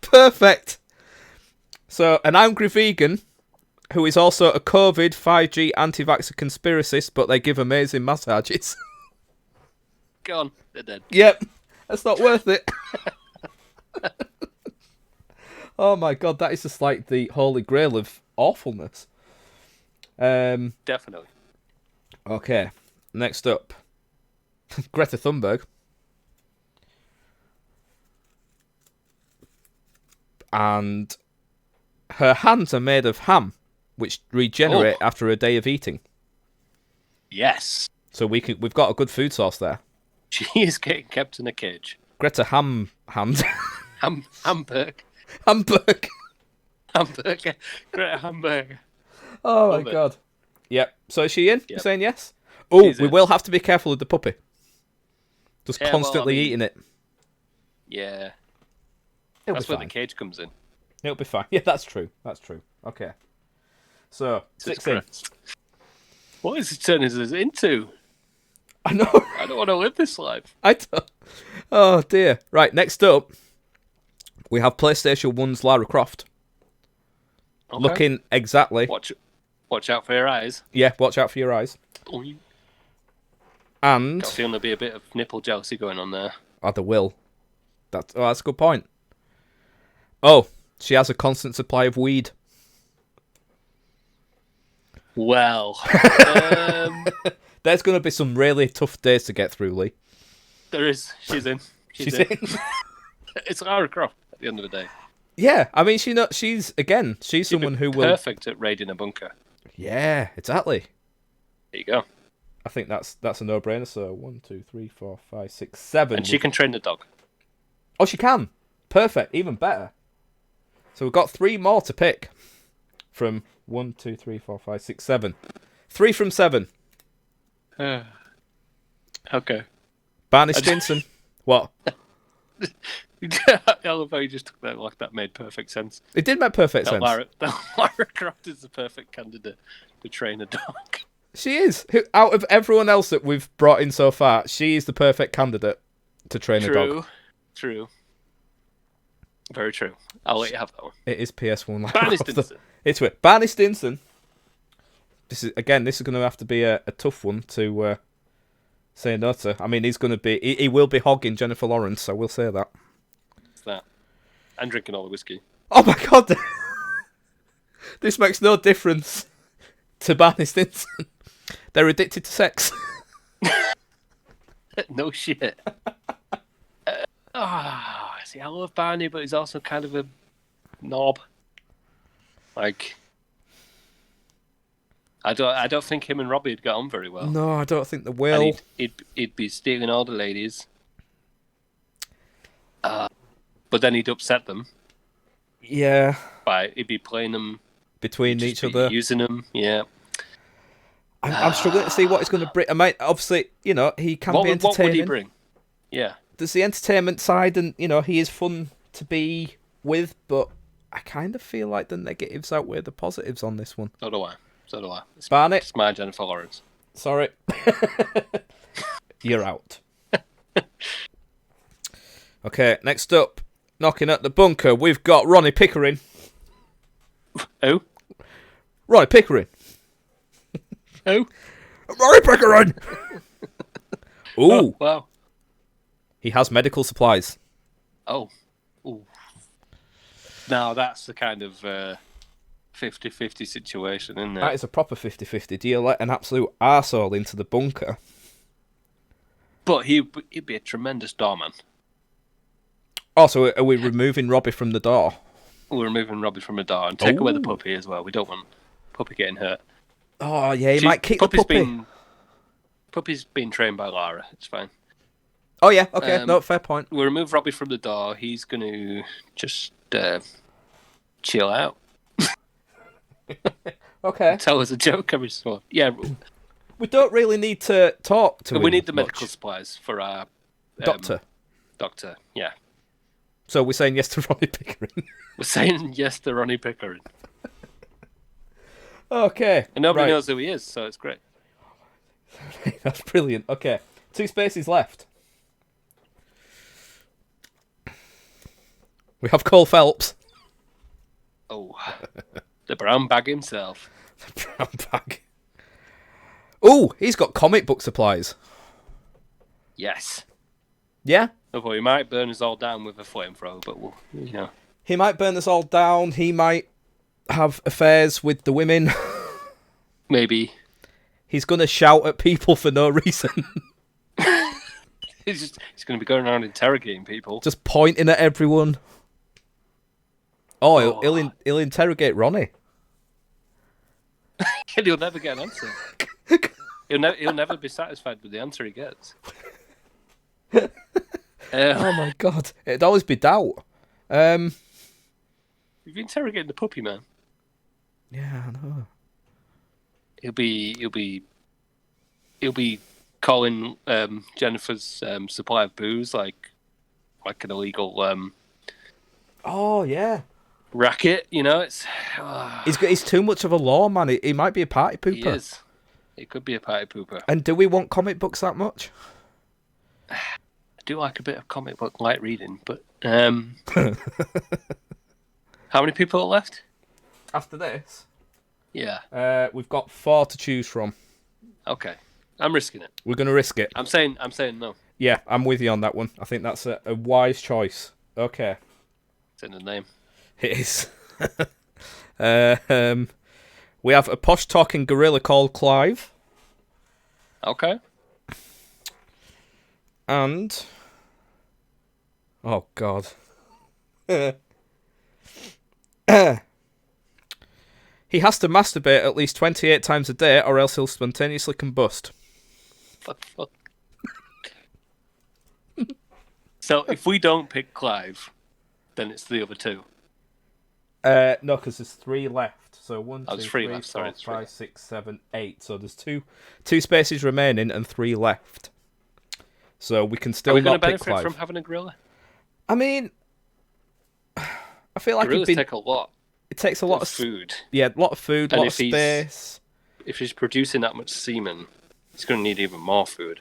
Perfect. So an angry vegan who is also a COVID 5G anti-vaxxer conspiracist, but they give amazing massages. Go on, they're dead. Yep, that's not worth it. Oh my god, that is just like the holy grail of awfulness. Definitely. Okay, next up, Greta Thunberg. And her hands are made of ham, which regenerate after a day of eating. Yes. So we've got a good food source there. She is getting kept in a cage. Greta Hamburg. Hamburg. Hamburg. Hamburger. Greta Hamburger. Oh Love my it. god. Yep. So is she in? Yep. You're saying yes? Oh, She's we in. will have to be careful with the puppy. Just Yeah, well, constantly I mean, eating it. Yeah. It'll That's be where fine. the cage comes in. It'll be fine. Yeah, that's true. That's true. Okay. So, Jesus 6 in. Christ. What is it turning us into? I know. I don't want to live this life. I don't. Oh dear. Right, next up, we have PlayStation 1's Lara Croft. Okay. Looking exactly. Watch out for your eyes. Yeah, watch out for your eyes. Got And a feeling there'll be a bit of nipple jealousy going on there. there will. That's a good point. Oh, she has a constant supply of weed. Well, There's going to be some really tough days to get through, Lee. there is. She's in. She's in. It's Lara Croft at the end of the day. Yeah, I mean, she's someone who will. Perfect at raiding a bunker. Yeah, exactly. There you go. I think that's a no-brainer. So 1, 2, 3, 4, 5, 6, 7. And she can train the dog. Oh, she can. Perfect. Even better. So we've got 3 more to pick from 1, 2, 3, 4, 5, 6, 7. 3 from 7. Okay. Barney Stinson. What? I love how you just took that like that made perfect sense. It did make perfect sense. Lara Croft is the perfect candidate to train a dog. She is. Out of everyone else that we've brought in so far, she is the perfect candidate to train a dog. True. Very true. I'll let you have that one. It is PS1. Lara Barney Croft. Stinson. It's weird. Barney Stinson. This is going to have to be a tough one to say no to. I mean, he will be hogging Jennifer Lawrence, I will say that. It's that. And drinking all the whiskey. Oh my god! This makes no difference to Barney Stinson. They're addicted to sex. No shit. See, I love Barney, but he's also kind of a knob. Like, I don't think him and Robbie would get on very well. No, I don't think they will. And he'd be stealing all the ladies. But then he'd upset them. Yeah. He'd be playing them Between just each be other. using them. Yeah. I'm struggling to see what he's going to bring. I might, obviously, he can be entertaining. What would he bring? Yeah. There's the entertainment side, and he is fun to be with, but I kind of feel like the negatives outweigh the positives on this one. So do I. Barney, It's my Jennifer Lawrence. sorry, you're out. Okay, next up, knocking at the bunker, we've got Ronnie Pickering. Who? Ronnie Pickering. Who? Ronnie Pickering. Ooh, Oh, wow. he has medical supplies. Oh. Ooh. Now that's the kind of 50-50 situation, isn't it? That is a proper 50-50. Do you let an absolute arsehole into the bunker? But he'd be a tremendous doorman. Oh, so are we removing Robbie from the door? We're removing Robbie from the door and take away the Ooh. puppy as well. We don't want puppy getting hurt. Oh, yeah, he might kick the puppy. Puppy's been trained by Lara. It's fine. Oh, yeah, okay, no, fair point. We'll remove Robbie from the door. He's going to just chill out. Okay. Tell us a joke every so often. Yeah, We don't really need to talk to him we need the much. medical supplies for our Doctor. doctor. Yeah, So we're saying yes to Ronnie Pickering. we're saying yes to Ronnie Pickering, Okay. and nobody right. knows who he is, so it's great. That's brilliant. Okay. 2 spaces left. We have Cole Phelps. Oh, the brown bag himself. Brown bag. Oh, he's got comic book supplies. Yes. Yeah? Although he might burn us all down with a flamethrower, but we'll, He might burn us all down. He might have affairs with the women. maybe. He's going to shout at people for no reason. He's going to be going around interrogating people. Just pointing at everyone. Oh, he'll interrogate Ronnie. And he'll never get an answer. He'll never be satisfied with the answer he gets. Oh my god. It'd always be doubt. You've been interrogating the puppy, man. Yeah, I know. He'll be calling Jennifer's supply of booze like an illegal Oh, yeah. racket. It's He's too much of a lawman. He might be a party pooper. he is. He could be a party pooper. And do we want comic books that much? I do like a bit of comic book light reading, but how many people are left? After this? Yeah. We've got 4 to choose from. Okay. I'm risking it. We're going to risk it. I'm saying no. Yeah, I'm with you on that one. I think that's a wise choice. Okay. It's in the name. It is. We have a posh talking gorilla called Clive. Okay. And... Oh, God. He has to masturbate at least 28 times a day or else he'll spontaneously combust. Fuck. So if we don't pick Clive, then it's the other two. No, because there's 3 left. So 1, there's 2, 3 3, left. 4, Sorry, it's 3. 5, 6, 7, 8. So there's two spaces remaining and 3 left. So we can Are still we going to not pick benefit Clive. from having a gorilla? I mean, I feel like Gorillas take a lot. It takes a lot of food. Yeah, a lot of food, a And lot of space. If he's producing that much semen, he's going to need even more food.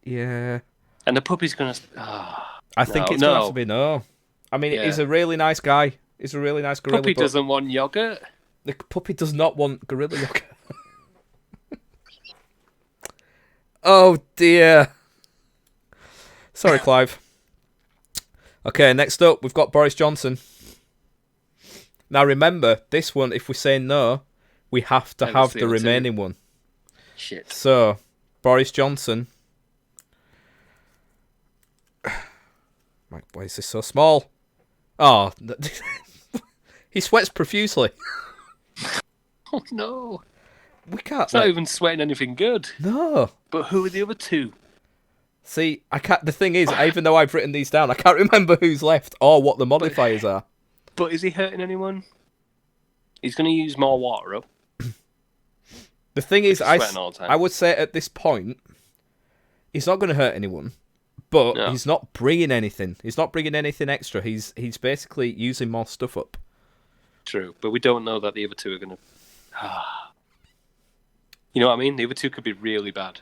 Yeah. And the puppy's going to... I think it's going to have to be no. I mean, Yeah. he's a really nice guy. He's a really nice gorilla. Puppy but doesn't want yogurt. The puppy does not want gorilla yogurt. Oh, dear. Sorry, Clive. Okay, next up, we've got Boris Johnson. Now, remember, this one, if we say no, we have to have the remaining one. Shit. So, Boris Johnson. Why is this so small? Oh, he sweats profusely. Oh, no. We can't. It's not even sweating anything good. No. But who are the other two? See, I can't. The thing is, even though I've written these down, I can't remember who's left or what the modifiers are. But is he hurting anyone? He's going to use more water up. The thing is, sweating all the time. I would say at this point, he's not going to hurt anyone, but he's not bringing anything. He's not bringing anything extra. He's basically using more stuff up. True, but we don't know that the other two are going to... You know what I mean? The other two could be really bad.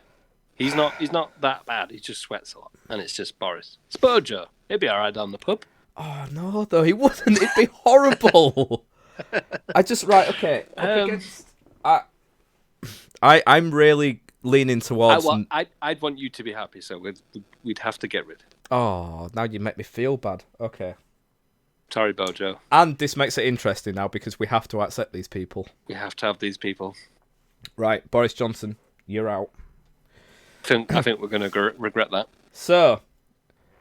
He's not that bad. He just sweats a lot. And it's just Boris. Spojo. He'd be alright down the pub. Oh, no, though. He wouldn't. It'd be horrible. Okay. Up against... I'm really leaning towards... I'd want you to be happy, so we'd have to get rid. Oh, now you make me feel bad. Okay. Sorry, Bojo. And this makes it interesting now because we have to accept these people. We have to have these people. Right, Boris Johnson, you're out. I think we're going to regret that. So,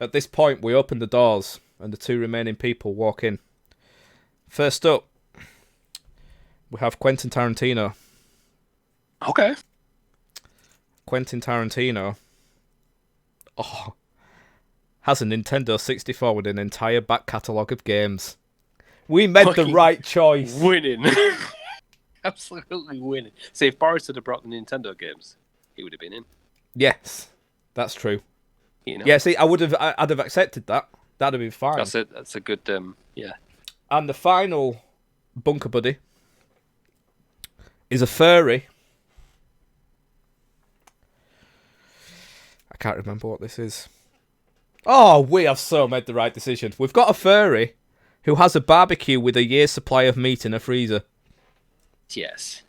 at this point, we open the doors and the 2 remaining people walk in. First up, we have Quentin Tarantino. Okay. Quentin Tarantino has a Nintendo 64 with an entire back catalogue of games. We made the right choice. Winning. Absolutely winning. See, if Boris had brought the Nintendo games, he would have been in. Yes, that's true. You know? Yeah, see, I'd have accepted that. That'd have been fine. That's it. That's a good, yeah. And the final bunker buddy is a furry. I can't remember what this is. Oh, we have so made the right decision. We've got a furry who has a barbecue with a year's supply of meat in a freezer. Yes.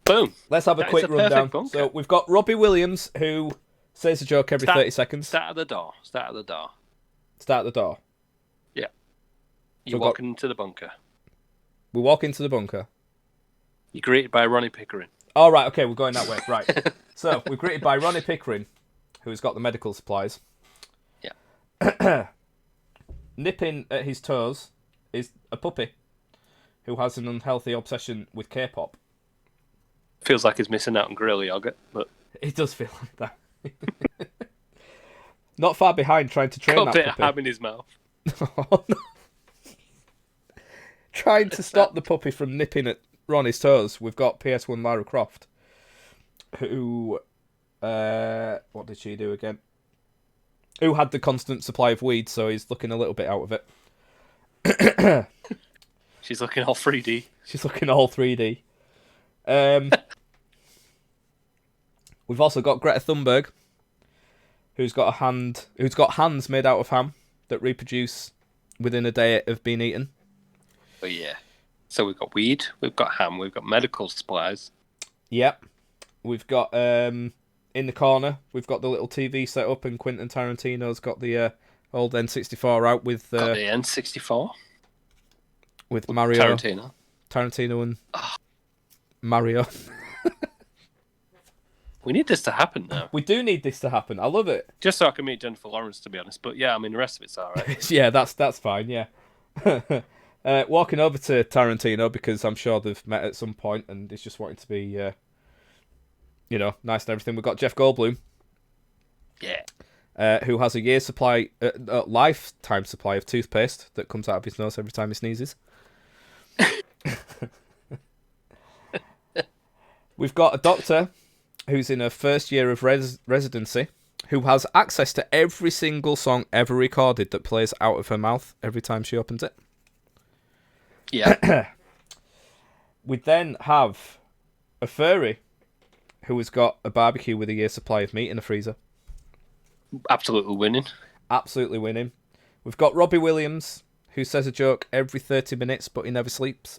Boom. Let's have a That is quick a perfect rundown. bunker. So we've got Robbie Williams, who says a joke every 30 seconds. Start at the door. Start at the door. Start the door. Yeah. So You're walking into the bunker. We walk into the bunker. You're greeted by Ronnie Pickering. All right, okay, we're going that way. Right. So we're greeted by Ronnie Pickering, who's got the medical supplies. Yeah. Nipping at his toes is a puppy who has an unhealthy obsession with K-pop. Feels like he's missing out on Gorilla Yogurt, but It does feel like that. Not far behind trying to train got a that bit of puppy. ham in his mouth. Oh, no. Trying to stop the puppy from nipping at Ronnie's toes, we've got PS1 Lara Croft, who, what did she do again? Who had the constant supply of weed, so he's looking a little bit out of it. She's looking all 3D. She's looking all 3D. We've also got Greta Thunberg, who's got hands made out of ham that reproduce within a day of being eaten. Oh yeah. So we've got weed, we've got ham, we've got medical supplies. Yep. We've got in the corner, we've got the little TV set up, and Quentin Tarantino's got the old N64 out with Got the N64 with Mario, Tarantino and Mario. We need this to happen now. We do need this to happen. I love it. Just so I can meet Jennifer Lawrence, to be honest. But yeah, I mean, the rest of it's all right. Yeah, that's fine. Yeah. Walking over to Tarantino because I'm sure they've met at some point, and he's just wanting to be, nice and everything. We've got Jeff Goldblum. Yeah. Who has a year's supply, lifetime supply of toothpaste that comes out of his nose every time he sneezes. We've got a doctor who's in her first year of residency, who has access to every single song ever recorded that plays out of her mouth every time she opens it. Yeah. We then have a furry who has got a barbecue with a year's supply of meat in a freezer. Absolutely winning. Absolutely winning. We've got Robbie Williams, who says a joke every 30 minutes, but he never sleeps.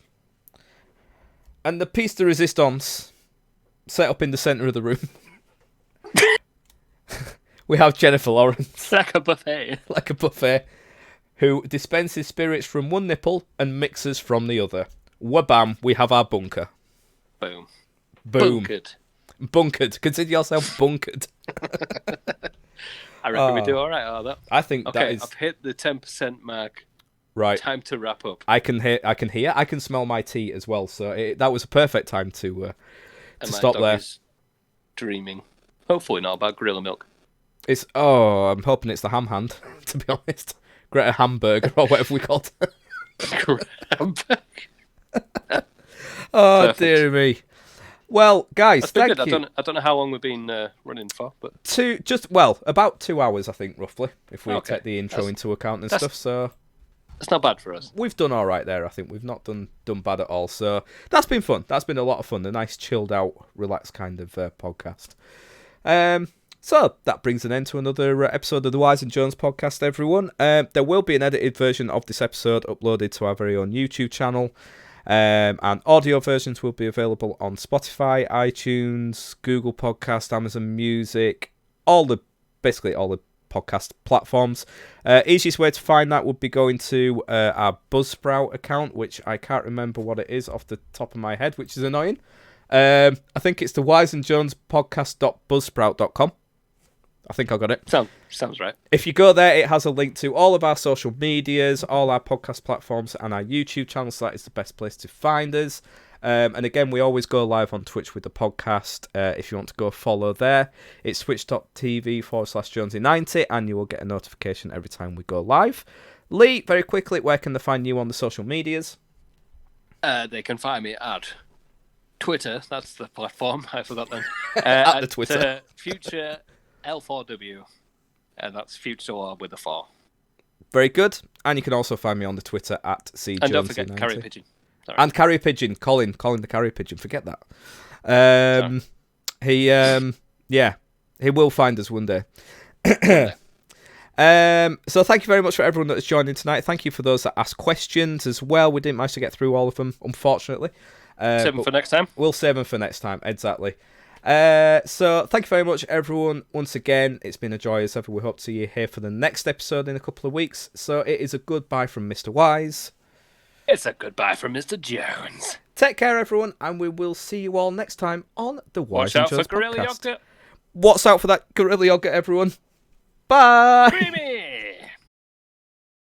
And the piece de resistance, set up in the centre of the room. We have Jennifer Lawrence. Like a buffet. Like a buffet. Who dispenses spirits from one nipple and mixes from the other. Wabam, we have our bunker. Boom. Boom. Bunkered. Bunkered. Consider yourself bunkered. I reckon we do all right out of that. I think that Okay, is... I've hit the 10% mark. Right. Time to wrap up. I can hear, I can smell my tea as well, so that was a perfect time to And my stop dog there. is dreaming. Hopefully not about gorilla milk. I'm hoping it's the ham hand, to be honest. Greta Hamburger, or whatever we called her. Oh, Perfect. dear me. Well, guys, That's been thank good. you. I don't know how long we've been running for, but About 2 hours, I think, roughly, if we Okay. take the intro That's- into account and that's- stuff. So it's not bad for us. we've done all right there. I think we've not done bad at all. So that's been fun. That's been a lot of fun. A nice, chilled out, relaxed kind of podcast. So that brings an end to another episode of the Wise and Jones podcast, everyone. There will be an edited version of this episode uploaded to our very own YouTube channel. And audio versions will be available on Spotify, iTunes, Google Podcast, Amazon Music, basically all the podcast platforms. Easiest way to find that would be going to our Buzzsprout account, which I can't remember what it is off the top of my head, which is annoying. I think it's the Wise and Jones podcast.buzzsprout.com. I think I got it. Sounds right. If you go there, it has a link to all of our social medias, all our podcast platforms, and our YouTube channel, so that is the best place to find us. And again, we always go live on Twitch with the podcast. If you want to go follow there, it's twitch.tv/Jonesy90, and you will get a notification every time we go live. Lee, very quickly, where can they find you on the social medias? They can find me at Twitter. That's the platform. I forgot them. At the Twitter. Future L4W. And that's Future with a 4. Very good. And you can also find me on the Twitter at CJonesy90. And don't forget Carrier Pigeon. Sorry. And Carrier Pigeon. Colin the Carrier Pigeon. Forget that. He will find us one day. So thank you very much for everyone that's joined in tonight. Thank you for those that asked questions as well. We didn't manage to get through all of them, unfortunately. Save them for next time. We'll save them for next time, exactly. So thank you very much, everyone. Once again, it's been a joy as ever. We hope to see you here for the next episode in a couple of weeks. So it is a goodbye from Mr. Wise. It's a goodbye from Mr. Jones. Take care, everyone, and we will see you all next time on the Wise Watch and out for Jones Gorilla podcast. Yogurt. Watch out for that Gorilla Yogurt, everyone. Bye. Creamy.